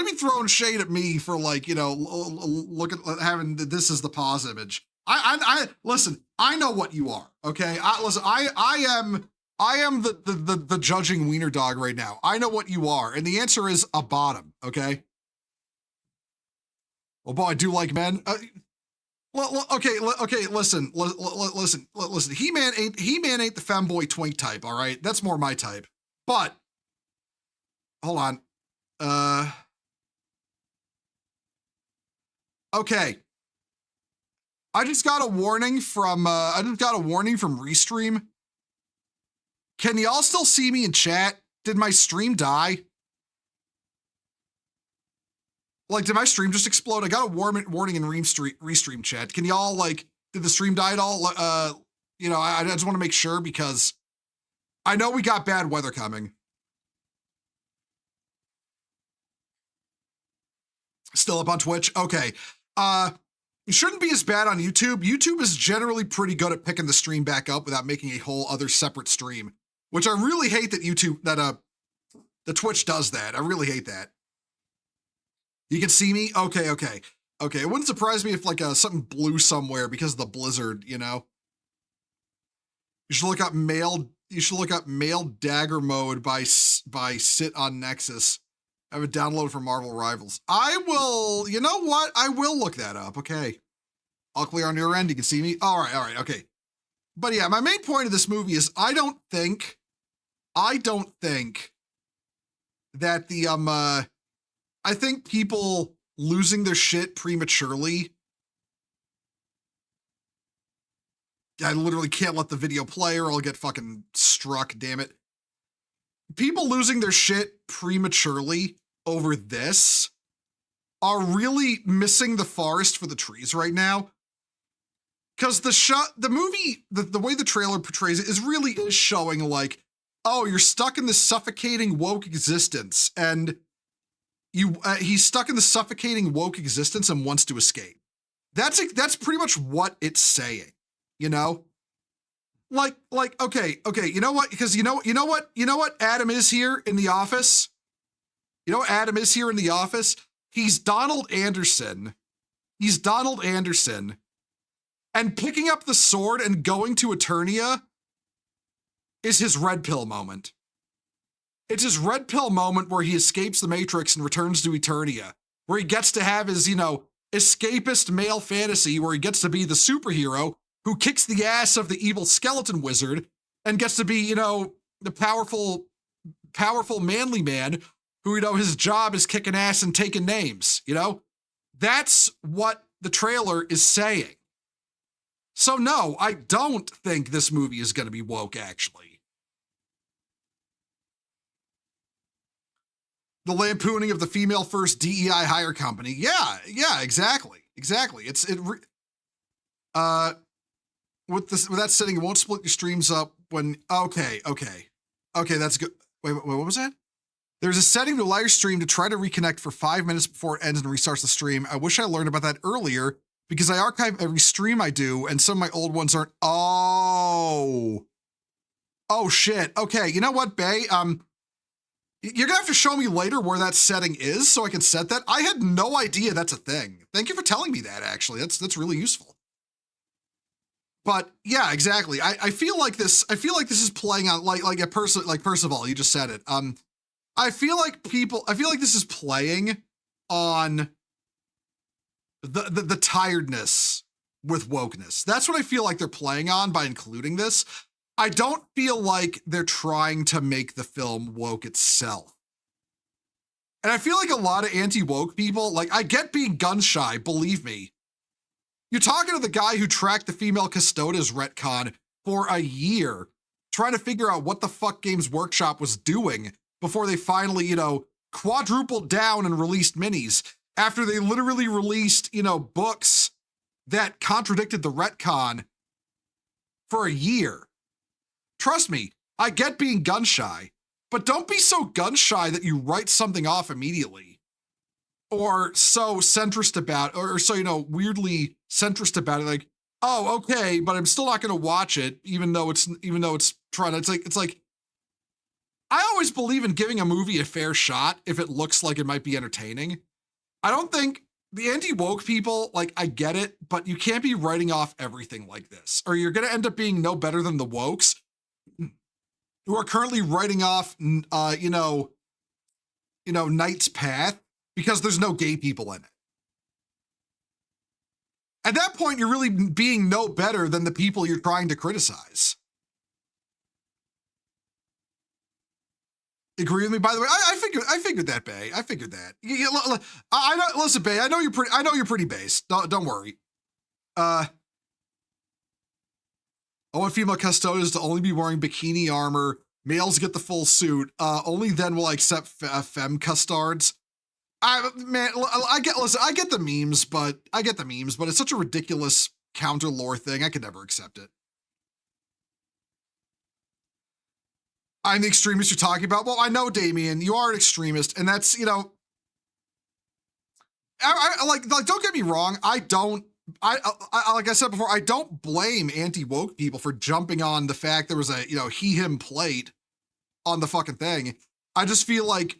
[SPEAKER 1] even throwing shade at me for, like, look at having this as the pause image. I listen. I know what you are. Okay, I am the judging wiener dog right now. I know what you are, and the answer is a bottom. Okay. Well, boy, I do like men. Okay, listen. He-Man ain't the femboy twink type, all right? That's more my type. But, hold on. Okay. I just got a warning from Restream. Can y'all still see me in chat? Did my stream die? Like, did my stream just explode? I got a warning in Restream chat. Can y'all, like, did the stream die at all? I just want to make sure because I know we got bad weather coming. Still up on Twitch? Okay. It shouldn't be as bad on YouTube. YouTube is generally pretty good at picking the stream back up without making a whole other separate stream, which I really hate that the Twitch does that. I really hate that. You can see me? Okay. It wouldn't surprise me if, like, something blew somewhere because of the blizzard, You should look up male dagger mode by Sit on Nexus. I have it downloaded for Marvel Rivals. I will, you know what? I will look that up. Okay. All clear on your end. You can see me. All right. Okay. But yeah, my main point of this movie is I don't think that I think people losing their shit prematurely. I literally can't let the video play or I'll get fucking struck, damn it. People losing their shit prematurely over this are really missing the forest for the trees right now. Because the movie, the way the trailer portrays it is showing, like, oh, you're stuck in this suffocating woke existence and he's stuck in the suffocating woke existence and wants to escape. That's pretty much what it's saying, Like, okay, you know what? Because you know what Adam is here in the office? You know what Adam is here in the office? He's Donald Anderson. And picking up the sword and going to Eternia is his red pill moment. It's his red pill moment where he escapes the Matrix and returns to Eternia, where he gets to have his, escapist male fantasy where he gets to be the superhero who kicks the ass of the evil skeleton wizard and gets to be, the powerful manly man who, his job is kicking ass and taking names, That's what the trailer is saying. So no, I don't think this movie is going to be woke, actually. The lampooning of the female first DEI hire company. Yeah, exactly. With that setting, it won't split your streams up when, okay, that's good. Wait, what was that? There's a setting to allow your stream to try to reconnect for 5 minutes before it ends and restarts the stream. I wish I learned about that earlier because I archive every stream I do and some of my old ones aren't. Oh shit. Okay, you know what, Bay? You're gonna have to show me later where that setting is so I can set that. I had no idea that's a thing. Thank you for telling me that, actually. That's really useful. But yeah, exactly. I feel like this is playing on like a person like Percival, you just said it. I feel like this is playing on the tiredness with wokeness. That's what I feel like they're playing on by including this. I don't feel like they're trying to make the film woke itself. And I feel like a lot of anti-woke people, like, I get being gun shy, believe me. You're talking to the guy who tracked the female custodes retcon for a year, trying to figure out what the fuck Games Workshop was doing before they finally, quadrupled down and released minis after they literally released, books that contradicted the retcon for a year. Trust me, I get being gun shy, but don't be so gun shy that you write something off immediately. Or so centrist about, or so, weirdly centrist about it, like, oh, okay, but I'm still not gonna watch it, even though it's trying to, it's like, I always believe in giving a movie a fair shot if it looks like it might be entertaining. I don't think the anti-woke people, like, I get it, but you can't be writing off everything like this, or you're gonna end up being no better than the wokes who are currently writing off, Knight's Path because there's no gay people in it. At that point, you're really being no better than the people you're trying to criticize. Agree with me, by the way? I figured that, Bay. I figured that. I know. Listen, Bay. I know you're pretty based. Don't worry. I want female custodes to only be wearing bikini armor. Males get the full suit. Only then will I accept femme custards. I get the memes, but it's such a ridiculous counter lore thing. I could never accept it. I'm the extremist you're talking about. Well, I know, Damien, you are an extremist, and that's, I don't get me wrong. Like I said before, I don't blame anti-woke people for jumping on the fact there was a, he/him plate on the fucking thing. I just feel like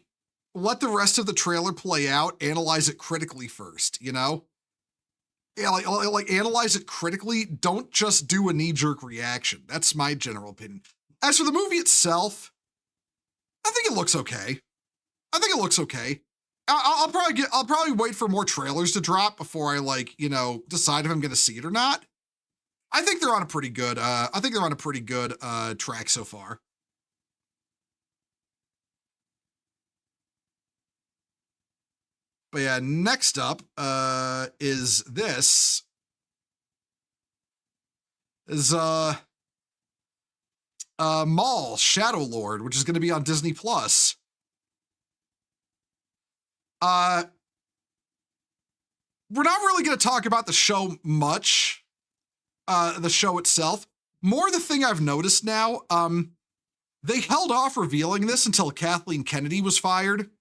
[SPEAKER 1] let the rest of the trailer play out, analyze it critically first, Yeah, like analyze it critically. Don't just do a knee-jerk reaction. That's my general opinion. As for the movie itself, I think it looks okay. I'll probably wait for more trailers to drop before I decide if I'm going to see it or not. I think they're on a pretty good track so far. But yeah, next up is this. Maul, Shadow Lord, which is going to be on Disney Plus. We're not really going to talk about the show much, the show itself. More the thing I've noticed now, they held off revealing this until Kathleen Kennedy was fired.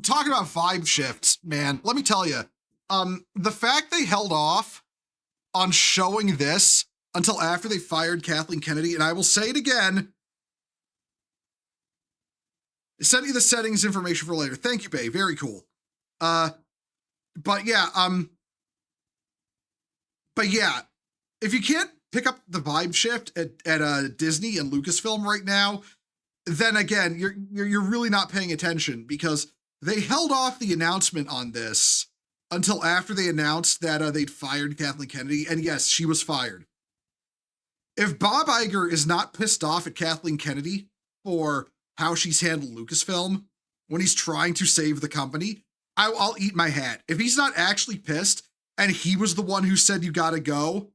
[SPEAKER 1] Talking about vibe shifts, man, let me tell you. The fact they held off on showing this until after they fired Kathleen Kennedy, and I will say it again, send you the settings information for later. Thank you, Bay. Very cool. But yeah, if you can't pick up the vibe shift at Disney and Lucasfilm right now, then again, you're really not paying attention because they held off the announcement on this until after they announced that they'd fired Kathleen Kennedy. And yes, she was fired. If Bob Iger is not pissed off at Kathleen Kennedy for how she's handled Lucasfilm when he's trying to save the company, I'll eat my hat. If he's not actually pissed and he was the one who said you gotta go,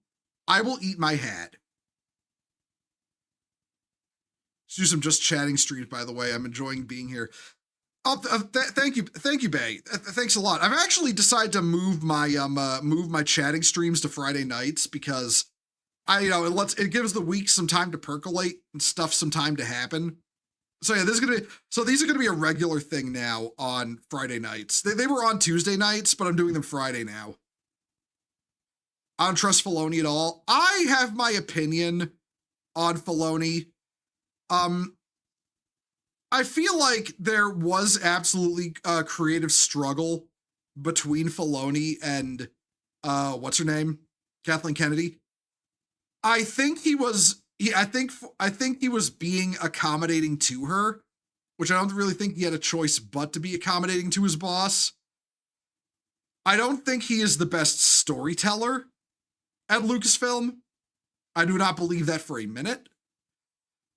[SPEAKER 1] I will eat my hat. Let's do some just chatting streams, by the way. I'm enjoying being here. Oh, thank you, Bay. Thanks a lot. I've actually decided to move my chatting streams to Friday nights because it gives the week some time to percolate and stuff some time to happen. So yeah, these are gonna be a regular thing now on Friday nights. They were on Tuesday nights, but I'm doing them Friday now. I don't trust Filoni at all. I have my opinion on Filoni. I feel like there was absolutely a creative struggle between Filoni and what's her name? Kathleen Kennedy. I think he was being accommodating to her, which I don't really think he had a choice but to be accommodating to his boss. I don't think he is the best storyteller at Lucasfilm. I do not believe that for a minute.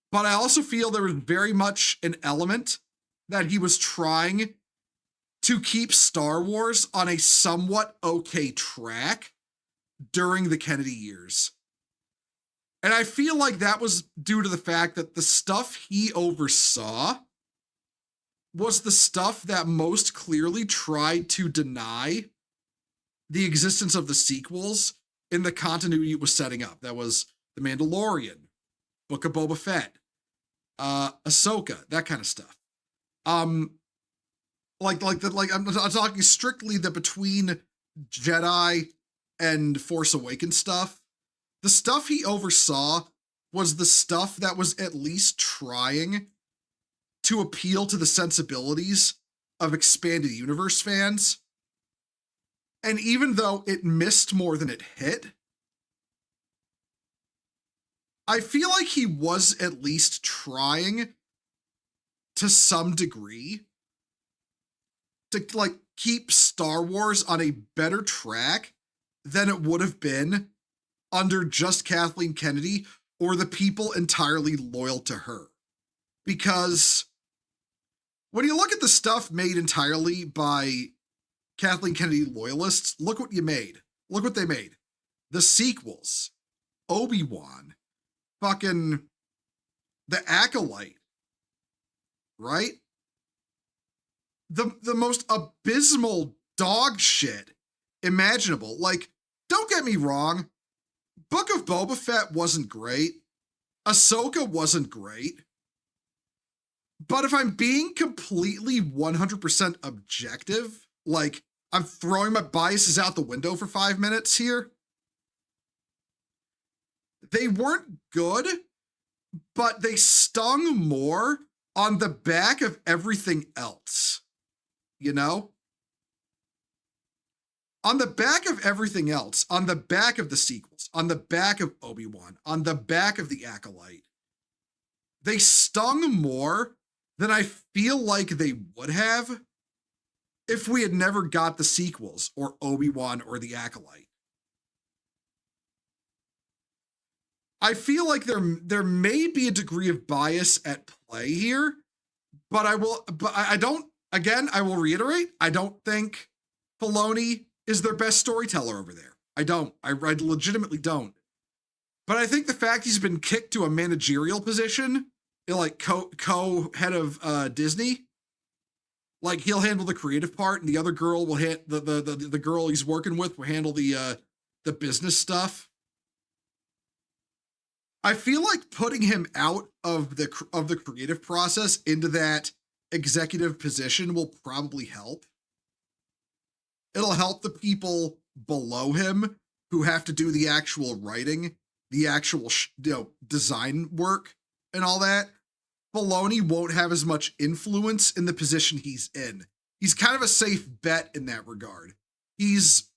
[SPEAKER 1] But I also feel there was very much an element that he was trying to keep Star Wars on a somewhat okay track during the Kennedy years. And I feel like that was due to the fact that the stuff he oversaw was the stuff that most clearly tried to deny the existence of the sequels in the continuity it was setting up. That was The Mandalorian, Book of Boba Fett, Ahsoka, that kind of stuff. I'm talking strictly the between Jedi and Force Awakens stuff. The stuff he oversaw was the stuff that was at least trying to appeal to the sensibilities of expanded universe fans. And even though it missed more than it hit, I feel like he was at least trying to some degree to keep Star Wars on a better track than it would have been under just Kathleen Kennedy or the people entirely loyal to her. Because when you look at the stuff made entirely by Kathleen Kennedy loyalists, look what you made. Look what they made. The sequels, Obi-Wan, fucking The Acolyte, right? The most abysmal dog shit imaginable. Like, don't get me wrong, Book of Boba Fett wasn't great. Ahsoka wasn't great. But if I'm being completely 100% objective, like, I'm throwing my biases out the window for 5 minutes here, they weren't good, but they stung more on the back of everything else, you know? On the back of everything else, on the back of the sequels, on the back of Obi-Wan, on the back of The Acolyte, they stung more than I feel like they would have if we had never got the sequels or Obi-Wan or The Acolyte. I feel like there may be a degree of bias at play here, but I will reiterate, I don't think Filoni is their best storyteller over there. I legitimately don't. But I think the fact he's been kicked to a managerial position, like co-head of Disney, like he'll handle the creative part, and the other girl will the girl he's working with will handle the business stuff. I feel like putting him out of the creative process into that executive position will probably help. It'll help the people below him who have to do the actual writing, the actual design work, and all that. Filoni won't have as much influence in the position he's in. He's kind of a safe bet in that regard. He was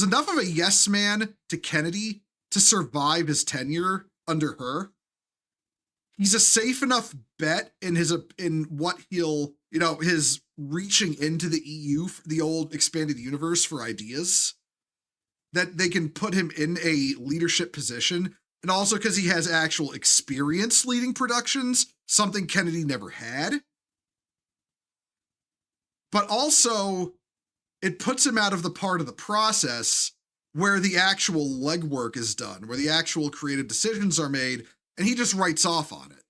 [SPEAKER 1] enough of a yes man to Kennedy to survive his tenure under her. he's a safe enough bet in what he'll, his reaching into the EU, the old expanded universe for ideas, that they can put him in a leadership position. And also because he has actual experience leading productions, something Kennedy never had. But also, it puts him out of the part of the process where the actual legwork is done, where the actual creative decisions are made, and he just writes off on it.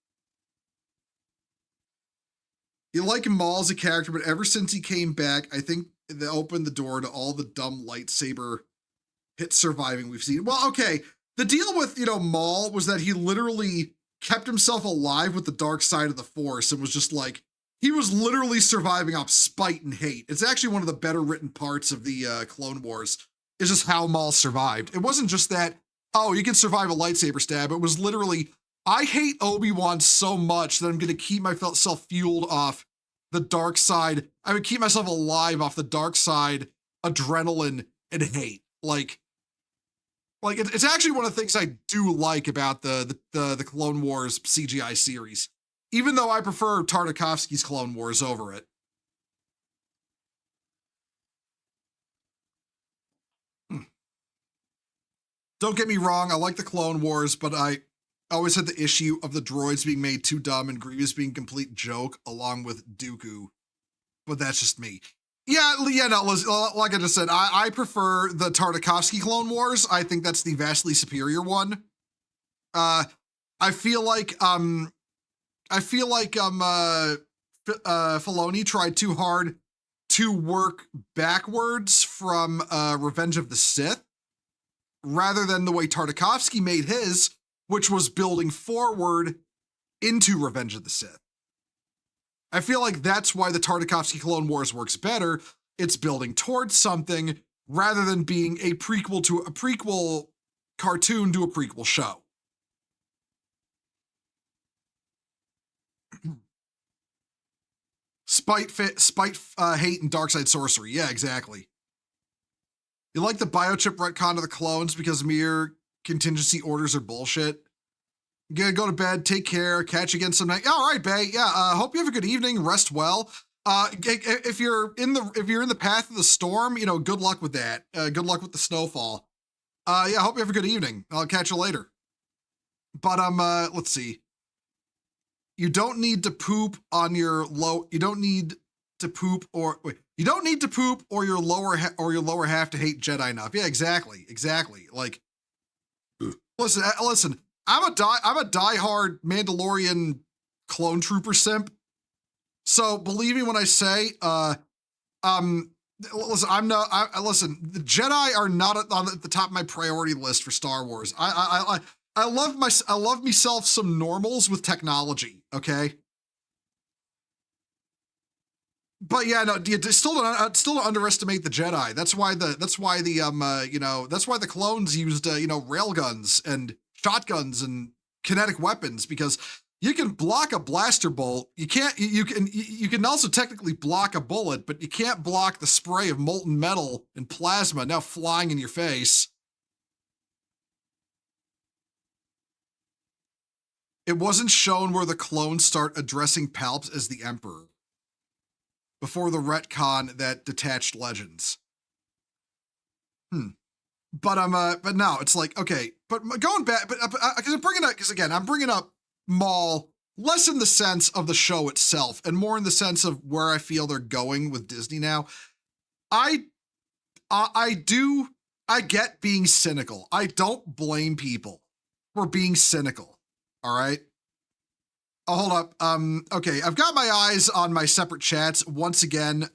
[SPEAKER 1] You like Maul as a character, but ever since he came back, I think they opened the door to all the dumb lightsaber hit surviving we've seen. Well, okay, the deal with, Maul was that he literally kept himself alive with the dark side of the Force and was just like, he was literally surviving off spite and hate. It's actually one of the better written parts of the Clone Wars, is just how Maul survived. It wasn't just that, oh, you can survive a lightsaber stab. It was literally, I hate Obi-Wan so much that I'm going to keep myself fueled off the dark side. I would keep myself alive off the dark side, adrenaline, and hate. Like it's actually one of the things I do like about the Clone Wars CGI series, even though I prefer Tartakovsky's Clone Wars over it. Don't get me wrong, I like the Clone Wars, but I always had the issue of the droids being made too dumb and Grievous being a complete joke, along with Dooku. But that's just me. Yeah, no, like I just said, I prefer the Tartakovsky Clone Wars. I think that's the vastly superior one. I feel like Filoni tried too hard to work backwards from Revenge of the Sith, rather than the way Tartakovsky made his, which was building forward into Revenge of the Sith. I feel like that's why the Tartakovsky Clone Wars works better. It's building towards something rather than being a prequel to a prequel cartoon to a prequel show. Spite, hate, and dark side sorcery. Yeah, exactly. You like the biochip retcon of the clones because mere contingency orders are bullshit. You gotta go to bed, take care, catch you again some night. All right, Bay. Yeah, hope you have a good evening. Rest well. If you're in the path of the storm, good luck with that. Good luck with the snowfall. Yeah, hope you have a good evening. I'll catch you later. But let's see. You don't need to poop on your low. You don't need to poop or wait. You don't need to poop or your lower half to hate Jedi enough. Yeah, exactly. Like, listen. I'm a diehard Mandalorian clone trooper simp. So believe me when I say, listen, the Jedi are not at the top of my priority list for Star Wars. I love myself some normals with technology. Okay. But yeah, no, still don't underestimate the Jedi. That's why the clones used railguns and shotguns and kinetic weapons, because you can block a blaster bolt. You can also technically block a bullet, but you can't block the spray of molten metal and plasma now flying in your face. It wasn't shown where the clones start addressing Palps as the Emperor before the retcon that detached legends. But no, it's like, okay, but going back, but because I'm bringing up Maul less in the sense of the show itself and more in the sense of where I feel they're going with Disney now. I get being cynical. I don't blame people for being cynical. All right. Oh, hold up. Okay, I've got my eyes on my separate chats once again.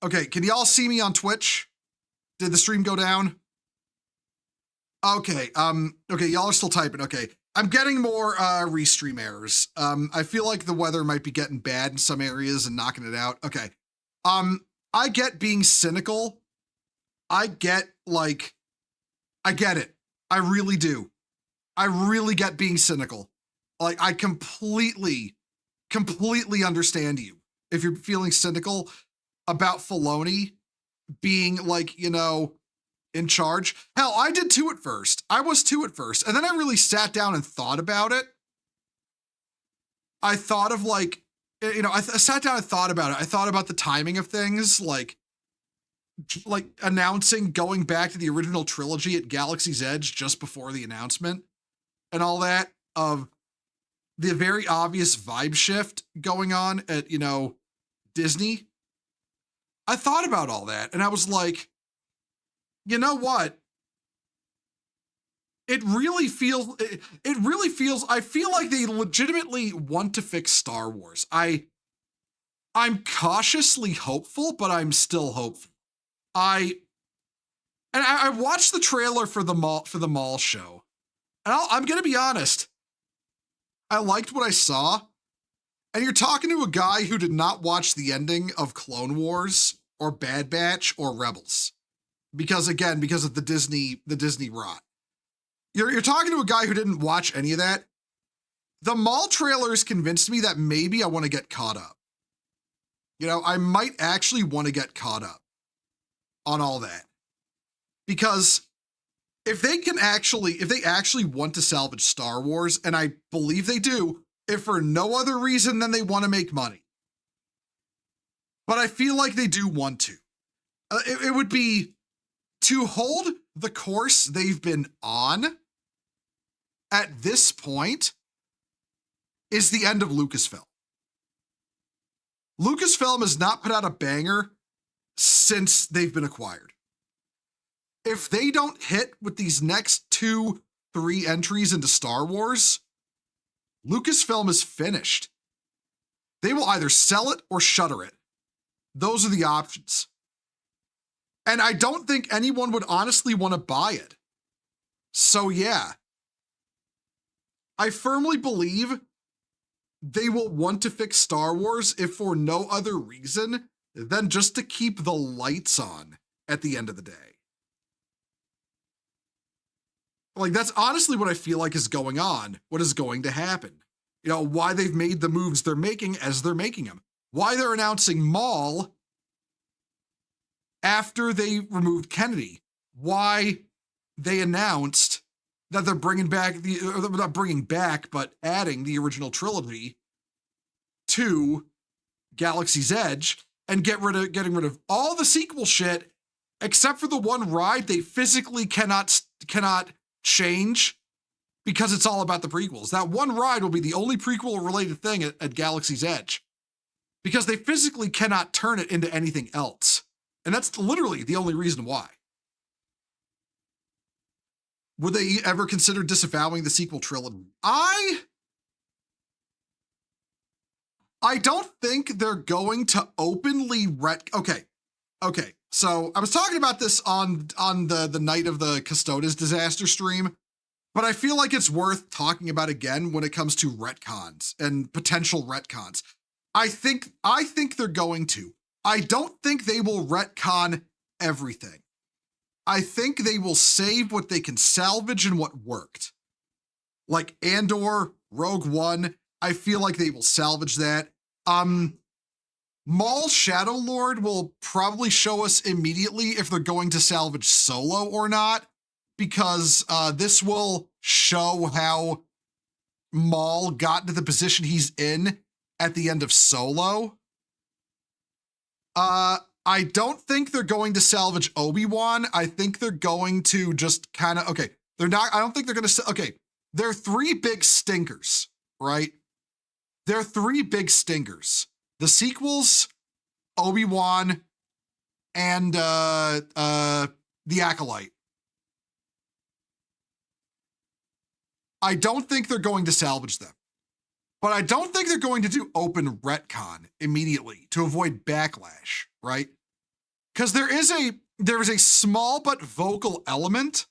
[SPEAKER 1] Okay, can y'all see me on Twitch? Did the stream go down? Okay, okay, y'all are still typing. Okay, I'm getting more restream errors. I feel like the weather might be getting bad in some areas and knocking it out. Okay, I get being cynical. I get it. I really do. I really get being cynical. Like, I completely understand you if you're feeling cynical about Filoni being like, in charge. Hell, I did too at first. I was too at first. And then I really sat down and thought about it. I thought of like, I sat down and thought about it. I thought about the timing of things, like announcing going back to the original trilogy at Galaxy's Edge just before the announcement and all that, of the very obvious vibe shift going on at, Disney. I thought about all that and I was like, you know what? It really feels, I feel like they legitimately want to fix Star Wars. I'm cautiously hopeful, but I'm still hopeful. I watched the trailer for the Maul show. And I'm going to be honest. I liked what I saw. And you're talking to a guy who did not watch the ending of Clone Wars or Bad Batch or Rebels. Because of the Disney rot. You're talking to a guy who didn't watch any of that. The Maul trailers convinced me that maybe I want to get caught up. I might actually want to get caught up on all that. Because if they actually want to salvage Star Wars, and I believe they do, if for no other reason than they want to make money. But I feel like they do want to. It would be to hold the course they've been on at this point is the end of Lucasfilm. Lucasfilm has not put out a banger since they've been acquired. If they don't hit with these next 2-3 entries into Star Wars, Lucasfilm is finished. They will either sell it or shutter it. Those are the options. And I don't think anyone would honestly want to buy it. So yeah, I firmly believe they will want to fix Star Wars if for no other reason than just to keep the lights on at the end of the day. Like, that's honestly what I feel like is going on, what is going to happen. Why they've made the moves they're making as they're making them. Why they're announcing Maul after they removed Kennedy. Why they announced that they're bringing back not bringing back, but adding the original trilogy to Galaxy's Edge and getting rid of all the sequel shit except for the one ride they physically cannot change because it's all about the prequels. That one ride will be the only prequel related thing at Galaxy's Edge because they physically cannot turn it into anything else. And that's literally the only reason why. Would they ever consider disavowing the sequel trilogy? I don't think they're going to openly Okay. So I was talking about this on the night of the Custodes disaster stream, but I feel like it's worth talking about again when it comes to retcons and potential retcons. I think they're going to. I don't think they will retcon everything. I think they will save what they can salvage and what worked. Like Andor, Rogue One, I feel like they will salvage that. Maul Shadow Lord will probably show us immediately if they're going to salvage Solo or not, because this will show how Maul got into the position he's in at the end of Solo. I don't think they're going to salvage Obi-Wan. I think they're going to just kind of, I don't think they're going to, there are 3 big stinkers, right? There are 3 big stinkers. The sequels, Obi-Wan, and The Acolyte. I don't think they're going to salvage them. But I don't think they're going to do open retcon immediately to avoid backlash, right? Because there is a small but vocal element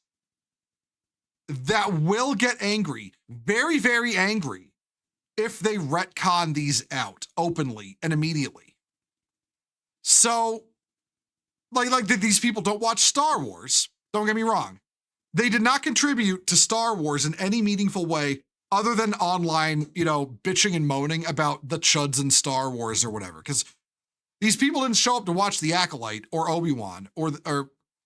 [SPEAKER 1] that will get angry, very, very angry, if they retcon these out openly and immediately. So, like these people don't watch Star Wars. Don't get me wrong. They did not contribute to Star Wars in any meaningful way other than online, bitching and moaning about the chuds in Star Wars or whatever. Because these people didn't show up to watch The Acolyte or Obi-Wan or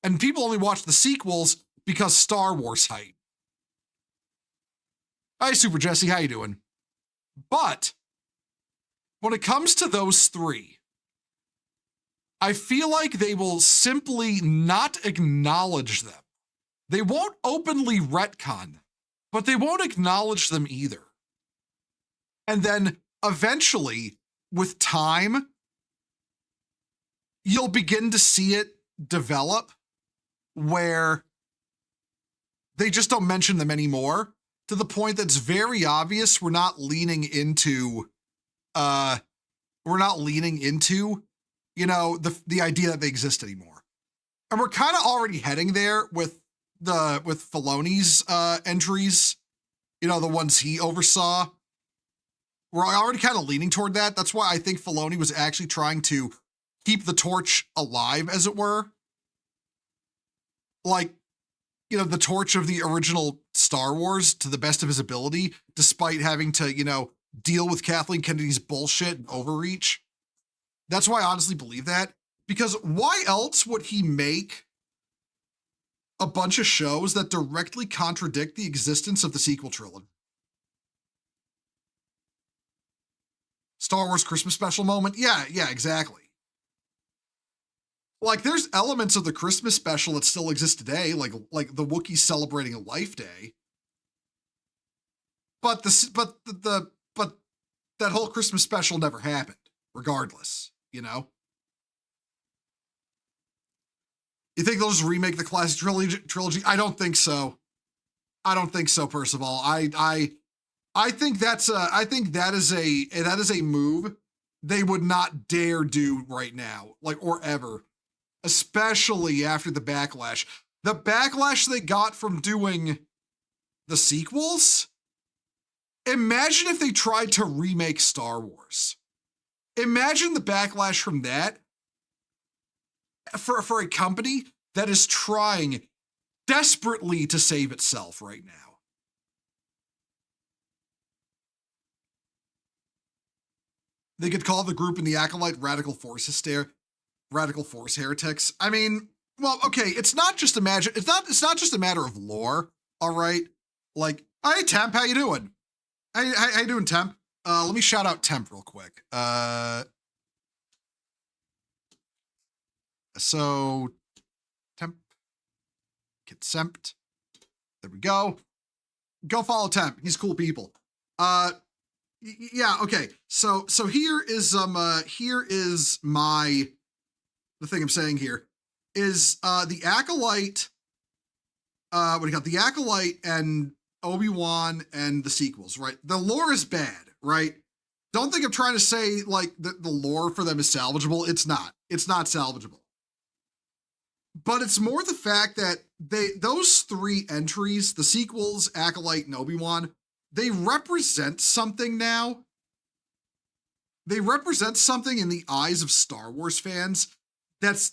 [SPEAKER 1] And people only watch the sequels because Star Wars hype. Hi, Super Jesse, how you doing? But when it comes to those three, I feel like they will simply not acknowledge them. They won't openly retcon them, but they won't acknowledge them either. And then eventually, with time, you'll begin to see it develop where they just don't mention them anymore, to the point that's very obvious we're not leaning into you know, the idea that they exist anymore. And we're kind of already heading there with Filoni's entries, you know, the ones he oversaw. We're already kind of leaning toward that. That's why I think Filoni was actually trying to keep the torch alive, as it were. Like, you know, the torch of the original Star Wars to the best of his ability, despite having to, you know, deal with Kathleen Kennedy's bullshit and overreach. That's why I honestly believe that. Because why else would he make a bunch of shows that directly contradict the existence of the sequel trilogy? Star Wars Christmas special moment? Yeah, exactly. Like, there's elements of the Christmas special that still exist today, like the Wookiees celebrating a life day. But that whole Christmas special never happened, regardless, you know? You think they'll just remake the classic trilogy? I don't think so. I don't think so, first of all. I think that is a move they would not dare do right now, like, or ever. Especially after the backlash. The backlash they got from doing the sequels? Imagine if they tried to remake Star Wars. Imagine the backlash from that for a company that is trying desperately to save itself right now. They could call the group in the Acolyte Radical Force heretics. I mean, well, okay, it's not just a matter of lore, all right? Like, hey, Temp, how you doing? How you doing, Temp? Let me shout out Temp real quick. So, Temp, get Semped. There we go. Go follow Temp. He's cool people. Yeah, okay. So here is the thing I'm saying here is the Acolyte, what do you got? The Acolyte and Obi-Wan and the sequels, right? The lore is bad, right? Don't think I'm trying to say like the lore for them is salvageable. It's not. It's not salvageable. But it's more the fact that those three entries, the sequels, Acolyte, and Obi-Wan, they represent something now. They represent something in the eyes of Star Wars fans.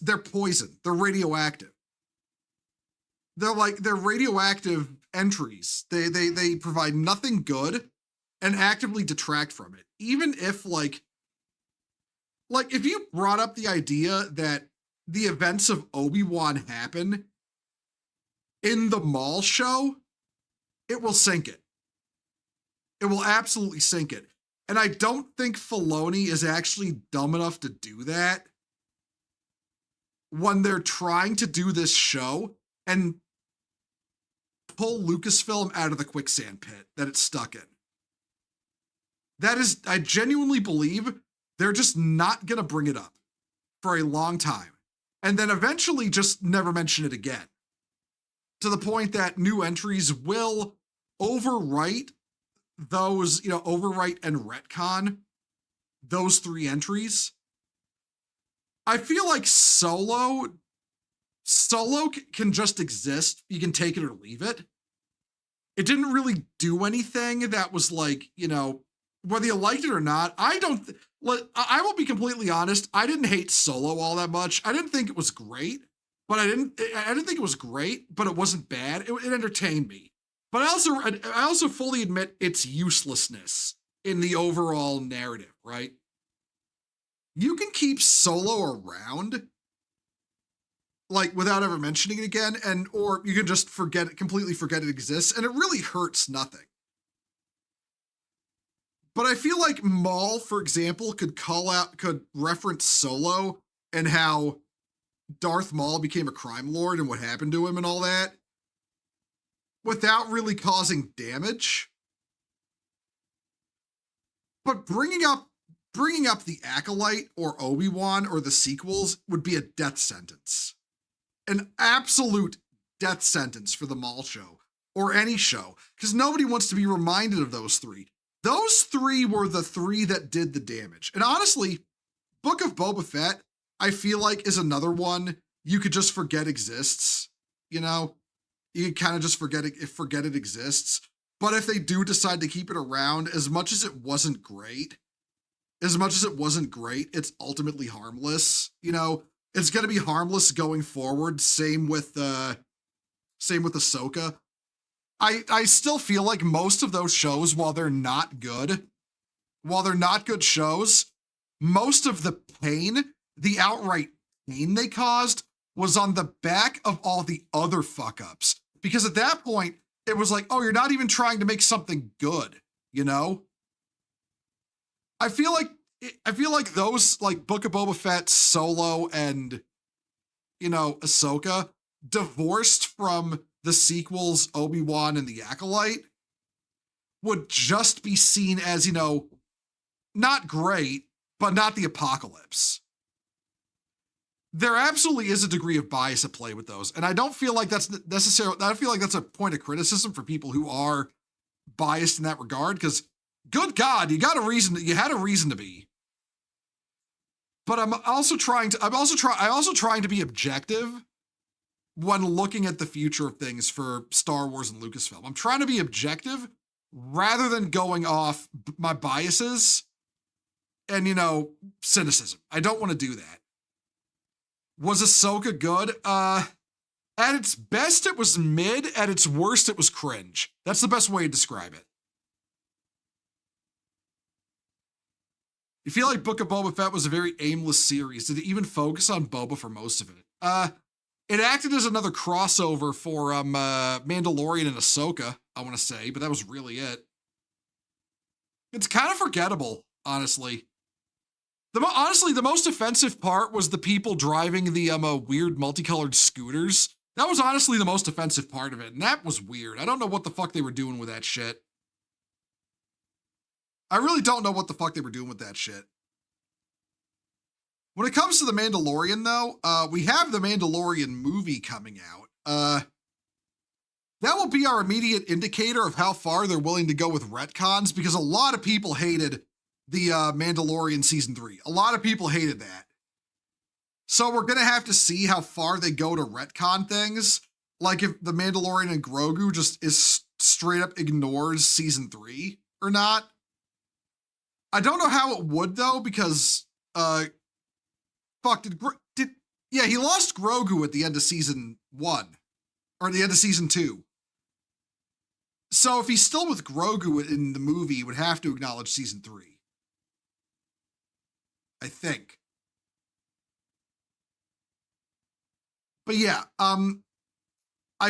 [SPEAKER 1] They're poison. They're radioactive. They're radioactive entries. They provide nothing good and actively detract from it. Even if like if you brought up the idea that the events of Obi-Wan happen in the Maul show, it will sink it. It will absolutely sink it. And I don't think Filoni is actually dumb enough to do that when they're trying to do this show and pull Lucasfilm out of the quicksand pit that it's stuck in. That is, I genuinely believe they're just not going to bring it up for a long time. And then eventually just never mention it again. To the point that new entries will overwrite those, overwrite and retcon those three entries. I feel like Solo can just exist. You can take it or leave it. It didn't really do anything that was like, whether you liked it or not. I will be completely honest. I didn't hate Solo all that much. I didn't think it was great, but I didn't think it was great, but it wasn't bad. It entertained me. But I also fully admit its uselessness in the overall narrative, right? You can keep Solo around. like without ever mentioning it again, and or you can just forget it, completely forget it exists, and it really hurts nothing. But I feel like Maul, for example, could reference Solo and how Darth Maul became a crime lord and what happened to him and all that without really causing damage. But bringing up the Acolyte or Obi-Wan or the sequels would be a death sentence. An absolute death sentence for the Maul show or any show, because nobody wants to be reminded of those three. Those three were the three that did the damage. And honestly, Book of Boba Fett, I feel like, is another one you could just forget exists. You know, you could kind of just forget it exists. But if they do decide to keep it around, as much as it wasn't great, it's ultimately harmless. You know, it's going to be harmless going forward. Same with Ahsoka. I still feel like most of those shows, while they're not good shows, most of the pain, the outright pain they caused, was on the back of all the other fuck-ups. Because at that point, it was like, oh, you're not even trying to make something good, you know? I feel like those, like Book of Boba Fett, Solo, and, you know, Ahsoka, divorced from the sequels, Obi-Wan and the Acolyte, would just be seen as, you know, not great, but not the apocalypse. There absolutely is a degree of bias at play with those, and I don't feel like that's necessarily, I feel like that's a point of criticism for people who are biased in that regard, because good God, you had a reason to be. But I'm also trying to be objective when looking at the future of things for Star Wars and Lucasfilm. I'm trying to be objective rather than going off my biases and, you know, cynicism. I don't want to do that. Was Ahsoka good? At its best, it was mid. At its worst, it was cringe. That's the best way to describe it. You feel like Book of Boba Fett was a very aimless series. Did it even focus on Boba for most of it? It acted as another crossover for Mandalorian and Ahsoka, I want to say, but that was really it. It's kind of forgettable, honestly. The most offensive part was the people driving the weird multicolored scooters. That was honestly the most offensive part of it, and that was weird. I don't know what the fuck they were doing with that shit. I really don't know what the fuck they were doing with that shit. When it comes to The Mandalorian, though, we have the Mandalorian movie coming out. That will be our immediate indicator of how far they're willing to go with retcons, because a lot of people hated the Mandalorian Season 3. A lot of people hated that. So we're going to have to see how far they go to retcon things. Like if the Mandalorian and Grogu just straight up ignores Season 3 or not. I don't know how it would, though, because... he lost Grogu at the end of Season 1. Or at the end of Season 2. So if he's still with Grogu in the movie, he would have to acknowledge Season 3. I think. But yeah, I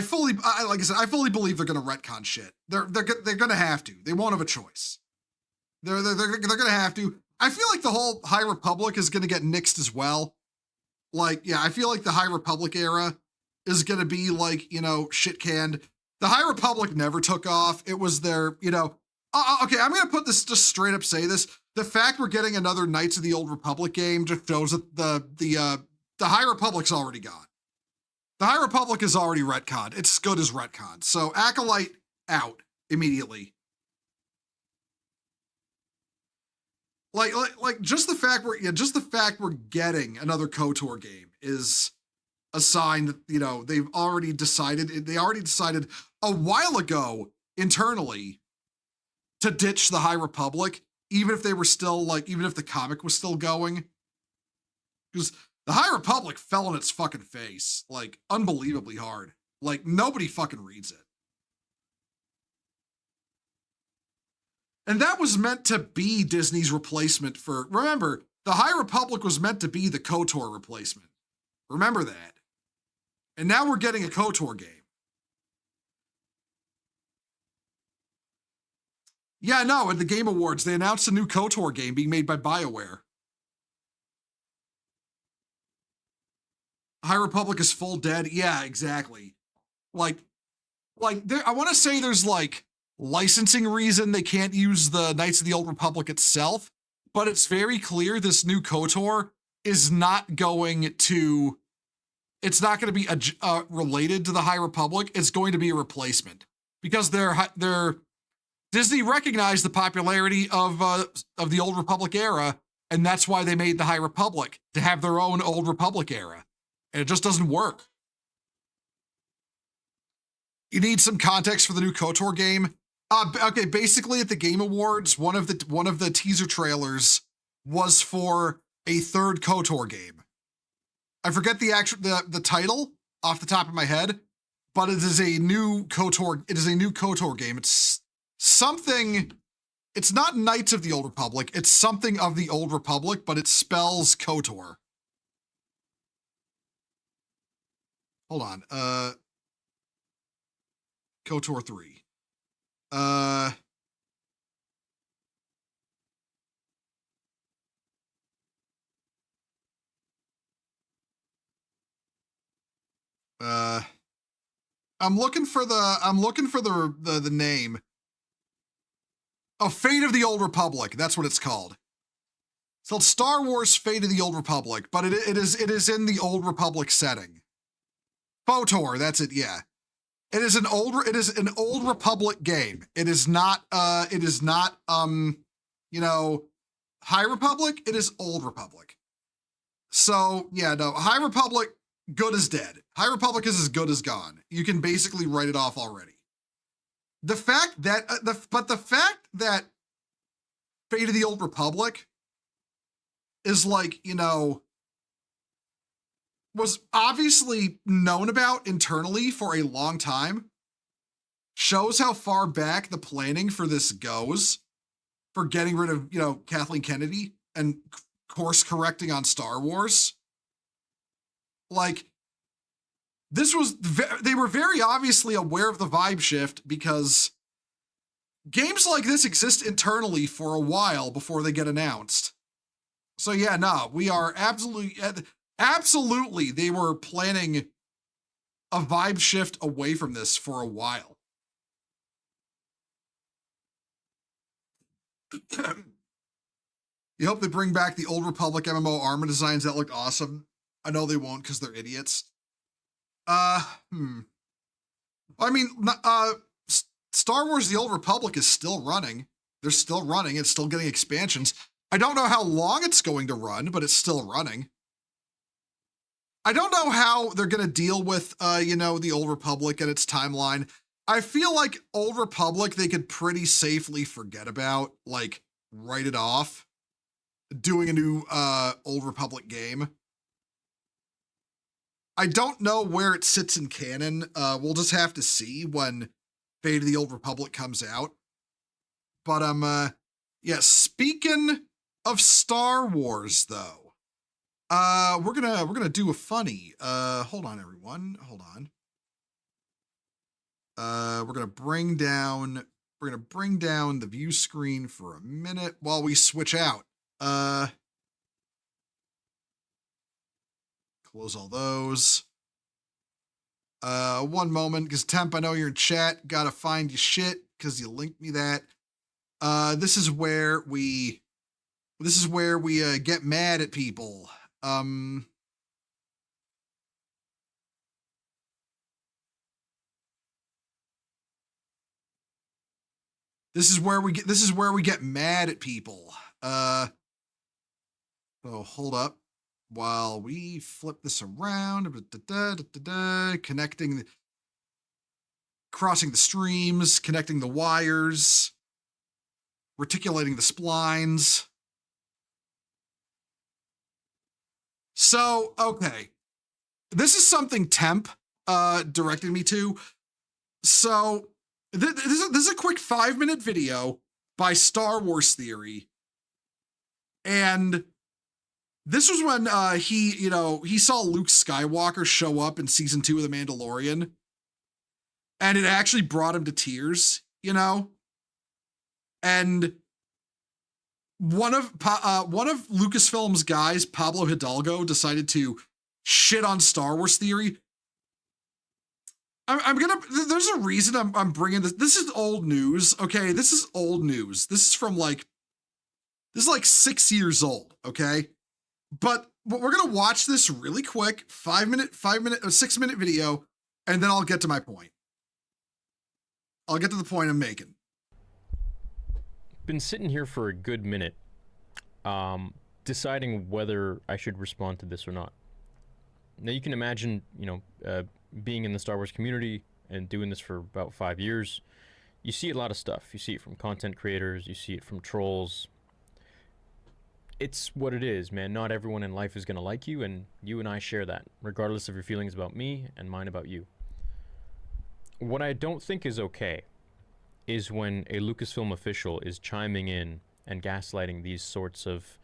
[SPEAKER 1] fully believe they're going to retcon shit. They're going to have to. They won't have a choice. They're going to have to. I feel like the whole High Republic is going to get nixed as well. Like, yeah, I feel like the High Republic era is going to be like, you know, shit canned. The High Republic never took off. It was their, you know, okay, I'm going to put this, just straight up say this. The fact we're getting another Knights of the Old Republic game just shows that the High Republic's already gone. The High Republic is already retconned. It's as good as retconned. So Acolyte out immediately. Like just the fact we're getting another KOTOR game is a sign that, you know, they already decided a while ago internally to ditch the High Republic, even if they were still even if the comic was still going. Because the High Republic fell on its fucking face, like unbelievably hard. Like nobody fucking reads it. And that was meant to be Disney's replacement for, remember, the High Republic was meant to be the KOTOR replacement. Remember that. And now we're getting a KOTOR game. Yeah, no, at the Game Awards, they announced a new KOTOR game being made by BioWare. High Republic is full dead. Yeah, exactly. Like there, I want to say there's like licensing reason they can't use the Knights of the Old Republic itself, but it's very clear this new KOTOR is not going to, it's not going to be related to the High Republic. It's going to be a replacement because they're Disney recognized the popularity of the Old Republic era, and that's why they made the High Republic, to have their own Old Republic era. And it just doesn't work. You need some context for the new KOTOR game. Okay, basically at the Game Awards, one of the teaser trailers was for a third KOTOR game. I forget the title off the top of my head, but it is a new KOTOR. It is a new KOTOR game. It's something. It's not Knights of the Old Republic. It's something of the Old Republic, but it spells KOTOR. Hold on. KOTOR 3. I'm looking for the name. Oh, Fate of the Old Republic. That's what it's called. It's called Star Wars Fate of the Old Republic, but it is in the Old Republic setting. KOTOR, that's it, yeah. It is an Old Republic game. It is not you know, High Republic, it is Old Republic. So, yeah, no, High Republic, good as dead. High Republic is as good as gone. You can basically write it off already. The fact that Fate of the Old Republic is like, you know, was obviously known about internally for a long time, shows how far back the planning for this goes, for getting rid of, you know, Kathleen Kennedy and course correcting on Star Wars. Like, this was, they were very obviously aware of the vibe shift, because games like this exist internally for a while before they get announced. So yeah, no, we are absolutely, they were planning a vibe shift away from this for a while. You hope they bring back the Old Republic MMO armor designs that looked awesome. I know they won't because they're idiots. I mean, Star Wars The Old Republic is still running. They're still running. It's still getting expansions. I don't know how long it's going to run, but it's still running. I don't know how they're going to deal with, you know, the Old Republic and its timeline. I feel like Old Republic, they could pretty safely forget about, like, write it off, doing a new Old Republic game. I don't know where it sits in canon. We'll just have to see when Fate of the Old Republic comes out. But yeah, speaking of Star Wars though, we're gonna do a funny. Hold on everyone. Hold on. We're gonna bring down the view screen for a minute while we switch out. Close all those. One moment, because Temp, I know you're in chat. Gotta find your shit because you linked me that. This is where we get mad at people. This is where we get mad at people. So hold up while we flip this around. Connecting, crossing the streams, connecting the wires, reticulating the splines. So, okay. This is something Temp directed me to. So, this is a quick 5-minute video by Star Wars Theory. And This was when he saw Luke Skywalker show up in season 2 of The Mandalorian, and it actually brought him to tears, And one of Lucasfilm's guys, Pablo Hidalgo, decided to shit on Star Wars theory. There's a reason I'm bringing this. This is old news, okay? This is old news. This is like 6 years old, okay? But we're gonna watch this really quick, 6-minute video, and then I'll get to my point. I'll get to the point I'm making.
[SPEAKER 4] Been sitting here for a good minute, deciding whether I should respond to this or not. Now you can imagine, being in the Star Wars community and doing this for about 5 years, you see a lot of stuff. You see it from content creators, you see it from trolls. It's what it is, man. Not everyone in life is gonna like you, and you and I share that, regardless of your feelings about me and mine about you. What I don't think is okay is when a Lucasfilm official is chiming in and gaslighting these sorts of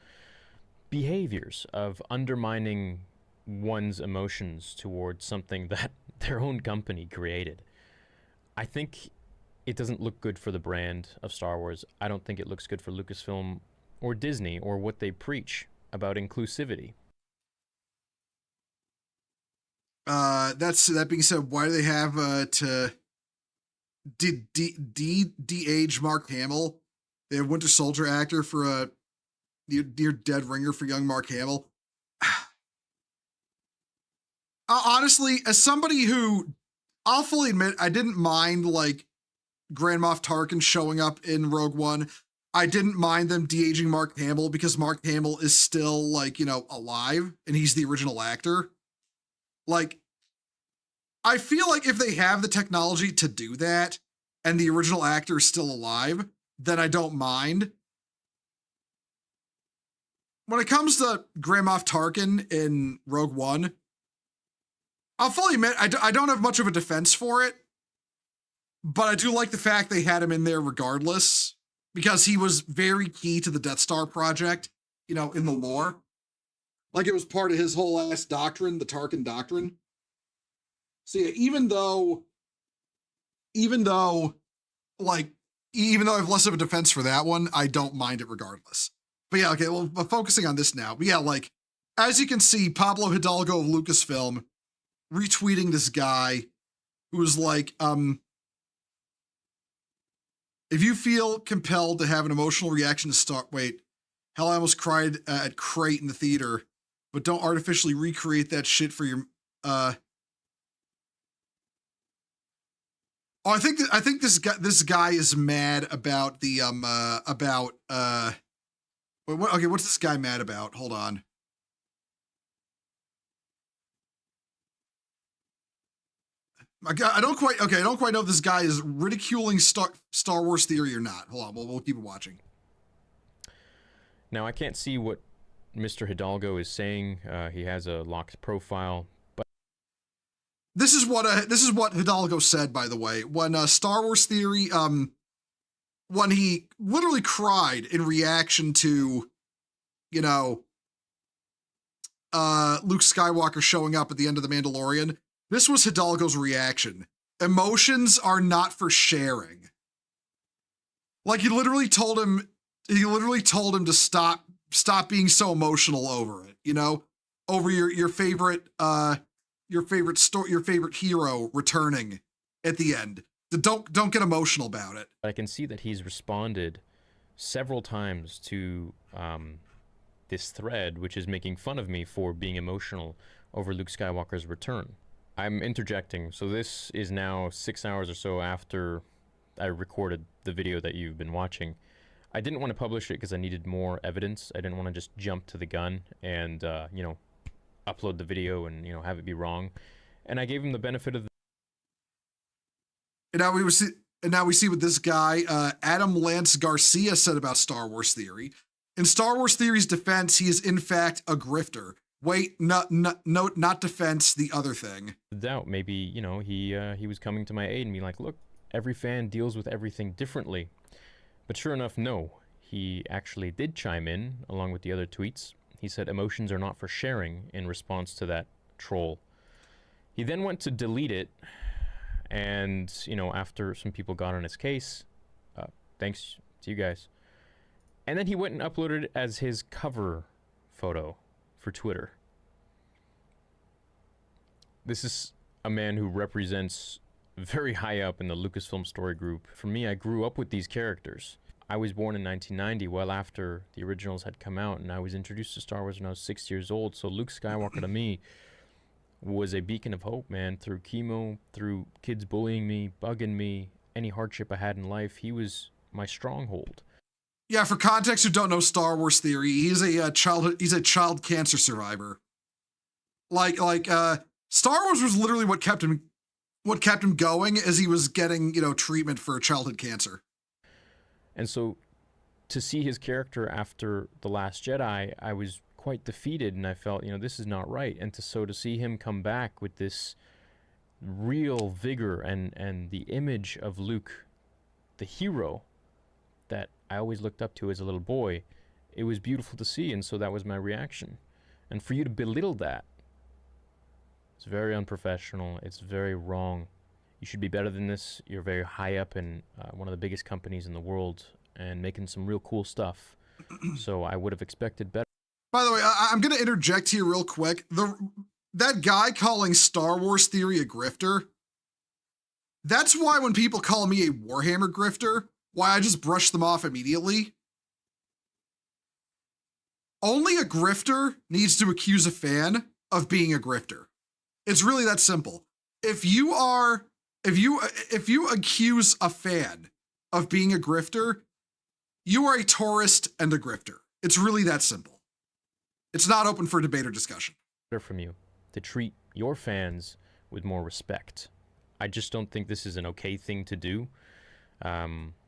[SPEAKER 4] behaviors of undermining one's emotions towards something that their own company created. I think it doesn't look good for the brand of Star Wars. I don't think it looks good for Lucasfilm or Disney or what they preach about inclusivity.
[SPEAKER 1] That being said, why do they have to de-age Mark Hamill? They have Winter Soldier actor for a near dead ringer for young Mark Hamill. Honestly, as somebody who, I'll fully admit, I didn't mind like Grand Moff Tarkin showing up in Rogue One. I didn't mind them de-aging Mark Hamill because Mark Hamill is still alive and he's the original actor. Like, I feel like if they have the technology to do that and the original actor is still alive, then I don't mind. When it comes to Grand Moff Tarkin in Rogue One, I'll fully admit I don't have much of a defense for it, but I do like the fact they had him in there regardless, because he was very key to the Death Star project, in the lore. Like, it was part of his whole ass doctrine, the Tarkin doctrine. So yeah, even though I have less of a defense for that one, I don't mind it regardless. But yeah, okay, well, focusing on this now. But yeah, like, as you can see, Pablo Hidalgo of Lucasfilm retweeting this guy who was like, if you feel compelled to have an emotional reaction to hell, I almost cried at Crate in the theater, but don't artificially recreate that shit for your, Oh, I think this guy is mad about the okay, what's this guy mad about? Hold on. I don't quite know if this guy is ridiculing Star Wars theory or not. Hold on, we'll keep watching.
[SPEAKER 4] Now, I can't see what Mr. Hidalgo is saying. He has a locked profile.
[SPEAKER 1] This is what Hidalgo said, by the way, when Star Wars theory, when he literally cried in reaction to, Luke Skywalker showing up at the end of The Mandalorian. This was Hidalgo's reaction. Emotions are not for sharing. Like, he literally told him to stop being so emotional over it, over your favorite hero returning at the end. Don't get emotional about it.
[SPEAKER 4] I can see that he's responded several times to this thread, which is making fun of me for being emotional over Luke Skywalker's return. I'm interjecting, so this is now 6 hours or so after I recorded the video that you've been watching. I didn't want to publish it because I needed more evidence. I didn't want to just jump to the gun and, upload the video and, have it be wrong. And I gave him the benefit of the...
[SPEAKER 1] And now we see what this guy, Adam Lance Garcia, said about Star Wars theory. In Star Wars theory's defense, he is in fact a grifter. Wait, not defense, the other thing.
[SPEAKER 4] Doubt, maybe, he was coming to my aid and be like, look, every fan deals with everything differently. But sure enough, no. He actually did chime in, along with the other tweets, He said emotions are not for sharing in response to that troll. He then went to delete it, and, you know, after some people got on his case, thanks to you guys, and then he went and uploaded it as his cover photo for Twitter. This is a man who represents very high up in the Lucasfilm story group. For me, I grew up with these characters. I was born in 1990, well after the originals had come out, and I was introduced to Star Wars when I was 6 years old, so Luke Skywalker to me was a beacon of hope, man. Through chemo, through kids bullying me, bugging me, any hardship I had in life, he was my stronghold.
[SPEAKER 1] Yeah, for context who don't know Star Wars theory, he's a child cancer survivor. Star Wars was literally what kept him going as he was getting, you know, treatment for childhood cancer.
[SPEAKER 4] And so to see his character after The Last Jedi, I was quite defeated, and I felt, you know, this is not right. And to see him come back with this real vigor and the image of Luke, the hero that I always looked up to as a little boy, it was beautiful to see, and so that was my reaction. And for you to belittle that, it's very unprofessional, it's very wrong. You should be better than this. You're very high up in one of the biggest companies in the world and making some real cool stuff. So I would have expected better.
[SPEAKER 1] By the way, I'm going to interject here real quick. That guy calling Star Wars theory a grifter, that's why when people call me a Warhammer grifter, why I just brush them off immediately. Only a grifter needs to accuse a fan of being a grifter. It's really that simple. If you accuse a fan of being a grifter, you are a tourist and a grifter. It's really that simple. It's not open for debate or discussion.
[SPEAKER 4] From you to treat your fans with more respect. I just don't think this is an okay thing to do.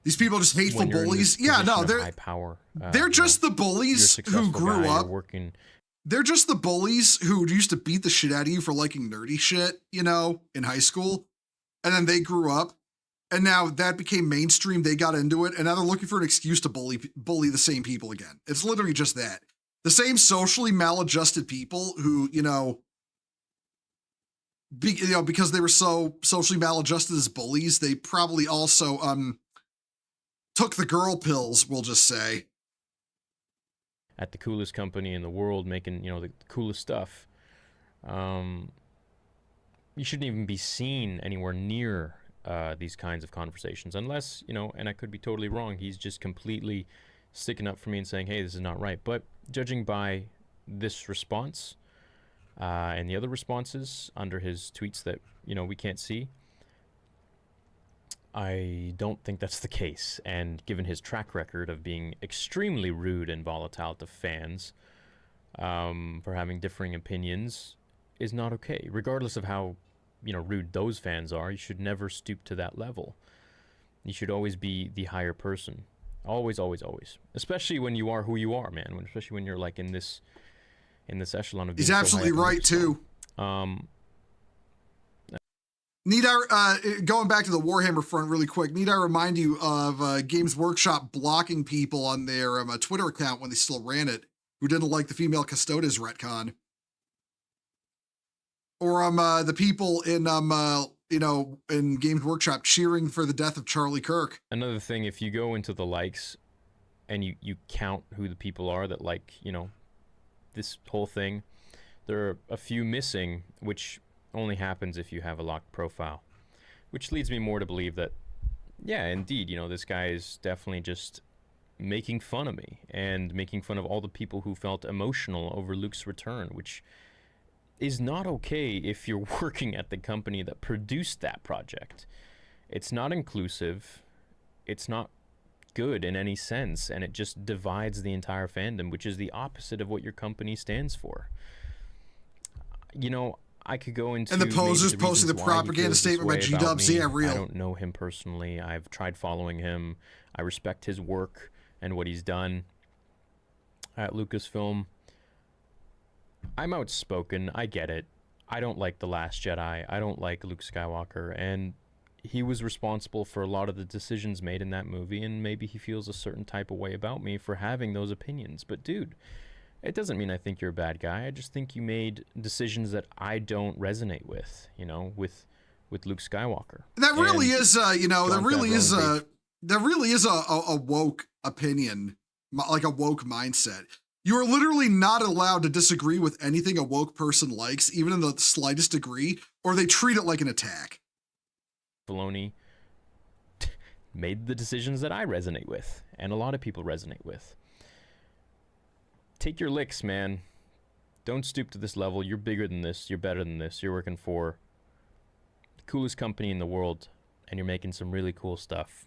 [SPEAKER 1] These people are just hateful bullies. Yeah, no, they're
[SPEAKER 4] high power.
[SPEAKER 1] They're just the bullies who grew up.
[SPEAKER 4] Working.
[SPEAKER 1] They're just the bullies who used to beat the shit out of you for liking nerdy shit, you know, in high school. And then they grew up, and now that became mainstream. They got into it, and now they're looking for an excuse to bully the same people again. It's literally just that. The same socially maladjusted people who, you know, because they were so socially maladjusted as bullies, they probably also took the girl pills, we'll just say.
[SPEAKER 4] At the coolest company in the world, making, you know, the coolest stuff. You shouldn't even be seen anywhere near these kinds of conversations, unless, you know, and I could be totally wrong, he's just completely sticking up for me and saying, hey, this is not right. But judging by this response and the other responses under his tweets that, you know, we can't see, I don't think that's the case. And given his track record of being extremely rude and volatile to fans for having differing opinions, is not okay. Regardless of how, you know, rude those fans are, you should never stoop to that level. You should always be the higher person. Always, always, always. Especially when you are who you are, man. Especially when you're like in this echelon of being
[SPEAKER 1] He's absolutely right too. Need I, going back to the Warhammer front really quick, need I remind you of Games Workshop blocking people on their Twitter account when they still ran it, who didn't like the female Custodes retcon? Or the people in in Games Workshop cheering for the death of Charlie Kirk.
[SPEAKER 4] Another thing, if you go into the likes and you count who the people are that like, you know, this whole thing, there are a few missing, which only happens if you have a locked profile, which leads me more to believe that, yeah, indeed, you know, this guy is definitely just making fun of me and making fun of all the people who felt emotional over Luke's return, which is not okay if you're working at the company that produced that project. It's not inclusive, it's not good in any sense, and it just divides the entire fandom, which is the opposite of what your company stands for. You know, I could go into...
[SPEAKER 1] And the posers posting the propaganda statement by G-Dubs, yeah, real.
[SPEAKER 4] I don't know him personally. I've tried following him. I respect his work and what he's done at Lucasfilm. I'm outspoken. I get it. I don't like The Last Jedi. I don't like Luke Skywalker. And he was responsible for a lot of the decisions made in that movie, and maybe he feels a certain type of way about me for having those opinions. But dude, It doesn't mean I think you're a bad guy. I just think you made decisions that I don't resonate with, with Luke Skywalker.
[SPEAKER 1] That really
[SPEAKER 4] And
[SPEAKER 1] is,
[SPEAKER 4] Jon Favreau and
[SPEAKER 1] there really is a woke opinion, like a woke mindset. You are literally not allowed to disagree with anything a woke person likes, even in the slightest degree, or they treat it like an attack.
[SPEAKER 4] Filoni made the decisions that I resonate with, and a lot of people resonate with. Take your licks, man. Don't stoop to this level. You're bigger than this. You're better than this. You're working for the coolest company in the world, and you're making some really cool stuff.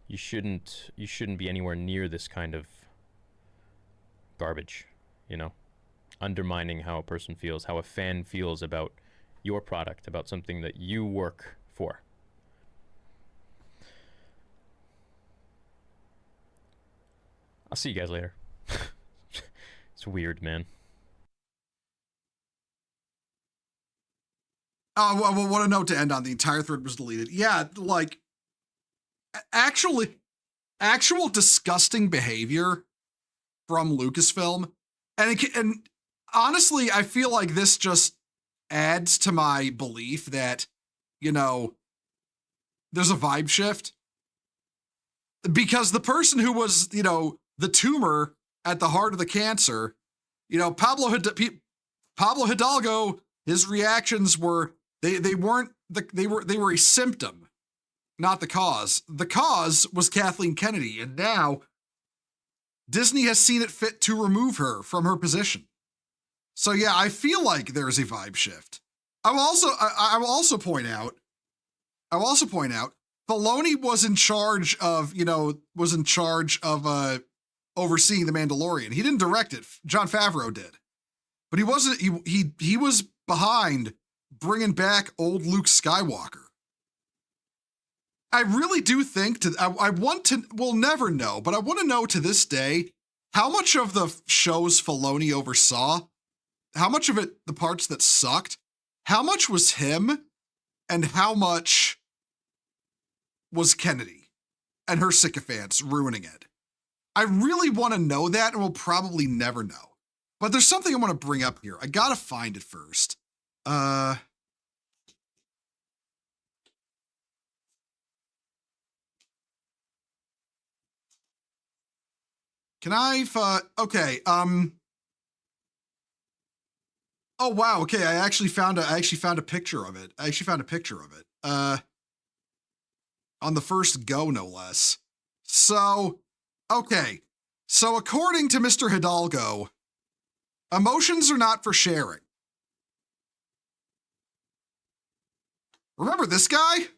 [SPEAKER 4] You shouldn't be anywhere near this kind of garbage, undermining how a person feels, how a fan feels about your product, about something that you work for. I'll see you guys later. It's weird, man.
[SPEAKER 1] Well, what a note to end on. The entire thread was deleted. Yeah, like, actual disgusting behavior from Lucasfilm. And honestly, I feel like this just adds to my belief that, there's a vibe shift. Because the person who was, the tumor at the heart of the cancer, Pablo Hidalgo, his reactions were, they were a symptom, not the cause. The cause was Kathleen Kennedy, and now Disney has seen it fit to remove her from her position. So yeah, I feel like there is a vibe shift. I will also point out, Filoni was in charge of overseeing The Mandalorian. He didn't direct it. Jon Favreau did. But he wasn't, he was behind bringing back old Luke Skywalker. I really do think we'll never know, but I want to know to this day, how much of the shows Filoni oversaw, how much of it, the parts that sucked, how much was him and how much was Kennedy and her sycophants ruining it. I really want to know that, and we'll probably never know. But there's something I want to bring up here. I gotta find it first. Can I, okay, oh wow, okay, I actually found a picture of it. On the first go, no less. So, okay. So according to Mr. Hidalgo, emotions are not for sharing. Remember this guy?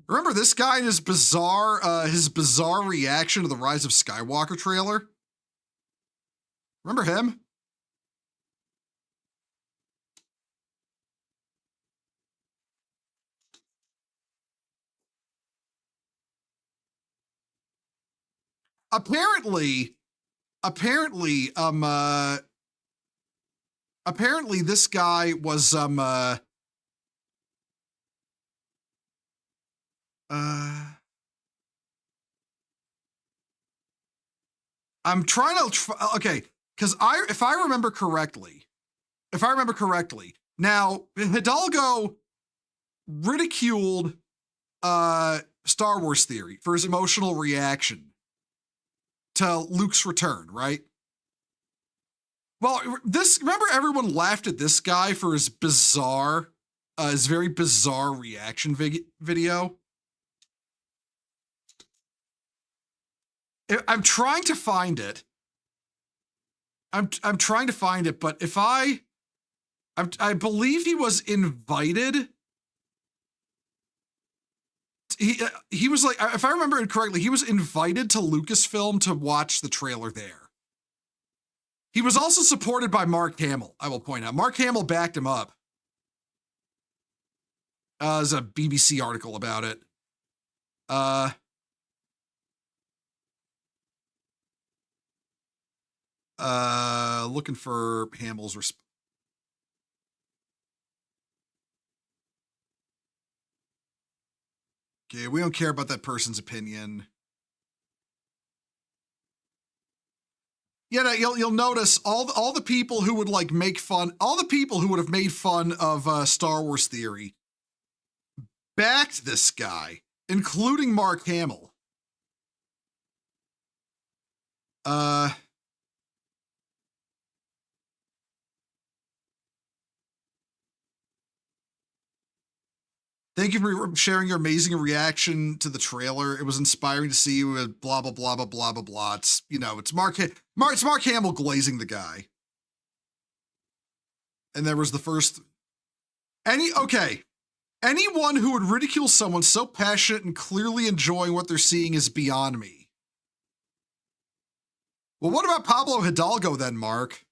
[SPEAKER 1] Remember this guy and his bizarre reaction to the Rise of Skywalker trailer? Remember him? Apparently this guy was I'm trying to okay, because if I remember correctly, now Hidalgo ridiculed Star Wars Theory for his emotional reaction to Luke's return, right? Well, remember everyone laughed at this guy for his very bizarre reaction video. I'm trying to find it. I'm trying to find it, but I believe he was invited. He was like, if I remember it correctly, he was invited to Lucasfilm to watch the trailer there. He was also supported by Mark Hamill, I will point out. Mark Hamill backed him up. There's a BBC article about it. Looking for Hamill's response. Okay, we don't care about that person's opinion. you'll notice all the people who would like make fun, all the people who would have made fun of Star Wars theory backed this guy, including Mark Hamill. Thank you for sharing your amazing reaction to the trailer. It was inspiring to see you with blah, blah, blah, blah, blah, blah, blah. It's, it's Mark Hamill glazing the guy. And there was the first, anyone who would ridicule someone so passionate and clearly enjoying what they're seeing is beyond me. Well, what about Pablo Hidalgo then, Mark?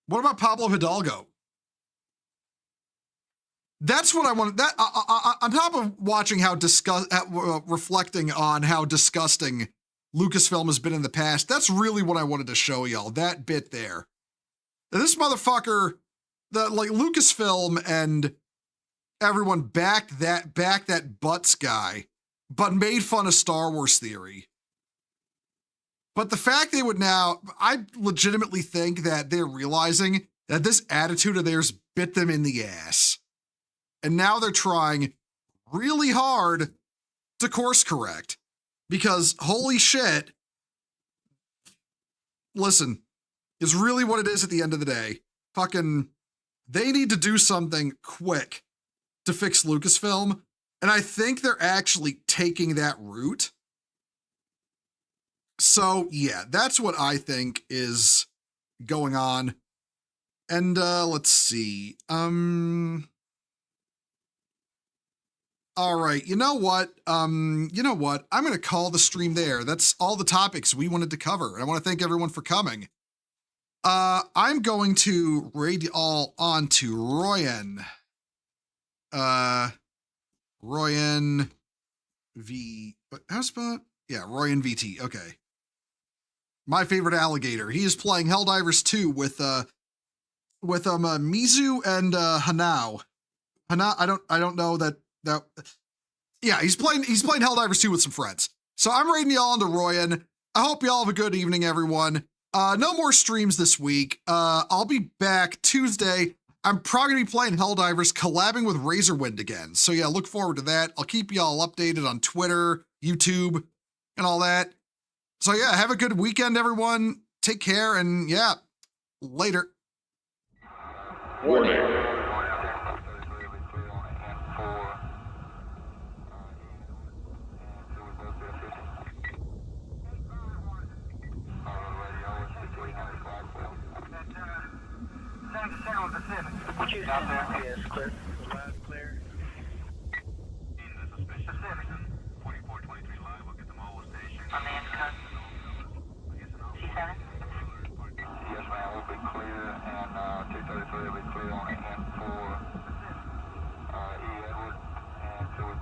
[SPEAKER 1] What about Pablo Hidalgo? That's what I wanted. That on top of watching how reflecting on how disgusting Lucasfilm has been in the past, that's really what I wanted to show y'all. That bit there. This motherfucker, Lucasfilm and everyone backed that Butts guy, but made fun of Star Wars theory. But the fact they would now, I legitimately think that they're realizing that this attitude of theirs bit them in the ass. And now they're trying really hard to course correct. Because holy shit, listen, is really what it is at the end of the day. Fucking, they need to do something quick to fix Lucasfilm. And I think they're actually taking that route. So, yeah, that's what I think is going on. And, let's see. All right, you know what? I'm going to call the stream there. That's all the topics we wanted to cover. And I want to thank everyone for coming. I'm going to raid you all on to Royan. Royan V. How spell it? Yeah, Royan VT. Okay. My favorite alligator. He is playing Helldivers 2 with Mizu and Hanao. I don't know that. Yeah, he's playing Helldivers 2 with some friends. So I'm raiding y'all into Royan. I hope y'all have a good evening, everyone. No more streams this week. I'll be back Tuesday. I'm probably gonna be playing Helldivers, collabing with Razorwind again. So yeah, look forward to that. I'll keep y'all updated on Twitter, YouTube, and all that. So yeah, have a good weekend, everyone. Take care, and yeah, later.
[SPEAKER 2] Warning.
[SPEAKER 5] Pacific. Out there, yes, clear.